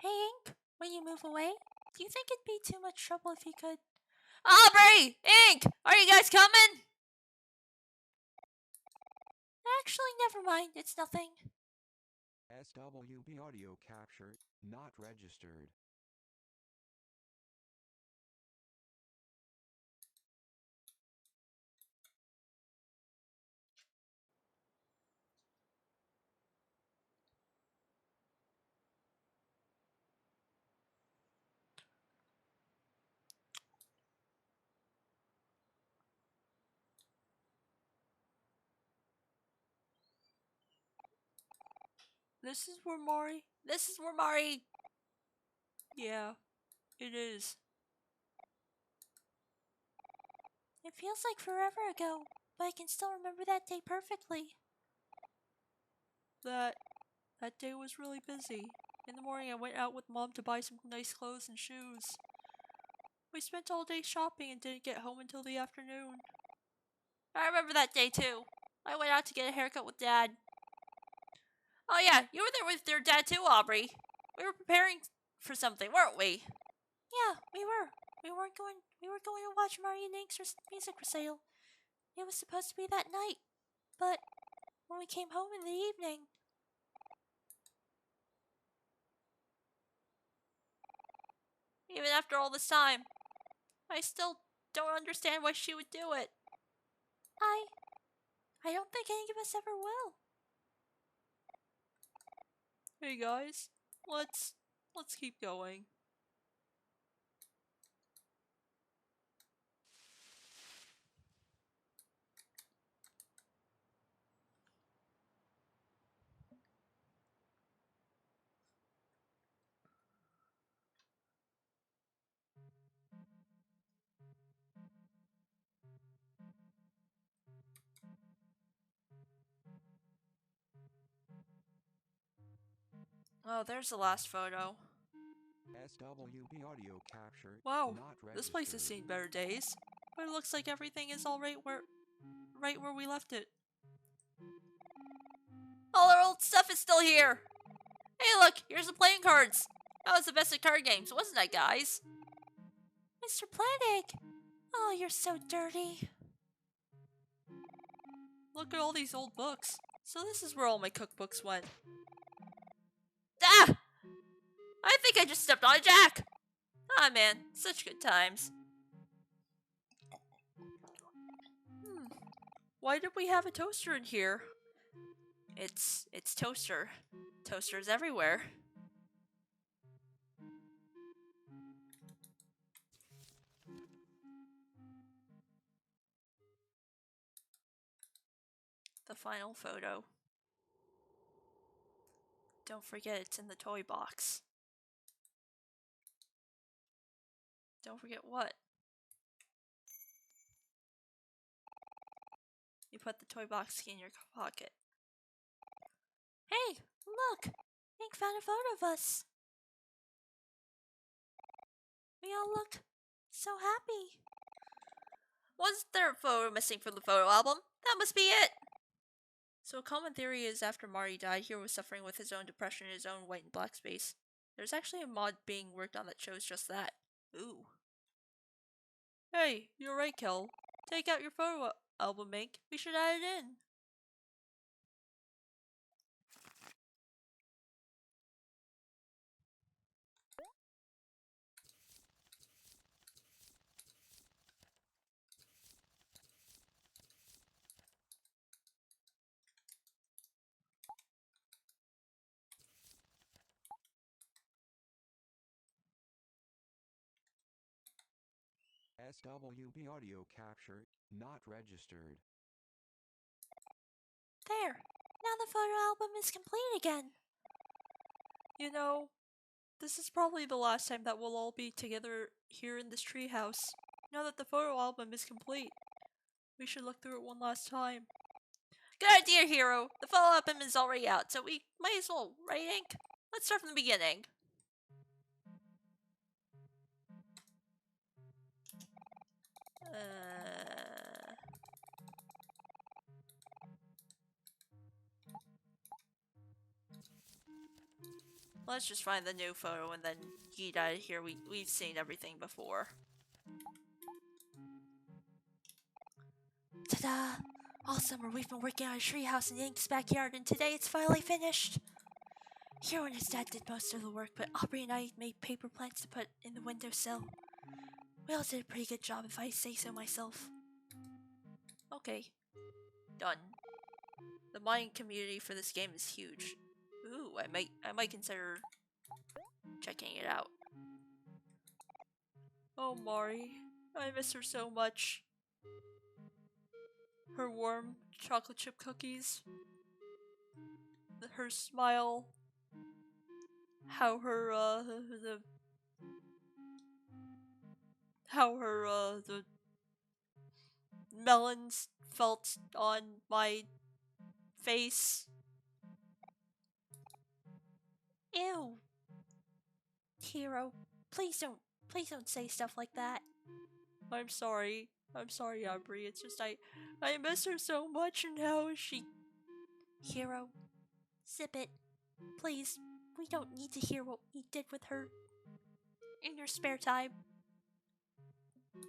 Hey, Ink, when you move away, do you think it'd be too much trouble if you could... Aubrey! Ink! Are you guys coming? Actually, never mind, it's nothing. SWB audio capture, not registered. This is where Marty. This is where Marty. Yeah, it is. It feels like forever ago, but I can still remember that day perfectly. That day was really busy. In the morning, I went out with Mom to buy some nice clothes and shoes. We spent all day shopping and didn't get home until the afternoon. I remember that day too. I went out to get a haircut with Dad. Oh yeah, you were there with your dad too, Aubrey. We were preparing for something, weren't we? Yeah, we were. We were going to watch Marty and Ink's music recital. It was supposed to be that night, but when we came home in the evening. Even after all this time, I still don't understand why she would do it. I don't think any of us ever will. Hey guys, let's keep going. Oh, there's the last photo. SWB audio capture. Wow, Not this place has registered. seen better days. But it looks like everything is all right where we left it. All our old stuff is still here! Hey look, here's the playing cards! That was the best of card games, wasn't it, guys? Mr. Platig! Oh, you're so dirty. Look at all these old books. So this is where all my cookbooks went. Ah! I think I just stepped on a jack! Ah man, such good times. Why did we have a toaster in here? It's toaster. Toasters everywhere. The final photo. Don't forget it's in the toy box. Don't forget what? You put the toy box key in your pocket. Hey, look! Ink found a photo of us. We all look so happy. Wasn't there a photo missing from the photo album? That must be it! So a common theory is after Marty died, Hero was suffering with his own depression in his own white and black space. There's actually a mod being worked on that shows just that. Ooh. Hey, you're right, Kel. Take out your photo album, Ink. We should add it in. SWB audio capture. Not registered. There. Now the photo album is complete again. You know, this is probably the last time that we'll all be together here in this treehouse. Now that the photo album is complete, we should look through it one last time. Good idea, Hero. The photo album is already out, so we might as well, right, Ink? Let's start from the beginning. Let's just find the new photo and then get out of here. We've seen everything before. Ta-da! All summer we've been working on a treehouse in Ink's backyard, and today it's finally finished. Hero and his dad did most of the work, but Aubrey and I made paper plants to put in the windowsill. We all did a pretty good job, if I say so myself. Okay. Done. The mining community for this game is huge. Ooh, I might consider checking it out. Oh, Mari. I miss her so much. Her warm chocolate chip cookies. her smile, how her the melons felt on my face. Ew. Hero, please don't say stuff like that. I'm sorry, Aubrey. It's just I miss her so much, and how is she? Hero, zip it, please. We don't need to hear what you did with her in your spare time.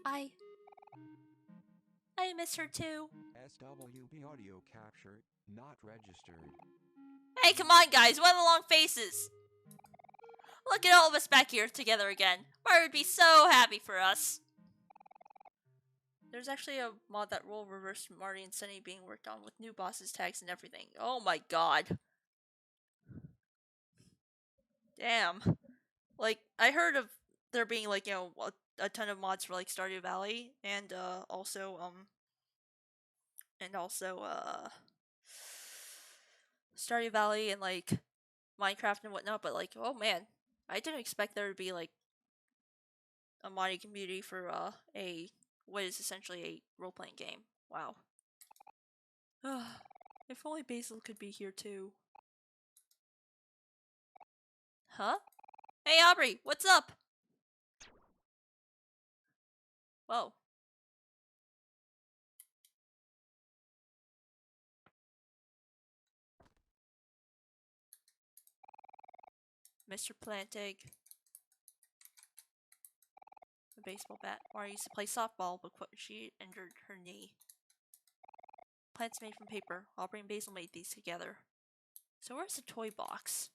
I miss her too. SWB audio capture not registered. Hey, come on, guys. What are the long faces? Look at all of us back here together again. Marty would be so happy for us. There's actually a mod that will reverse Marty and Sunny being worked on with new bosses, tags, and everything. Oh my god. Damn. Like, I heard of there being, like, you know, a ton of mods for, like, Stardew Valley, and, also, Stardew Valley and, like, Minecraft and whatnot, but, like, oh man. I didn't expect there to be, like, a modding community for, what is essentially a role-playing game. Wow. If only Basil could be here too. Huh? Hey Aubrey, what's up? Whoa. Mr. Plantig. A baseball bat. Mara used to play softball, but she injured her knee. Plants made from paper. Aubrey and Basil made these together. So where's the toy box?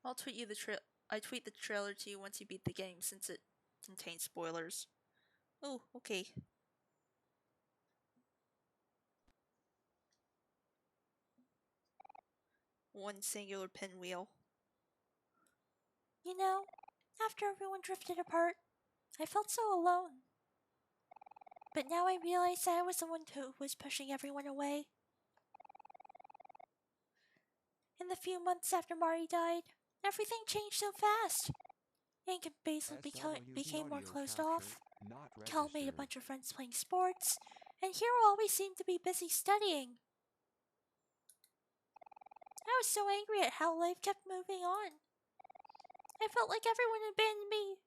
I'll tweet you I tweet the trailer to you once you beat the game, since it contains spoilers. Oh, okay. One singular pinwheel. You know, after everyone drifted apart, I felt so alone. But now I realize that I was the one who was pushing everyone away. In the few months after Marty died, everything changed so fast. Hank and Basil became more closed off. Cal made a bunch of friends playing sports, and Hero always seemed to be busy studying. I was so angry at how life kept moving on. I felt like everyone abandoned me,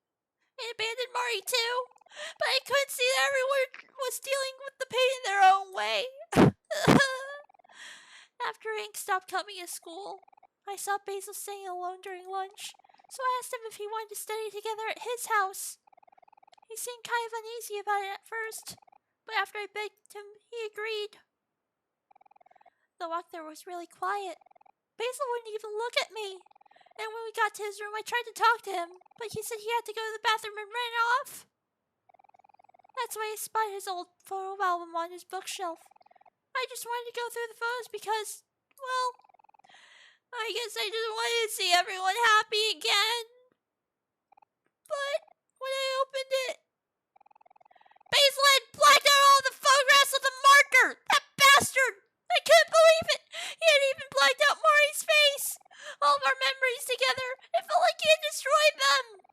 and abandoned Marty too, but I couldn't see that everyone was dealing with the pain in their own way. After Hank stopped coming to school, I saw Basil staying alone during lunch, so I asked him if he wanted to study together at his house. He seemed kind of uneasy about it at first, but after I begged him, he agreed. The walk there was really quiet. Basil wouldn't even look at me, and when we got to his room, I tried to talk to him, but he said he had to go to the bathroom and ran off. That's why I spotted his old photo album on his bookshelf. I just wanted to go through the photos because, well, I guess I just wanted to see everyone happy again. But when I opened it, Basil had blacked out all the photographs with a marker! That bastard! I couldn't believe it! He had even blacked out Marty's face! All of our memories together. It felt like he had destroyed them!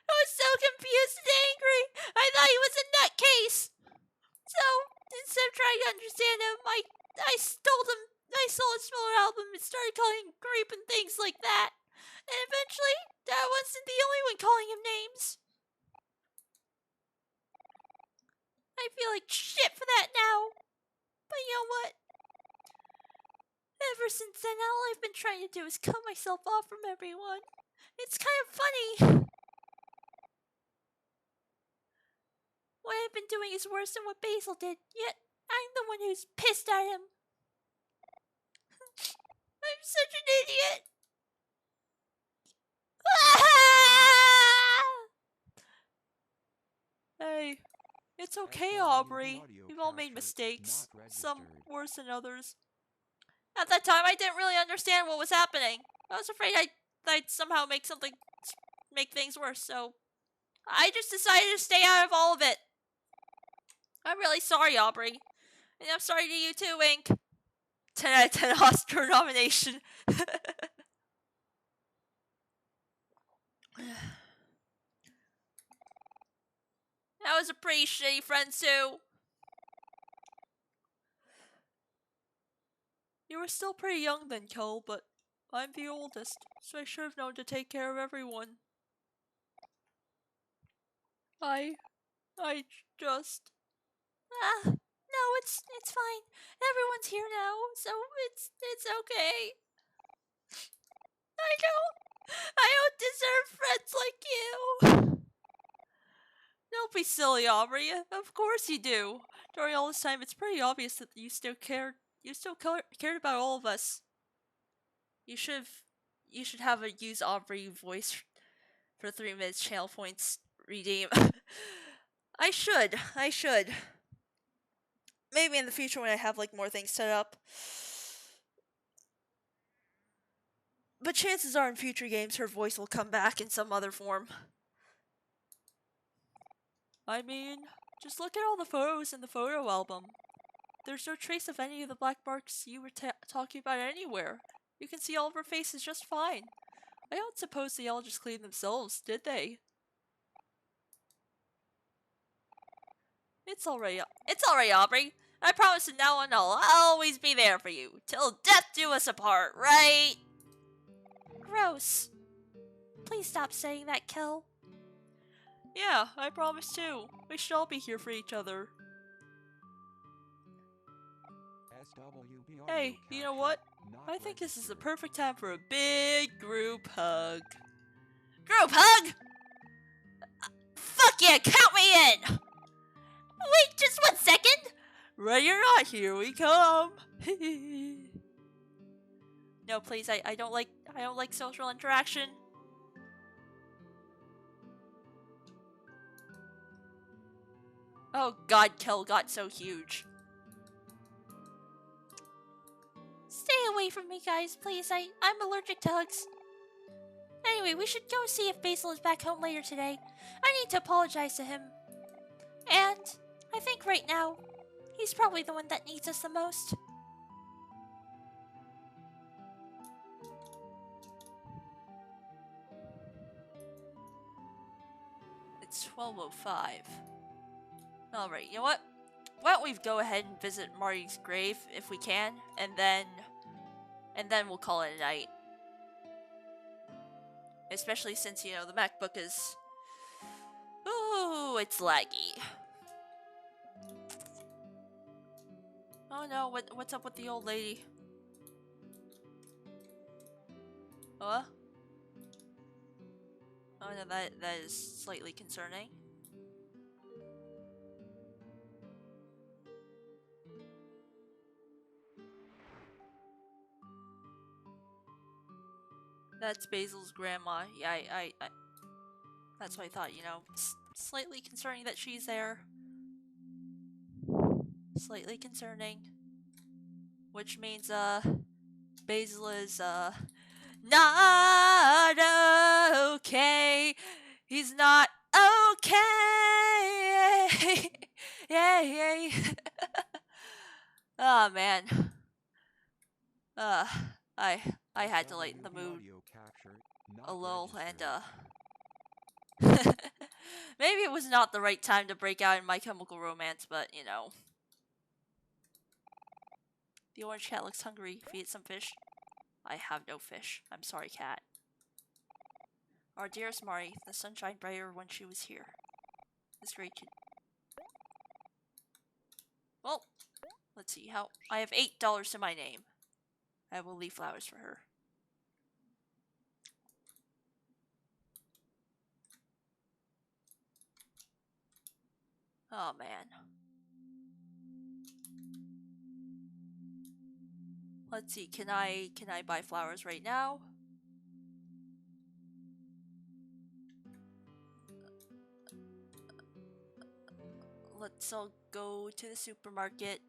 I was so confused and angry. I thought he was a nutcase. So, instead of trying to understand him, I stole his photo album and started calling him creep and things like that. And eventually, I wasn't the only one calling him names. I feel like shit for that now. But you know what? Ever since then, all I've been trying to do is cut myself off from everyone. It's kind of funny. What I've been doing is worse than what Basil did, yet I'm the one who's pissed at him. I'm such an idiot. Hey, it's okay, Aubrey. We've all made mistakes, some worse than others. At that time, I didn't really understand what was happening. I was afraid I'd somehow make things worse, so I just decided to stay out of all of it. I'm really sorry, Aubrey. And I'm sorry to you too, Ink. 10 out of 10 Oscar nomination. That was a pretty shitty friend, too. You were still pretty young then, Kel, but I'm the oldest, so I should have known to take care of everyone. I just... no, it's fine. Everyone's here now, so it's okay. I don't deserve friends like you. Don't be silly, Aubrey. Of course you do. During all this time, it's pretty obvious that you still cared about all of us. You should have a use Aubrey voice for 3 minutes channel points redeem. I should. Maybe in the future when I have like more things set up. But chances are in future games her voice will come back in some other form. I mean, just look at all the photos in the photo album. There's no trace of any of the black marks you were talking about anywhere. You can see all of her faces just fine. I don't suppose they all just cleaned themselves, did they? It's alright, Aubrey. I promise from now on I'll always be there for you. Till death do us apart, right? Gross. Please stop saying that, Kel. Yeah, I promise too. We should all be here for each other. Hey, you know what? I think this is the perfect time for a big group hug. Group hug? Fuck yeah, count me in! Wait, just 1 second! Ready or not, here we come! No, please, I don't like social interaction. Oh god, Kel got so huge. Stay away from me, guys, please. I'm allergic to hugs. Anyway, we should go see if Basil is back home later today. I need to apologize to him. And I think right now, he's probably the one that needs us the most. It's 12:05. Alright, you know what? Why don't we go ahead and visit Marty's grave if we can, and then we'll call it a night. Especially since, you know, the MacBook is... Ooh, it's laggy. Oh no, what's up with the old lady? What? Oh no, that is slightly concerning. That's Basil's grandma. Yeah, I that's what I thought, you know. Slightly concerning that she's there. Slightly concerning. Which means, Basil is, not okay. He's not okay. Yay. Oh, man. I had to lighten the mood a little, and, maybe it was not the right time to break out in My Chemical Romance, but, you know. The orange cat looks hungry. Feed it some fish. I have no fish. I'm sorry, cat. Our dearest Marty, the sun shined brighter when she was here. This great kid. Well, let's see how. I have $8 to my name. I will leave flowers for her. Oh man. Let's see. Can I buy flowers right now? Let's all go to the supermarket,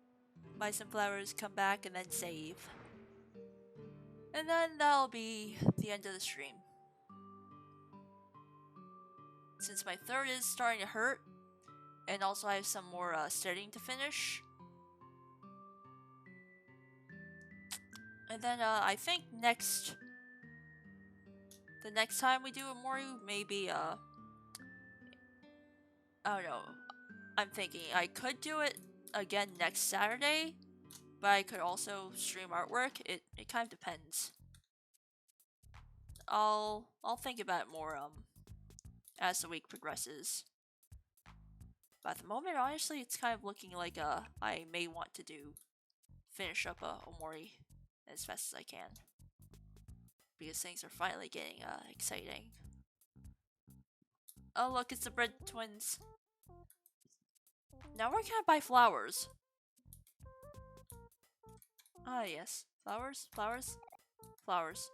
buy some flowers, come back, and then save. And then that'll be the end of the stream. since my throat is starting to hurt, and also I have some more studying to finish. And then I think the next time we do Omori, maybe I don't know. I'm thinking I could do it again next Saturday, but I could also stream artwork. It kind of depends. I'll think about it more as the week progresses. But at the moment, honestly, it's kind of looking like I may want to finish up Omori as fast as I can, because things are finally getting exciting. Oh look, it's the Bread Twins. Now where can I buy flowers? Ah yes, flowers, flowers, flowers.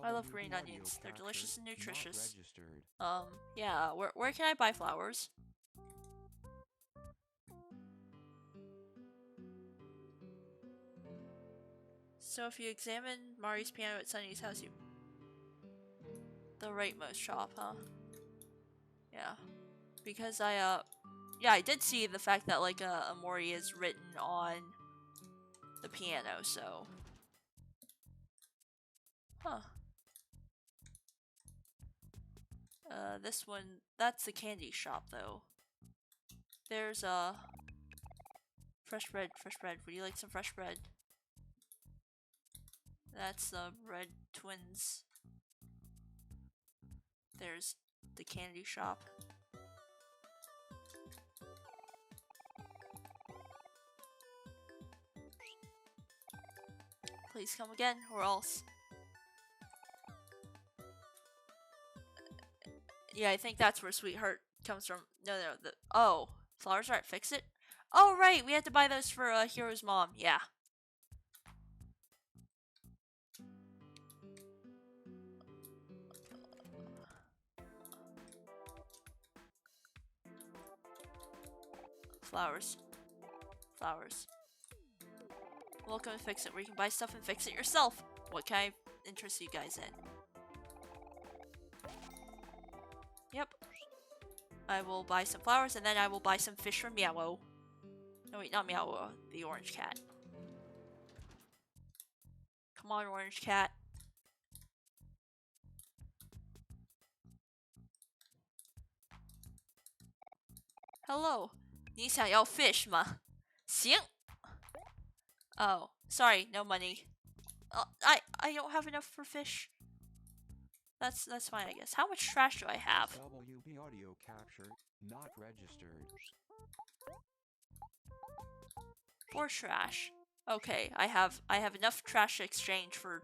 I love green onions. They're delicious and nutritious. Yeah, where can I buy flowers? So if you examine Marty's piano at Sunny's house, you... The rightmost shop, huh? Yeah. Because yeah, I did see the fact that, like, Omori is written on the piano, so... Huh. This one, that's the candy shop, though. There's, fresh bread, fresh bread. Would you like some fresh bread? That's the Red Twins. There's the candy shop. Please come again, or else... Yeah, I think that's where Sweetheart comes from. No, oh, flowers are at Fix It? Oh, right, we had to buy those for Hero's mom, yeah. Flowers. Flowers. Welcome to Fix It, where you can buy stuff and fix it yourself. What can I interest you guys in? Yep. I will buy some flowers, and then I will buy some fish from Meow. No, wait, not Meow, the orange cat. Come on, orange cat. Hello. 你想要 fish 吗？行。Oh, sorry, no money. I don't have enough for fish. That's fine, I guess. How much trash do I have? WB audio capture not registered. 4 trash. Okay, I have enough trash to exchange for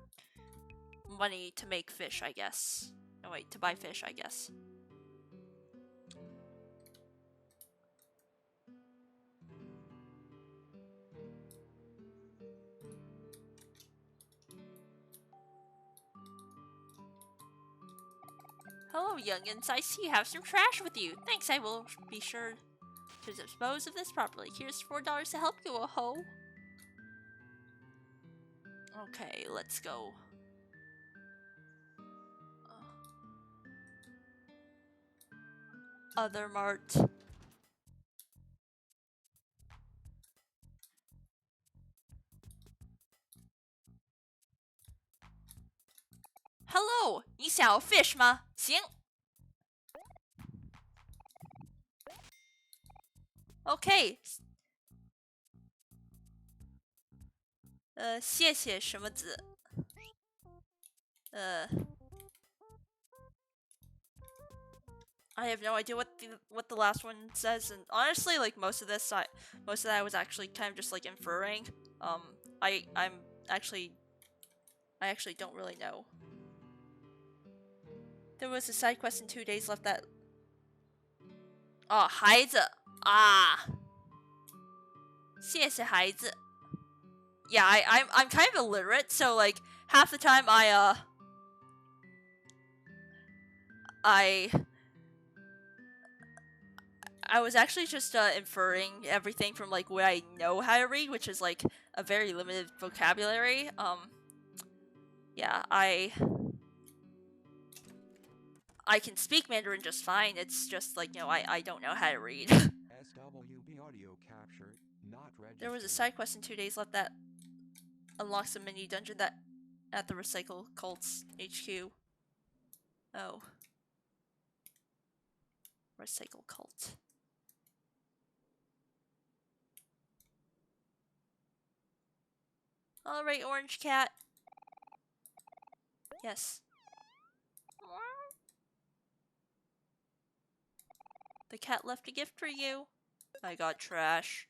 money to make fish, I guess. No, wait, to buy fish, I guess. Hello, youngins. I see you have some trash with you. Thanks, I will be sure to dispose of this properly. Here's $4 to help you, ho. Okay, let's go. Other mart. Hello, 你想要 fish 吗？行。Okay. 谢谢什么子？I have no idea what the last one says, and honestly, like most of that I was actually kind of just like inferring. I actually don't really know. There was a side quest in 2 days left that. Oh, 孩子啊，谢谢孩子。Yeah, I'm kind of illiterate, so like half the time I was actually just inferring everything from like what I know how to read, which is like a very limited vocabulary. Yeah, I can speak Mandarin just fine. It's just like, I don't know how to read. SWB audio capture not registered. There was a side quest in 2 days left that unlocks a mini dungeon that at the Recycle Cult's HQ. Oh. Recycle Cult. Alright, Orange Cat. Yes. The cat left a gift for you. I got trash.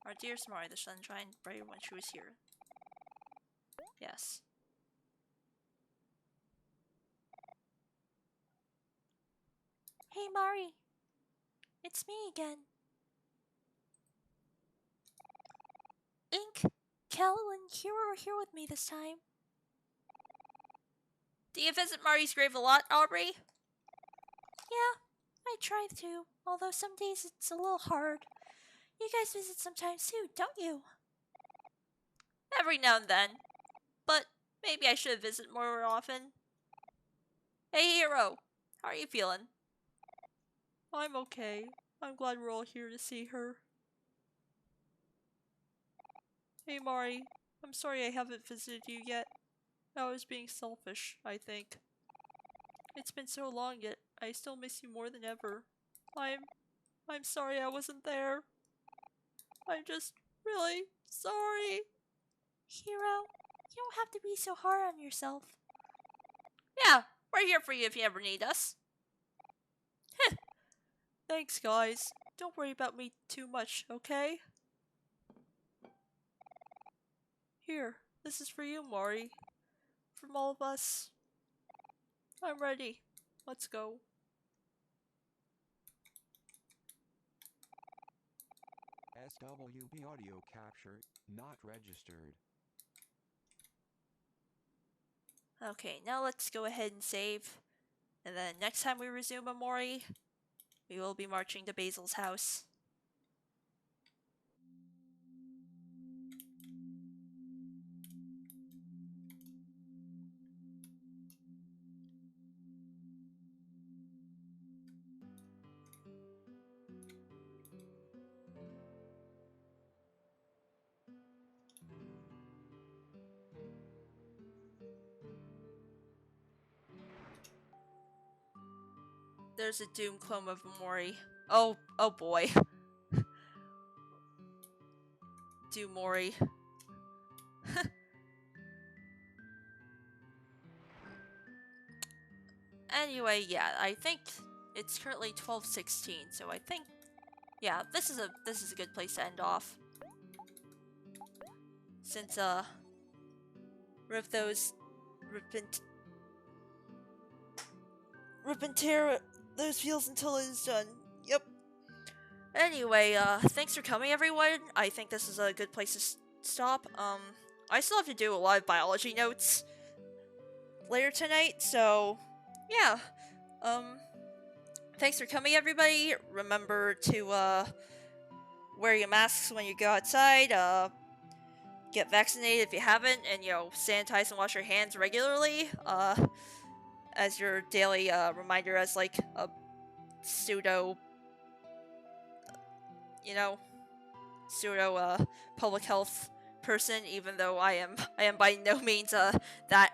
Our dear Samari, the sun shined brighter when she was here. Yes. Hey Mari! It's me again. Ink, Kel, and Hero are here with me this time. Do you visit Mari's grave a lot, Aubrey? Yeah, I try to, although some days it's a little hard. You guys visit sometimes too, don't you? Every now and then. But maybe I should visit more often. Hey Hero, how are you feeling? I'm okay. I'm glad we're all here to see her. Hey Mari, I'm sorry I haven't visited you yet. I was being selfish, I think. It's been so long yet I still miss you more than ever. I'm sorry I wasn't there. I'm just really sorry. Hero, you don't have to be so hard on yourself. Yeah, we're here for you if you ever need us. Thanks, guys. Don't worry about me too much, okay? Here, this is for you, Mari. From all of us. I'm ready. Let's go. SWB audio capture not registered. Okay, now let's go ahead and save. And then next time we resume Omori, we will be marching to Basil's house. There's a Doom clone of Omori. Oh boy. Doomori. Anyway, yeah, I think it's currently 12:16, so I think, yeah, this is a good place to end off. Since rip those rip and tear those feels until it is done. Yep. Anyway, thanks for coming, everyone. I think this is a good place to stop. I still have to do a lot of biology notes later tonight, so yeah. Thanks for coming, everybody. Remember to wear your masks when you go outside. Get vaccinated if you haven't, and sanitize and wash your hands regularly. As your daily reminder, as like a pseudo public health person, even though I am by no means that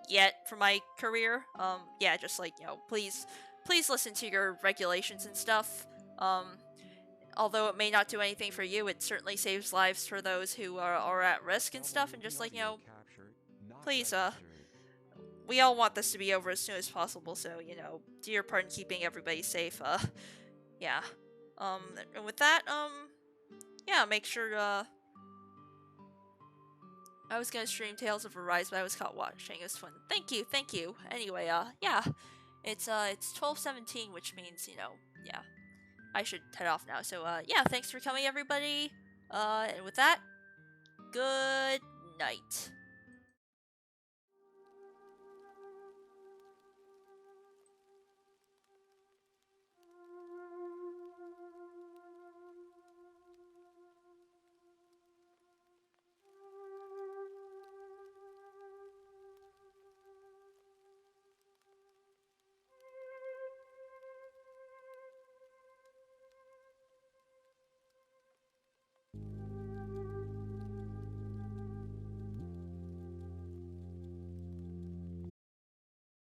yet for my career. Yeah, just like please listen to your regulations and stuff. Although it may not do anything for you, it certainly saves lives for those who are at risk and stuff. And just like please we all want this to be over as soon as possible. So do your part in keeping everybody safe. Yeah. And with that, yeah, make sure, I was gonna stream Tales of Arise, but I was caught watching. It was fun. Thank you. Anyway, yeah. It's 12:17, which means, yeah, I should head off now. So, yeah, thanks for coming, everybody. And with that, good night.